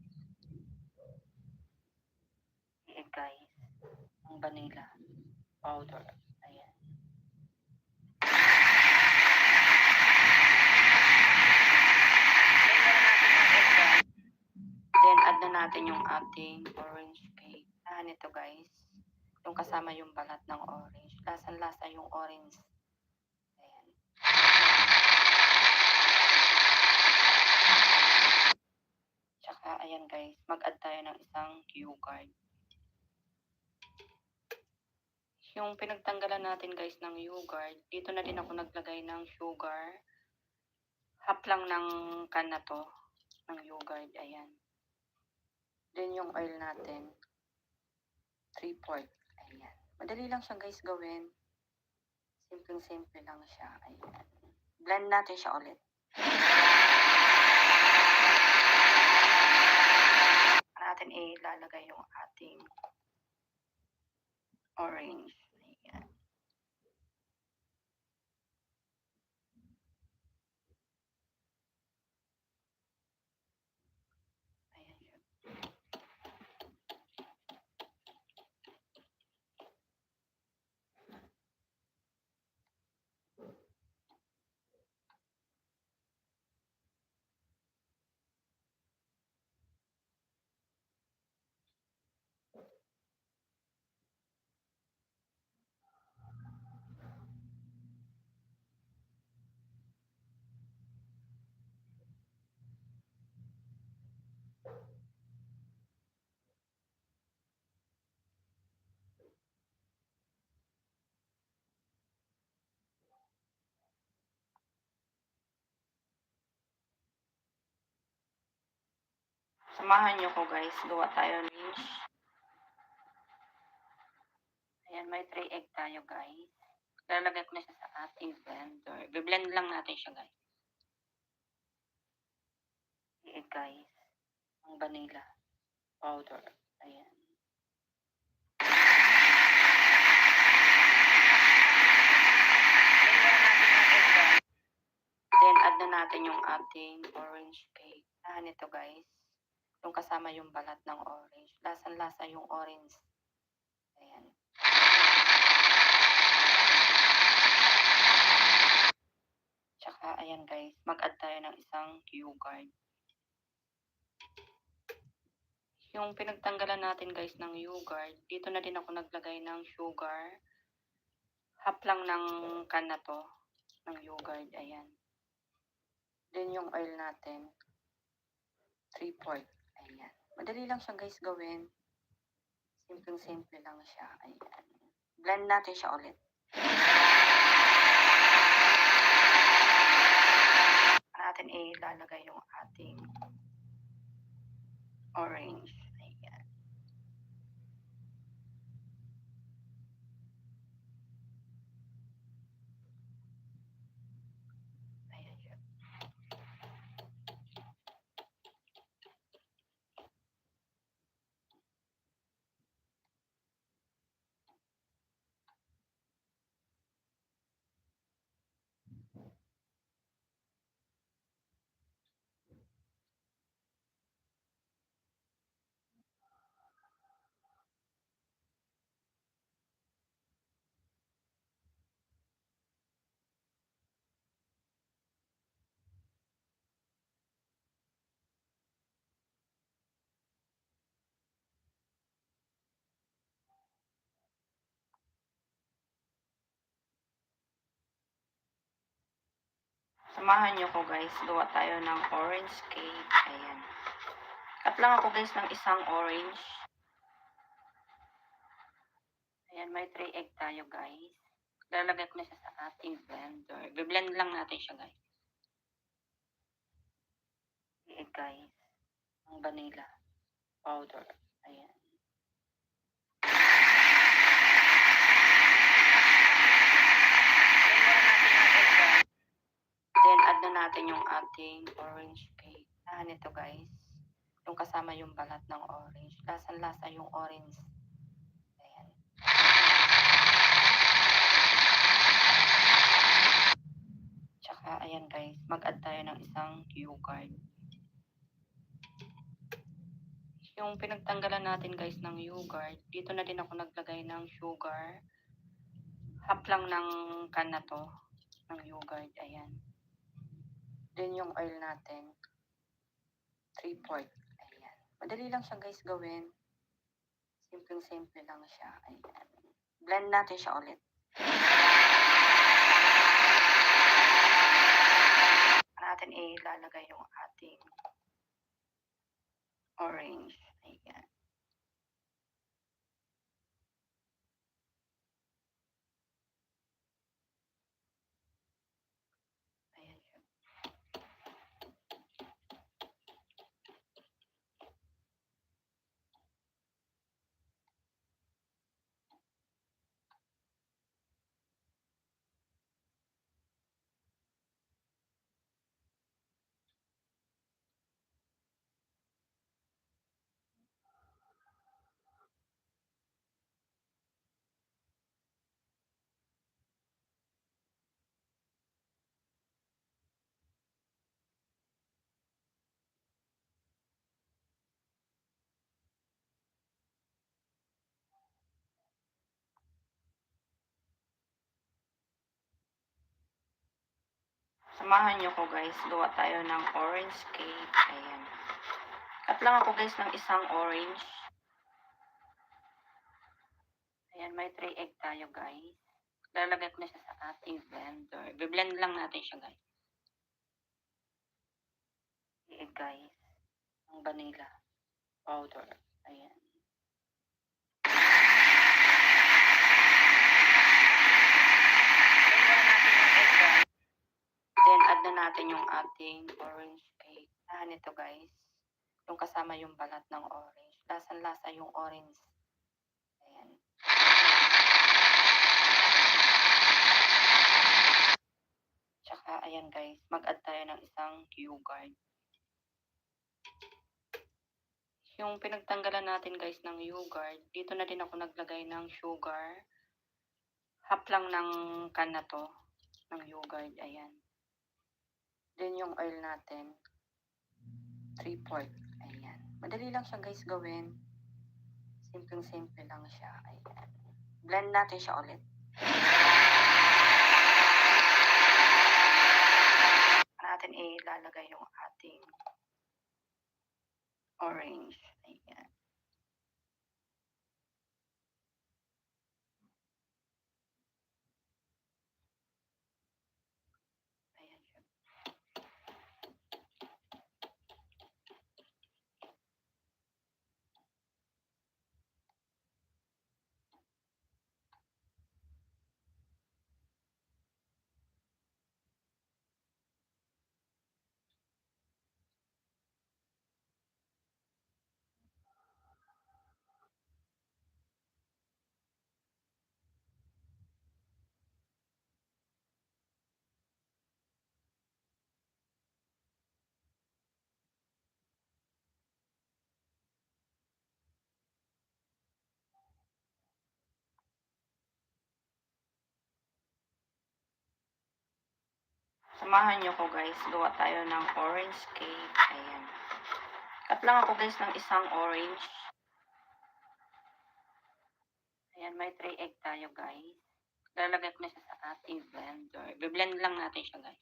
Egg guys. Ang vanilla powder. Ayan. Then, add na natin yung ating orange cake. Ito guys. Yung kasama yung balat ng orange. Lasang-lasa yung orange. Ayan. Tsaka, ayan guys. Mag-add tayo ng isang yogurt. Yung pinagtanggalan natin guys ng yogurt, dito na din ako naglagay ng sugar. Half lang ng can na to. Ng yogurt. Ayan. Then yung oil natin. 3/4. Ayan. Madali lang siya guys gawin. Simpleng-simple lang siya. Ayan. Blend natin siya ulit. Natin ilalagay yung ating orange. Ayan. Ayan siya. Samahan nyo ko guys, gawa tayo ng ayan, may 3 egg tayo guys. Lalagay ko na siya sa ating blender. Biblend lang natin siya guys. Egg guys. Ang vanilla powder. Ayan. Then add na natin yung ating orange cake. Ito guys. Yung kasama yung balat ng orange. Lasang-lasa yung orange. Ayan. Tsaka, ayan guys, mag-add tayo ng isang yogurt. Yung pinagtanggalan natin guys ng yogurt, dito na din ako naglagay ng sugar. Half lang ng can na to, ng yogurt. Ayan. Then yung oil natin, 3/4. Ayan. Madali lang siya guys gawin. Simpleng-simple lang siya. Ayan. Blend natin siya ulit. Natin ilalagay yung ating orange. Ayan. Ayan siya. Samahan niyo ko guys, gawa tayo ng orange cake. Ayan. Cut lang ako guys ng isang orange. Ayan, may 3 egg tayo guys. Lalagay ko na siya sa ating blender. Be-blend lang natin siya guys. 3 egg guys. Ang vanilla powder. Ayan. Blend muna natin yung egg guys. Then add na natin yung ating orange cake. Nito guys. Yung kasama yung balat ng orange. Lasang-lasa yung orange. Ayan. Tsaka ayan guys, mag-add tayo ng isang yogurt. Yung pinagtanggalan natin guys ng yogurt, dito na din ako naglagay ng sugar. Half lang ng can na to, ng yogurt. Ayan. Then yung oil natin, 3/4. Ayan. Madali lang siya guys gawin. Simple-simple lang siya. Ayan. Blend natin siya ulit. Natin ilalagay yung ating orange. Ayan. Ayan siya. Samahan niyo ko guys, gawa tayo ng orange cake. Ayan. Cut lang ako guys ng isang orange. Ayan, may 3 egg tayo guys. Lalagay ko na siya sa ating blender. Be-blend lang natin siya guys. 3 egg guys. Ang vanilla powder. Ayan. Blend muna natin yung egg guys. Then add na natin yung ating orange cake. Nito guys. Yung kasama yung balat ng orange. Lasang-lasa yung orange. Ayan. Tsaka ayan guys, mag-add tayo ng isang yogurt. Yung pinagtanggalan natin guys ng yogurt, dito na din ako naglagay ng sugar. Half lang ng can na to, ng yogurt. Ayan. Then yung oil natin, 3/4. Ayan. Madali lang siya guys gawin. Simple-simple lang siya. Ayan. Blend natin siya ulit. Natin ilalagay yung ating orange. Ayan. Ayan siya. Samahan niyo ko guys, gawa tayo ng orange cake. Ayan. Cut lang ako guys ng isang orange. Ayan, may 3 egg tayo guys. Lalagay ko na siya sa ating blender. Biblend lang natin siya guys.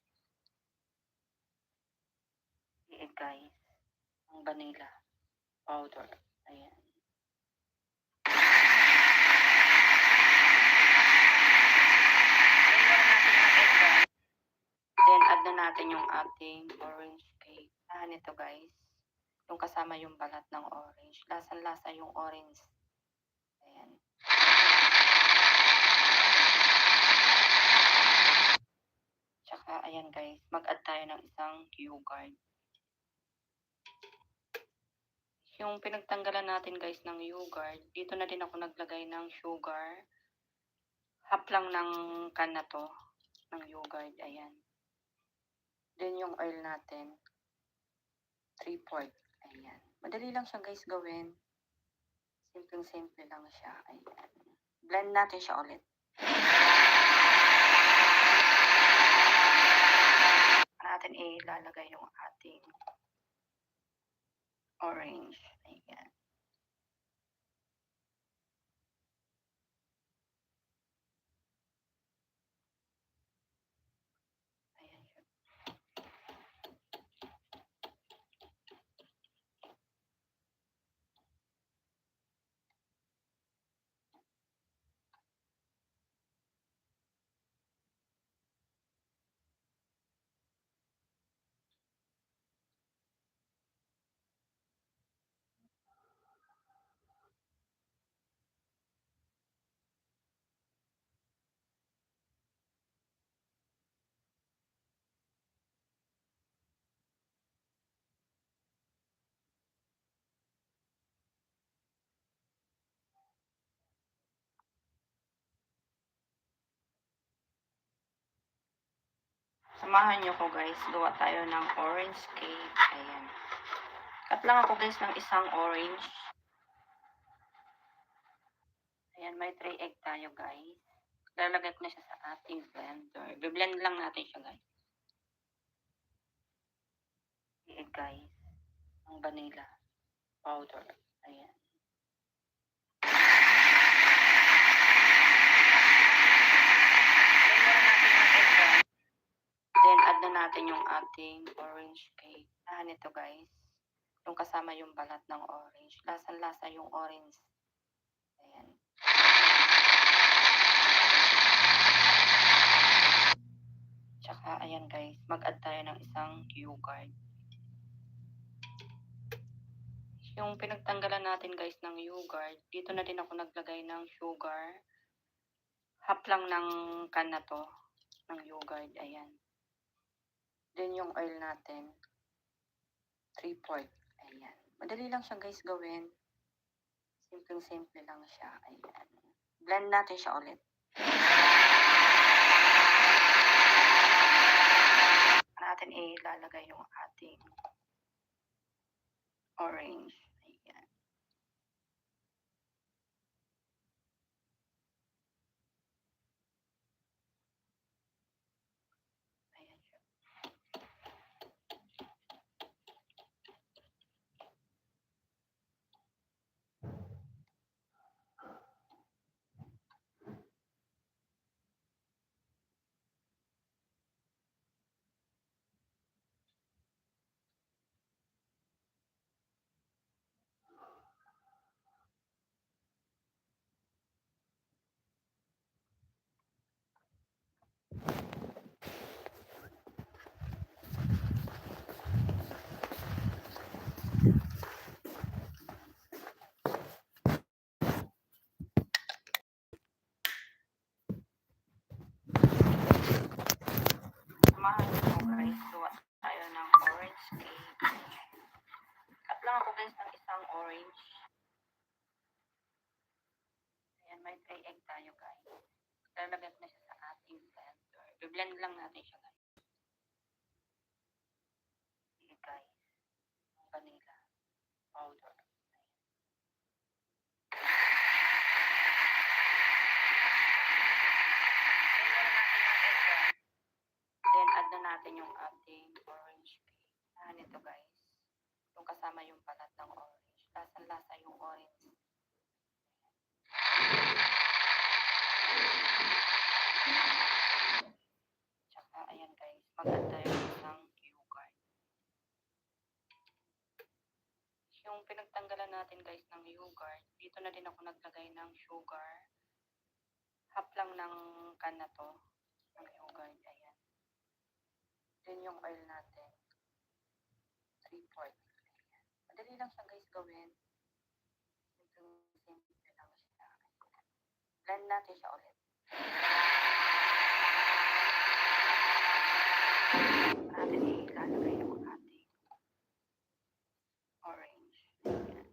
3 egg guys. Ang vanilla powder. Ayan. Then, add na natin yung ating orange cake. Ito guys. Yung kasama yung balat ng orange. Lasang-lasa yung orange. Ayan. Tsaka, ayan guys. Mag-add tayo ng isang yogurt. Yung pinagtanggalan natin guys ng yogurt, dito na din ako naglagay ng sugar. Half lang ng can na to, ng yogurt. Ayan. Then yung oil natin, 3/4. Ayan. Madali lang siya guys gawin. Simpleng-simple lang siya. Ayan. Blend natin siya ulit. Natin ilalagay yung ating orange. Ayan. Ayan siya. Samahan niyo ko guys, gawa tayo ng orange cake. Ayan. Cut lang ako guys ng isang orange. Ayan, may 3 egg tayo guys. Lalagay ko na siya sa ating blender. Biblend lang natin siya guys. 3 egg guys. Ang vanilla powder. Ayan. Then, add na natin yung ating orange cake. Ito guys. Yung kasama yung balat ng orange. Lasang-lasa yung orange. Ayan. Tsaka, ayan guys. Mag-add tayo ng isang yogurt. Yung pinagtanggalan natin guys ng yogurt, dito na din ako naglagay ng sugar. Half lang ng can na to, ng yogurt. Ayan. Then yung oil natin, 3/4. Ayan. Madali lang siya guys gawin. Simpleng-simple lang siya. Ayan. Blend natin siya ulit. Natin ilalagay yung ating orange. Ayan. Ayan siya. Samahan niyo ko guys, gawa tayo ng orange cake. Cut lang ako guys ng isang orange. Ayan, may 3 egg tayo guys. Lalagay ko na siya sa ating blender. Biblend lang natin siya guys. 3 egg guys. Ang vanilla powder. Then, add na natin yung ating orange cake. Ito guys. Yung kasama yung balat ng orange. Lasang-lasa yung orange. Tsaka ayan guys, mag-add tayo ng isang yogurt. Yung pinagtanggalan natin guys ng yogurt, dito na din ako naglagay ng sugar. Half lang ng can na to, ng yogurt. Ayan. Then yung oil natin. 3/4. Ayan. Madali lang siya guys gawin. Simple lang siya. Blend natin siya ulit. Natin ilalagay yung ating orange. Ayan. Ayan.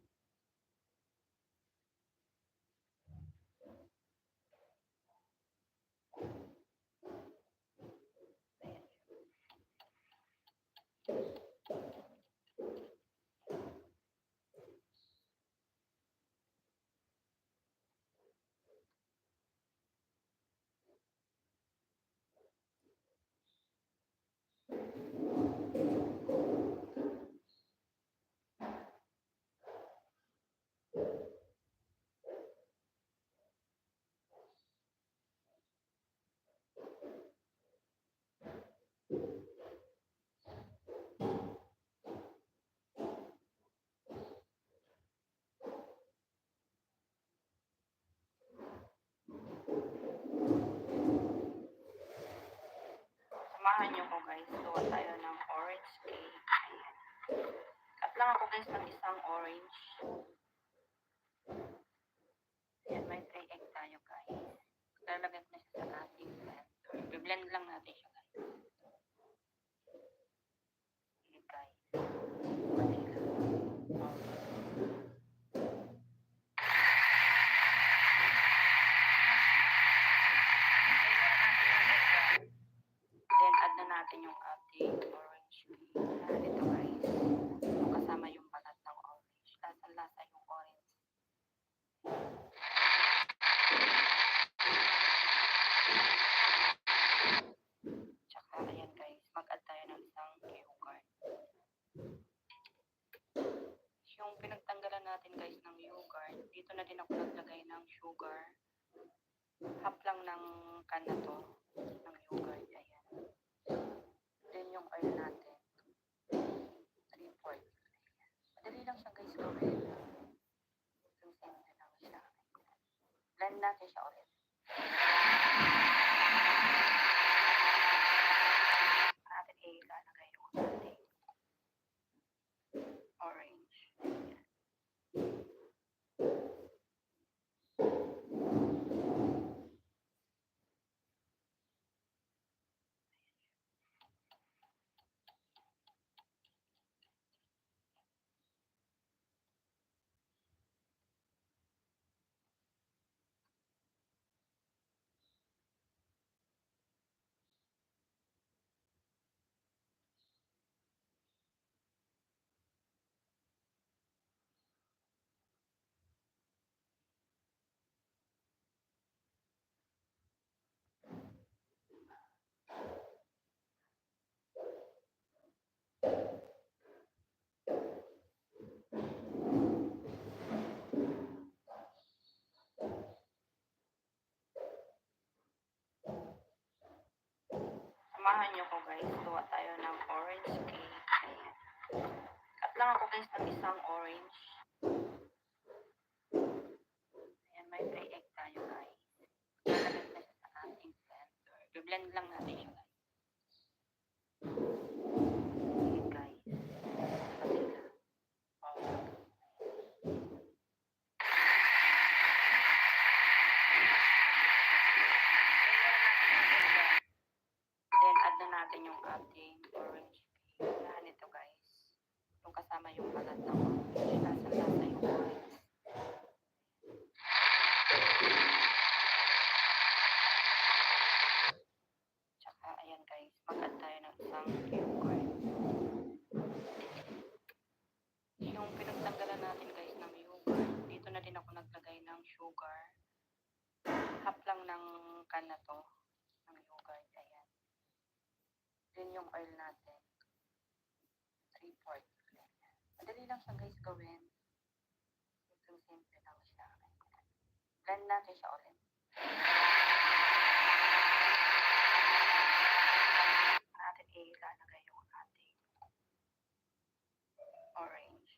Samahan niyo ko guys. Gawa tayo ng orange cake. Ayan. Cut lang ako guys ng isang orange. Ayan, may 3 egg tayo guys. Lalagay ko na siya sa ating blender. I-blend lang natin siya guys. Sige guys. Madali lang. Then add na natin yung ating orange cake. Ito guys. Yung kasama yung balat ng orange. Lasang-lasa yung orange. Tsaka ayan guys, mag-add tayo ng isang yogurt. Yung pinagtanggalan natin guys ng yogurt, dito na din ako naglagay ng sugar. Half lang ng can na to, ng yogurt. Ayan. Then yung oil natin. 3/4. Madali lang siya guys gawin. Simple lang siya. Blend natin siya ulit. Natin ilalagay yung ating orange. Samahan niyo ko guys. Gawa tayo ng orange cake. Ayan. Cut lang ako guys ng isang orange. Ayan, may 3 egg tayo guys. Lalagay na siya sa ating blender. I-blend lang natin siya guys. Sige guys. Madali lang. Then add na natin yung ating orange cake. Ito guys. Yung kasama yung balat ng orange. Lasang-lasa yung orange. Tsaka ayan guys, mag-add tayo ng isang yogurt. Yung pinagtanggalan natin guys ng yogurt, dito na din ako naglagay ng sugar. Half lang ng can na to, ng yogurt. Ayan. Then Then yung oil natin, 3/4. Madali lang siya guys gawin. Simple simple lang siya. Blend natin siya ulit. Natin ilalagay yung ating orange.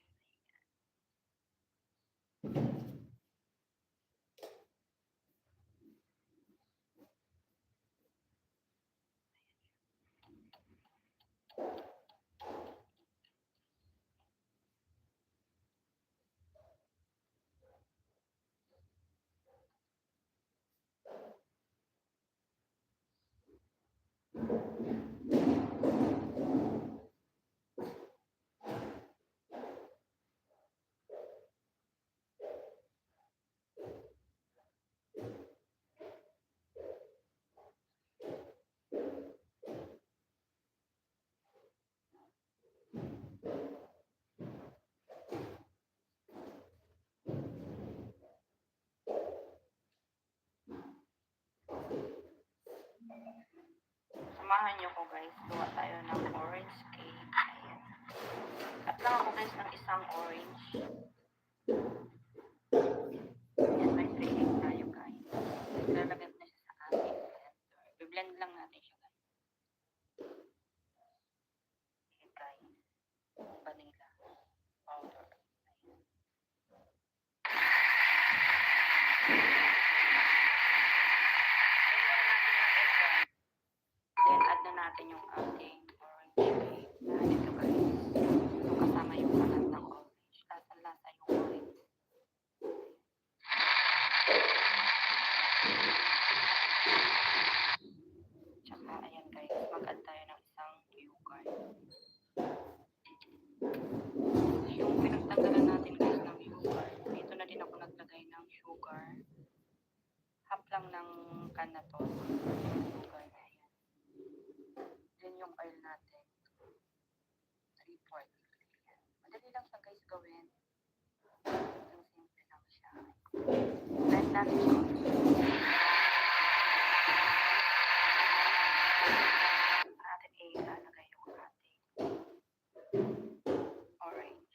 Samahan niyo ko guys, gawa tayo ng orange cake. Ayan. Cut lang ako guys ng isang orange. Ayan, may 3 egg tayo guys. Lalagay ko na siya sa ating blender. I-blend lang natin siya guys. Ayan guys. Vanilla powder. Ayan. Then add na natin yung ating orange cake. Ito guys. Yung kasama yung kalat ng orange. Lasa-lasa yung orange. Tsaka ayan guys, mag-add tayo ng isang yogurt. Yung pinagtanggalan natin guys ng yogurt, dito na din ako naglagay ng sugar. Half lang ng can na to. Yogurt, ayan. Then yung oil natin, 3/4. Madali lang siya guys gawin. Simple lang siya. Blend natin siya. Natin ilalagay yung ating orange.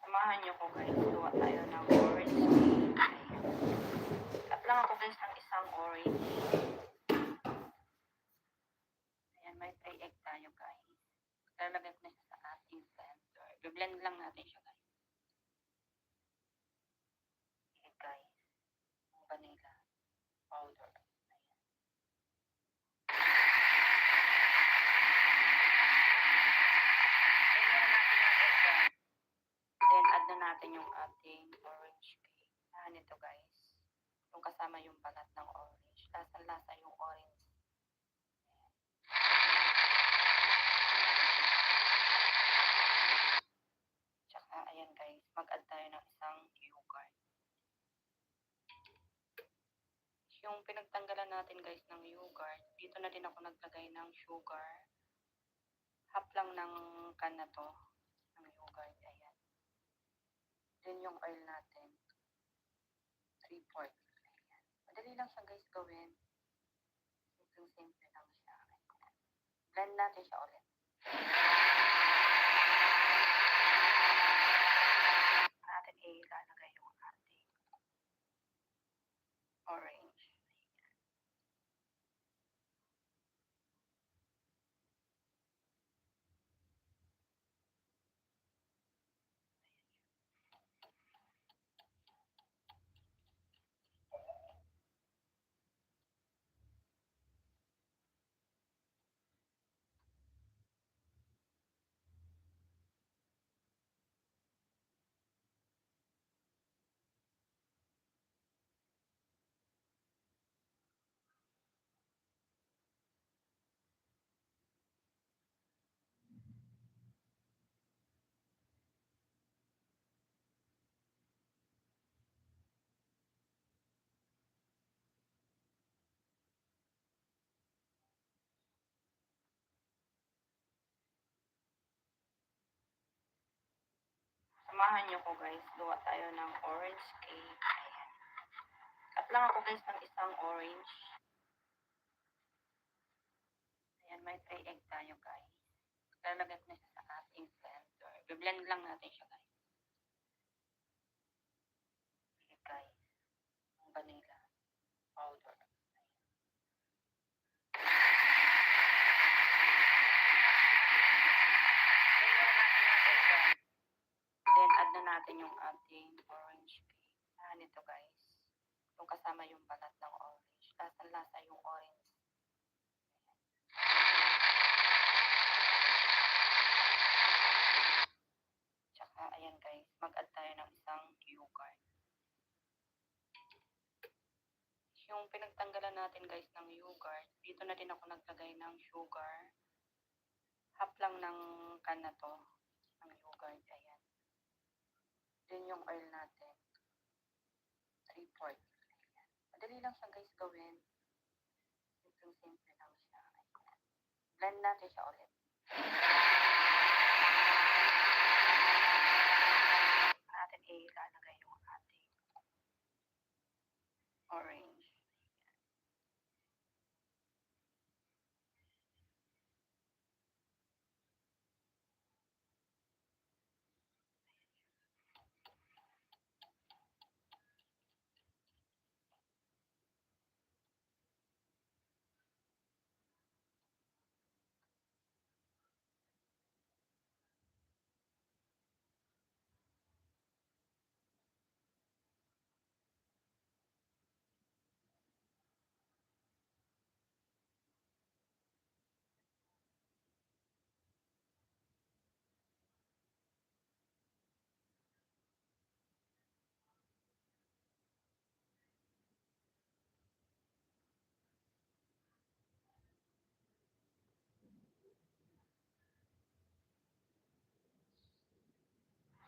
Samahan niyo ko guys, gawa tayo ng orange cake. Cut lang ako guys ng isang orange. Ayan, may 3 egg tayo guys. Lalagay ko na siya sa ating blender. I-blend lang natin siya guys. Ayan guys, vanilla powder. Ayan. Then add na natin yung ating orange cake. Ito guys. Yung kasama yung balat ng orange. Lasa-lasa yung orange. Tsaka ayan guys, mag-add tayo ng isang yogurt. Yung pinagtanggalan natin guys ng yogurt, dito na din ako naglagay ng sugar. Half lang ng can na to, ng yogurt. Ayan. Then yung oil natin, 3/4. Ayan. Madali lang siya guys gawin. Simple lang siya. Blend natin siya ulit. Natin ilalagay yung ating orange. Samahan niyo ko guys, gawa tayo ng orange cake. Ayan. Cut lang ako guys ng isang orange. Ayan, may 3 egg tayo guys. Lalagay na siya sa ating blender. I-blend lang natin siya guys. Okay guys, ang vanilla powder. Then add na natin yung ating orange cake. Nito guys. Yung kasama yung balat ng orange. Lasa yung orange. Tsaka ayan guys, mag-add tayo ng isang yogurt. Yung pinagtanggalan natin guys ng yogurt, dito na din ako naglagay ng sugar. Half lang ng can na to, ng yogurt. Ayan. Then yung oil natin, 3/4. Madali lang siya guys gawin. Simple lang siya. Ayan. Blend natin siya ulit. Natin ilalagay yung ating orange.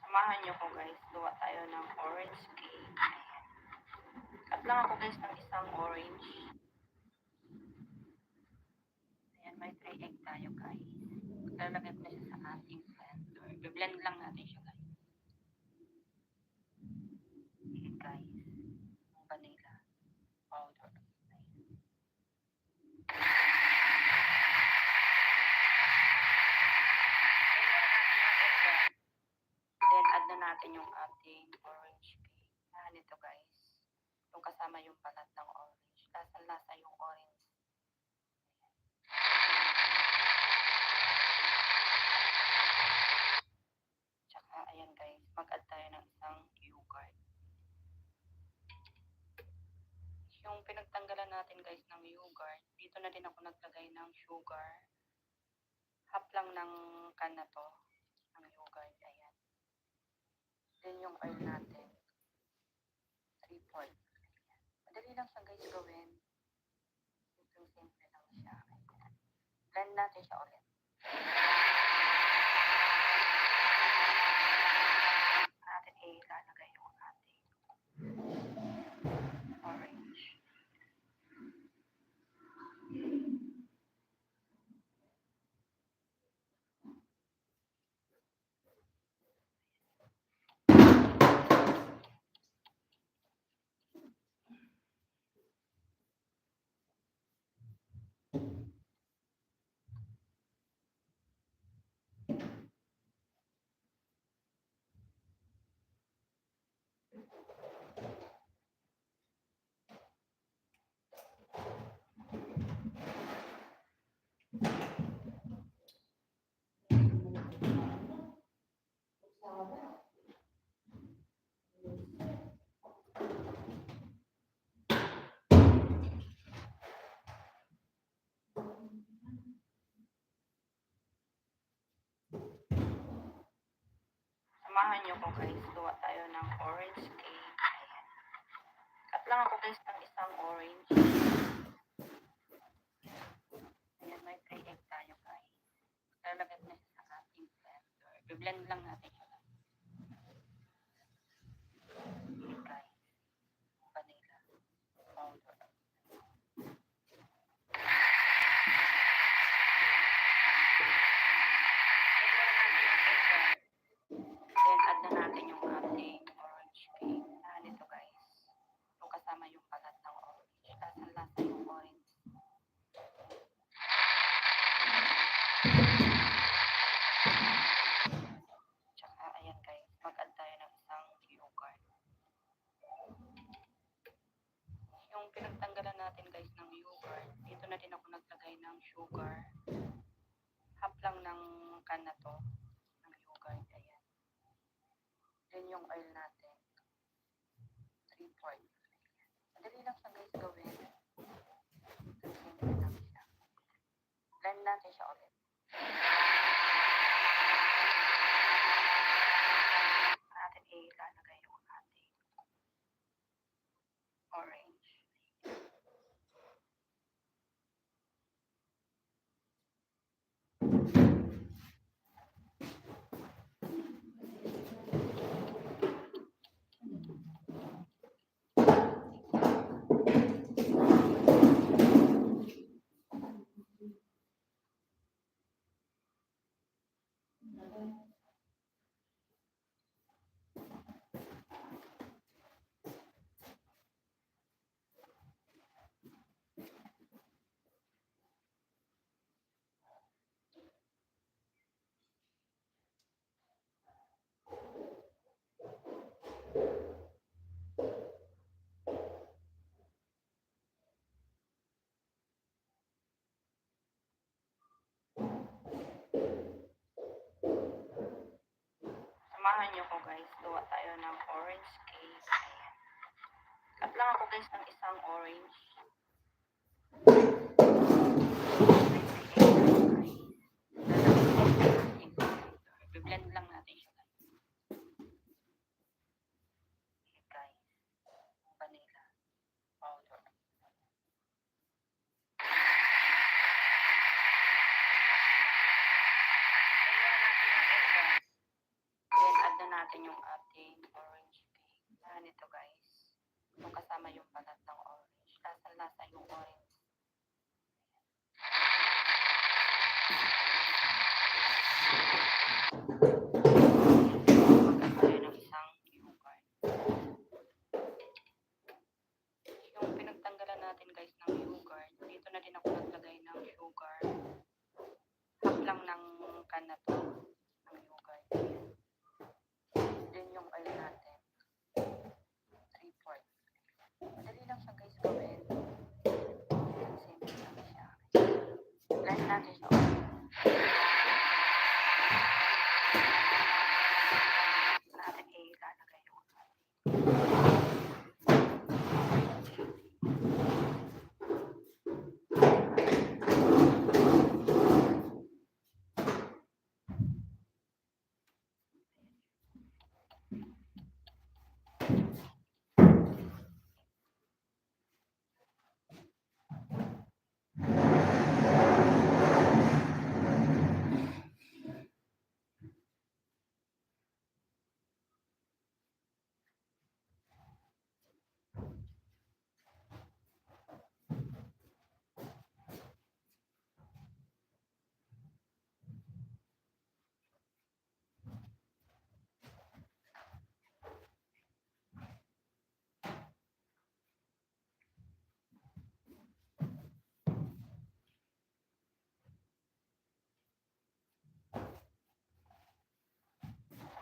Samahan niyo ko guys, gawa tayo ng orange cake. Ayan. Cut lang ako guys ng isang orange. Ayan, may 3 egg tayo guys. Lalagay na siya sa ating blender. I-blend lang natin siya guys. Okay guys, ang vanilla powder. Ayan. Then add na natin yung ating orange cake. Nito guys, yung kasama yung balat ng orange. Lasa yung orange. Tsaka ayan guys, mag-add tayo ng isang yogurt. Yung pinagtanggalan natin guys ng yogurt, dito na din ako naglagay ng sugar. Half lang ng can na to, ng yogurt. Ayan. Then yung oil natin, 3/4. Madali lang siya guys gawin. Simple lang siya. Ayan. Blend natin siya ulit. Natin ilalagay yung ating orange. Samahan niyo ko guys, gawa tayo ng orange cake. Ayan. Cut lang ako guys ng isang orange. Ayan, may 3 egg tayo guys. Lalagay na siya sa ating blender. I-blend lang natin siya guys. Okay guys, vanilla powder. Then add na natin natin guys ng yogurt, dito na din ako naglagay ng sugar. Half lang ng can na to, ng yogurt. Ayan. Then yung oil natin, 3/4. Madali lang siya guys gawin. Simple lang siya. Blend natin siya ulit. Natin ilalagay yung ating orange. Samahan niyo ko guys, gawa tayo ng orange cake. Ayan. Cut lang ako guys ng isang orange. I-blend lang natin siya guys. Okay guys, vanilla powder. Then add na natin yung ating orange cake. Yan ito guys. Yung kasama yung balat ng orange. Lasa-lasa yung orange. Magkakaroon tayo ng isang yogurt. Yung pinagtanggalan natin guys ng yogurt, dito na din ako naglagay ng sugar. Half lang ng can na to, ng yogurt. Ayan. Then yung oil natin, 3/4. Madali lang siya guys gawin. Simple lang siya. Blend natin siya ulit. Natin ilalagay yung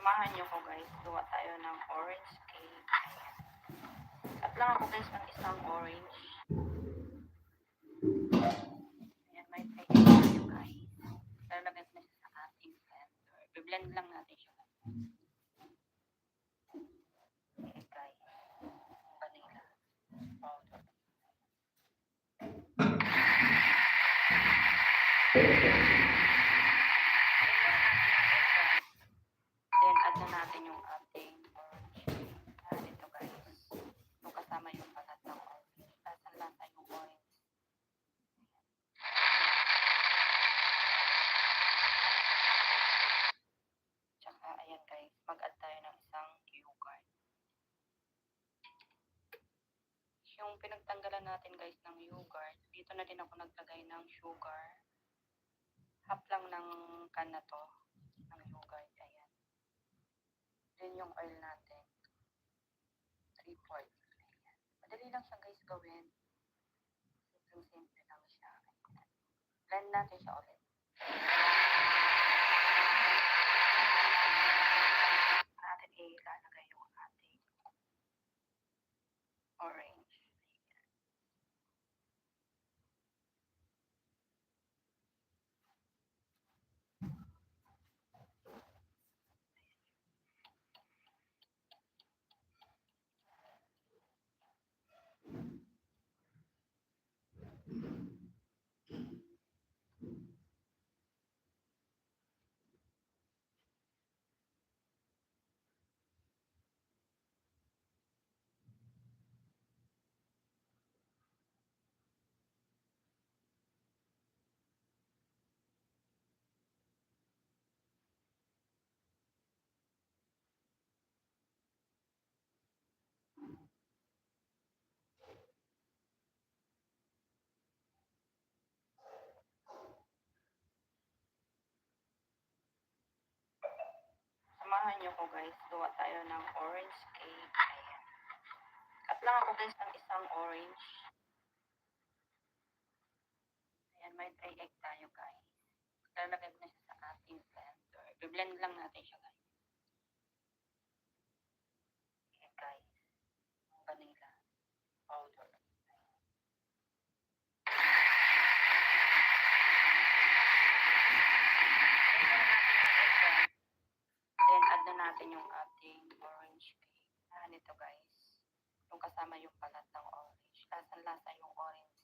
Samahan niyo ko guys, gawa tayo ng orange cake. Ayan. Cut lang ako guys ng isang orange. Ayan, may tayo tayo guys. Lalagay na siya sa ating blender. I-blend lang natin siya. Okay guys, vanilla powder. Then add na natin yung ating orange cake. Yan ito guys. Yung kasama yung balat ng orange. Lasa-lasa yung orange. Tsaka ayan guys, mag-add tayo ng isang yogurt. Yung pinagtanggalan natin guys ng yogurt, dito na din ako naglagay ng sugar. Half lang ng can na to, ng yogurt. Ayan. Then yung oil natin, 3/4. Ayan. Madali lang siya guys gawin. Simple lang siya. Blend natin siya ulit. Natin ilalagay yung ating orange. ko guys, gawa tayo ng orange cake. Ayan. Cut lang ako guys ng isang orange. Ayan, may 3 egg tayo guys. Lalagay ko na siya sa ating blender. I-blend lang natin siya guys. Ayan guys, vanilla powder. Then add na natin yung ating orange cake. Ito guys. Yung kasama yung balat ng orange. Lasang-lasa yung orange.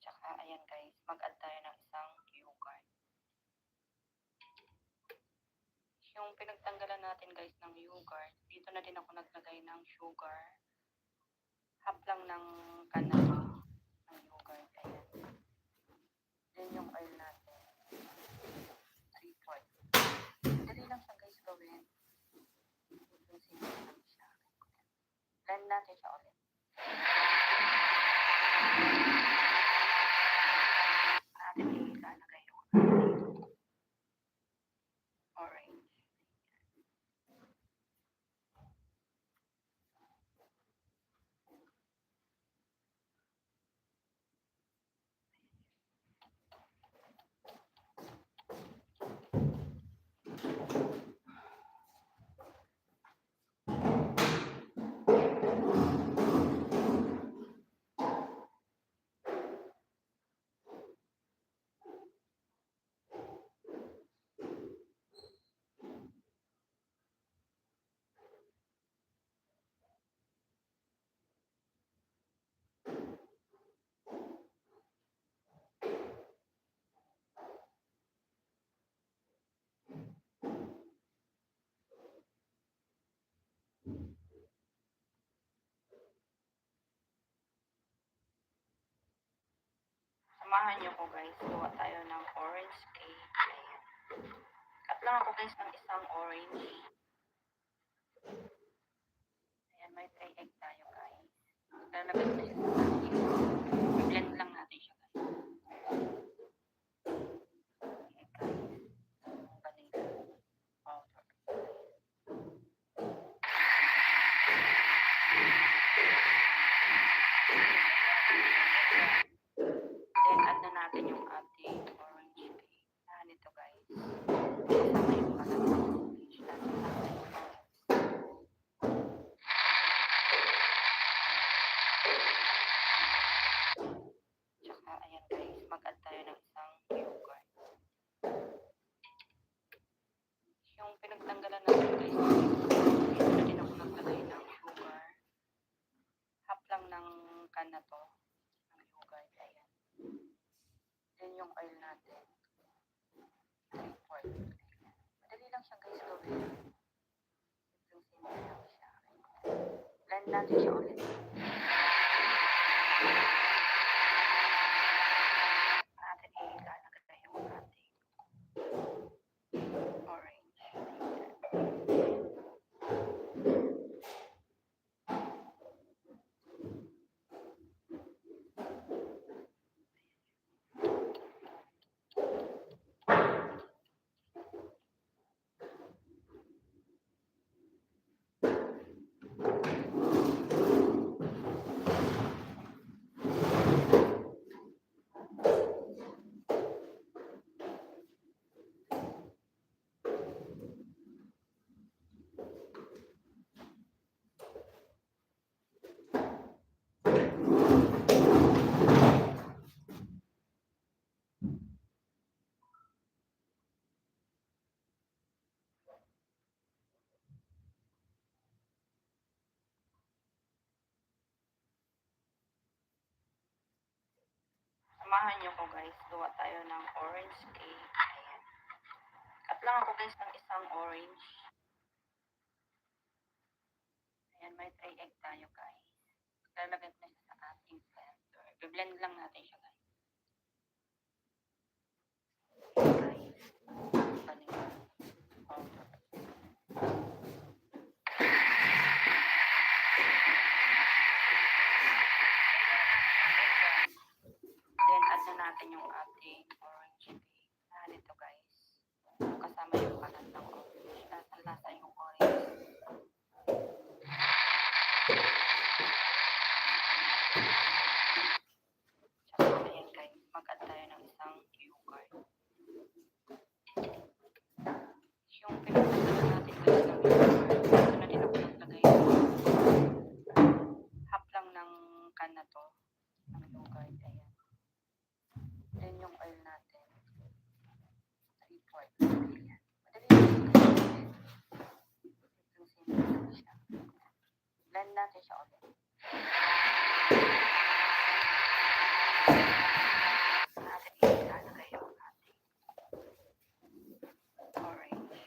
Tsaka ayan guys, mag-add tayo ng isang yogurt. Yung pinagtanggalan natin guys ng yogurt, dito na din ako naglagay ng sugar. Half lang ng kanal ng yogurt. Ayan. Then yung oil natin. 3/4. Dali lang siya guys gawin. Yung simple lang siya. Blend natin siya ulit. Atin ilalagay yung orange. Samahan niyo ko guys, gawa tayo ng orange cake. Ayan. Cut lang ako guys ng isang orange. Ayan, may 3 egg tayo guys. Lalagay ko na siya sa ating. I-blend lang natin siya guys. Ayan guys, vanilla powder. Then add na natin yung ating orange cake. Ito guys. Kasama yung balat ng orange. Lasang-lasa yung orange. Tsaka ayan guys, mag-add tayo ng isang yogurt. Yung pinagtanggalan natin guys, dito na din ako naglagay ng sugar. Half lang ng can na to, ng yogurt. Ayan. Then yung oil natin. 3/4. Madali lang siya guys gawin. Yung simple lang siya. Blend natin siya ulit. Natin ilalagay yung ating orange. Samahan niyo ko guys, gawa tayo ng orange cake. Ayan. Cut lang ako guys ng isang orange. Ayan, may 3 egg tayo guys. Lalagay ko na siya sa ating blender. I-blend lang natin siya guys. Ayan guys, vanilla powder. Then add na natin yung ating Blend natin siya ulit. Natin ilalagay yung ating orange.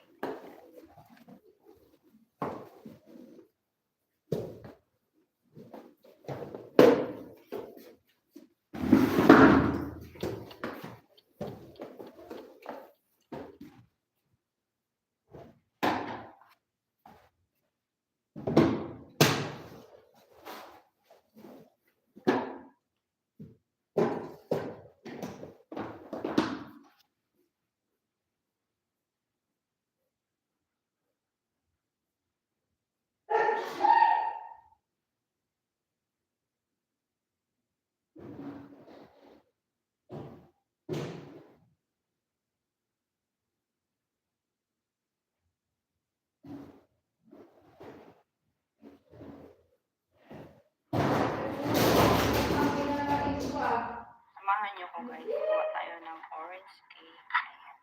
Samahan niyo ko guys. Kuha tayo ng orange cake. Ayan.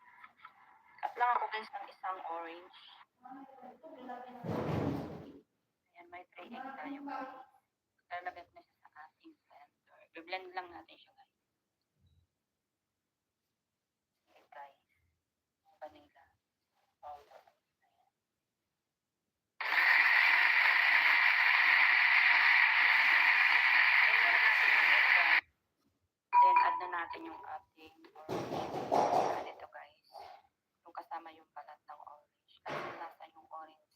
Cut lang ako guys ng isang orange. Ayan, may 3 egg tayo guys. Lalagay ko na siya sa ating blender. I-blend lang natin siya guys. Okay guys. Vanilla powder. Then, add na natin yung ating orange. Add ito guys. Yung kasama yung balat ng orange. At yung lasa yung orange.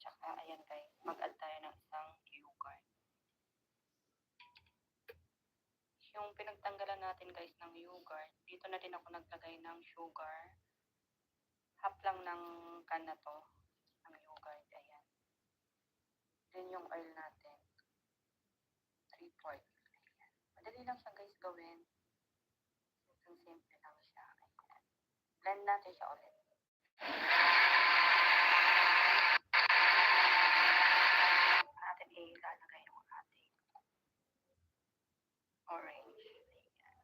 Tsaka, ayan guys. Mag-add tayo ng isang yogurt. Yung pinagtanggalan natin guys ng yogurt, dito na din ako naglagay ng sugar. Half lang ng can na to. Ang yogurt. Ayan. Then yung oil natin. 3/4. Ayan. Madali lang siya guys gawin. Simple lang siya. Ayan. Blend natin siya ulit. Natin ilalagay yung ating orange. Ayan.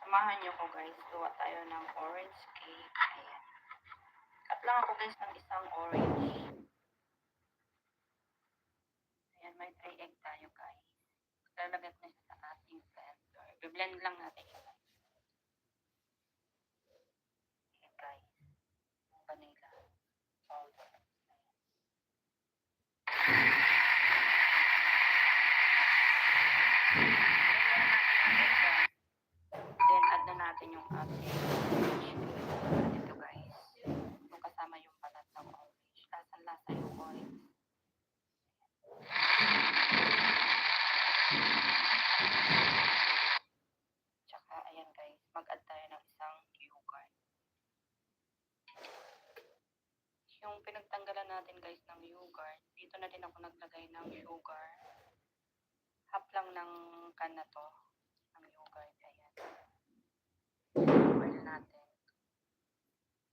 Samahan niyo ko guys. Gawa tayo ng orange cake. Ayan. Cut lang ako guys ng isang orange. Ayan, may 3 egg tayo guys. Lalagay ko na siya sa ating blender. I-blend lang natin siya guys. Okay guys. Vanilla powder. Then, add na natin yung ating orange. Ito guys. Yung kasama yung balat ng orange. Lasa yung orange. Tsaka, ayan guys. Mag-add tayo ng isang yogurt. Yung pinagtanggalan natin guys ng yogurt, dito na din ako naglagay ng sugar. Half lang ng can na to. Ang yogurt. Ayan. Oil natin.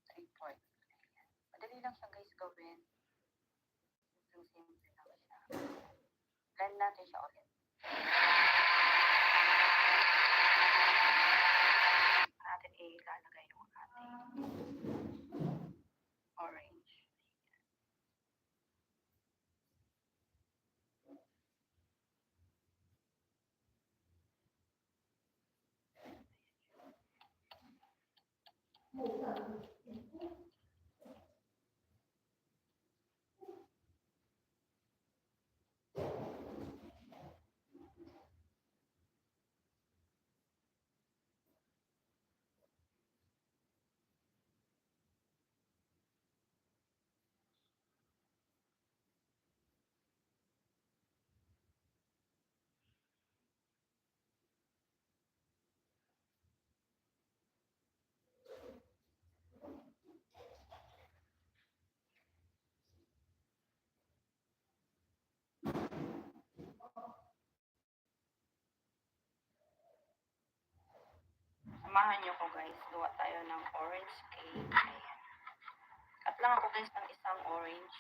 3/4. Ayan. Madali lang siya guys gawin. Simple lang siya. Blend natin siya ulit. Natin ilalagay yung ating orange. Samahan niyo ko guys, gawa tayo ng orange cake. Ayan. Cut lang ako guys ng isang orange.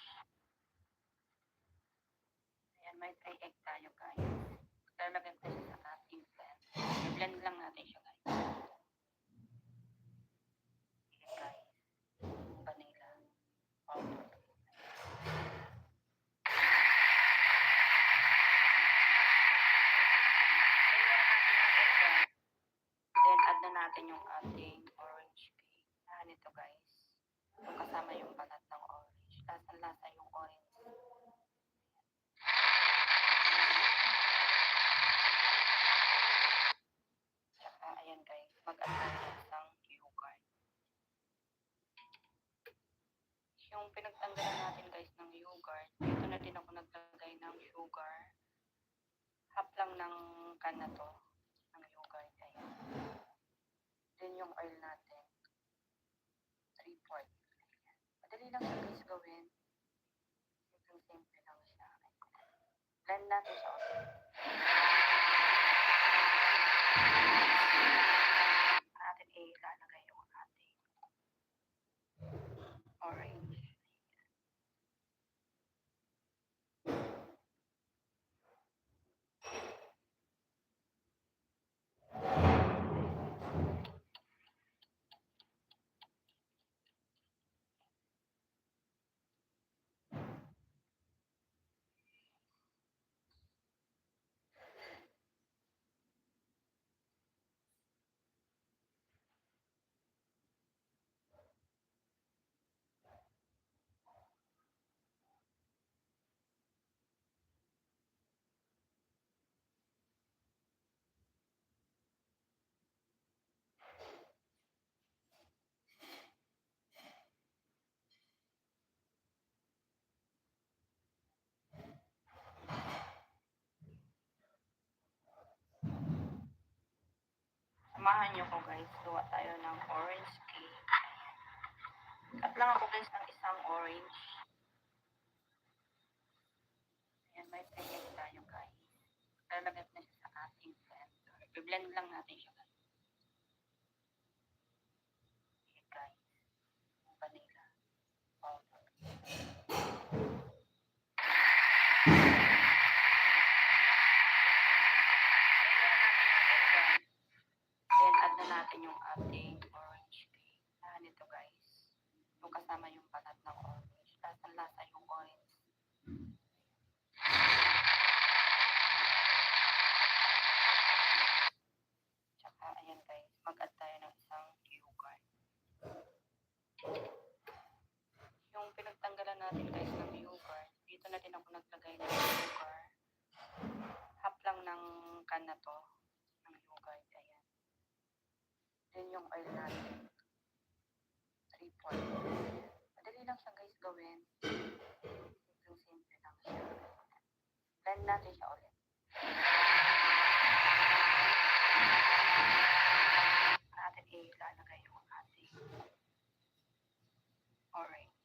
Ayan, may 3 egg tayo guys. Lalagyan ko siya sa ating blend. I-blend lang natin siya guys. Ayan guys. Vanilla powder. Then add na natin yung ating orange cake. Ito guys. Yung kasama yung balat ng orange. Lasang-lasa yung orange. Tsaka ayan guys, mag-add tayo ng isang yogurt. Yung pinagtanggalan natin guys ng yogurt, dito na din ako naglagay ng sugar. Half lang ng can na to, ng yogurt. Ayan. Then yung oil natin, 3/4. Madali lang siya guys gawin. Simple lang siya. Blend natin siya ulit. Natin ilalagay yung ating orange. Samahan niyo ko guys, gawa tayo ng orange cake. Cut lang ako guys ng isang orange. Ayan, may 3 egg tayo guys. Lalagyan na siya sa ating blender. I-blend lang natin siya guys. Ayan guys, vanilla powder. Then add na natin yung ating orange cake. Ito guys, yung kasama yung balat ng orange. Lasang-lasa yung orange. Tsaka ayan guys, mag-add tayo ng isang yogurt. Yung pinagtanggalan natin guys ng yogurt, dito na din ako naglagay ng yogurt. Half lang ng can na to, ng yogurt. Ayan. Then yung oil natin, 3/4. Madali lang siya guys gawin. Simple lang siya. Blend natin siya ulit. Natin ilalagay yung ating orange.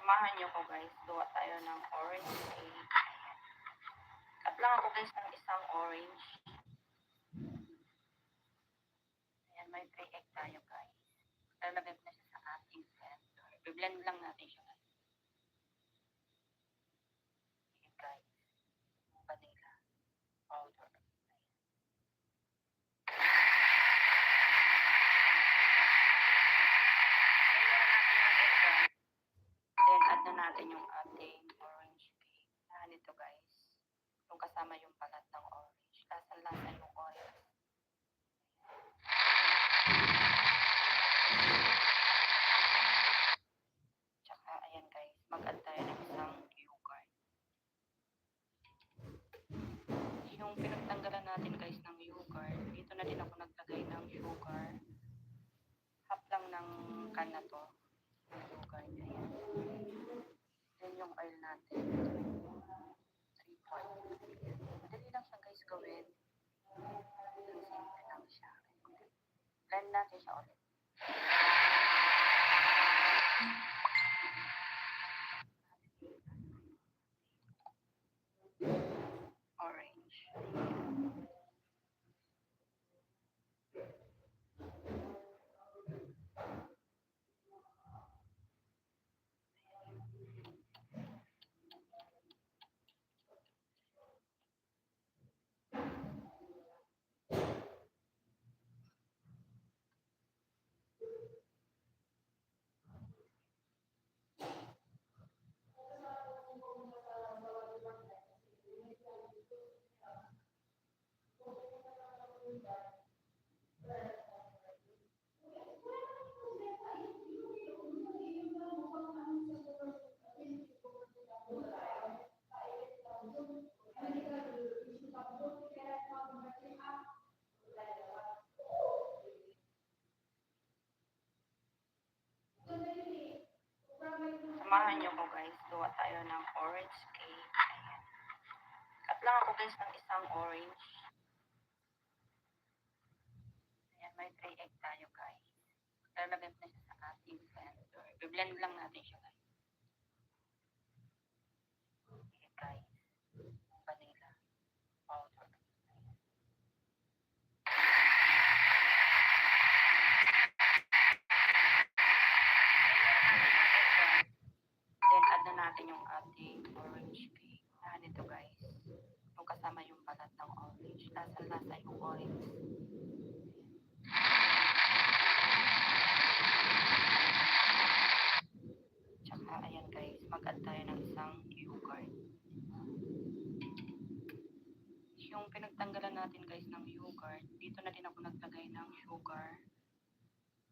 Samahan niyo ko guys, gawa tayo ng orange cake. Cut lang ako guys ng isang orange. Ayan, may 3 egg tayo guys. Lalagyan na siya sa ating blender. I-blend lang natin siya guys. Ayan guys, vanilla powder. Then add na natin yung ating natin siya ulit. Orange. Samahan niyo ko guys, gawa tayo ng orange cake. Ayan. Cut lang ako guys ng isang orange. Ayan, may 3 egg tayo guys. Lalagay na siya sa ating blender. I-blend lang natin siya guys. Okay guys. Vanilla powder. Ayan. Then add na natin yung ating orange cake. Ito guys. Yung kasama yung balat ng orange. Lasa-lasa yung orange. Tsaka ayan guys, mag-add tayo ng isang yogurt. Yung pinagtanggalan natin guys ng yogurt, dito na din ako naglagay ng sugar.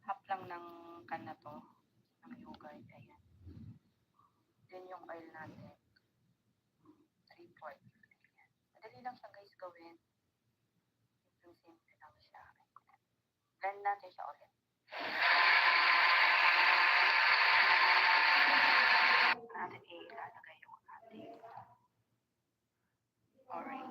Half lang ng can na to, ng yogurt. Ayan. Then yung oil natin, 3/4. Ayan. Madali lang siya guys gawin. Simple lang siya. Blend natin siya ulit. Natin ilalagay yung ating orange.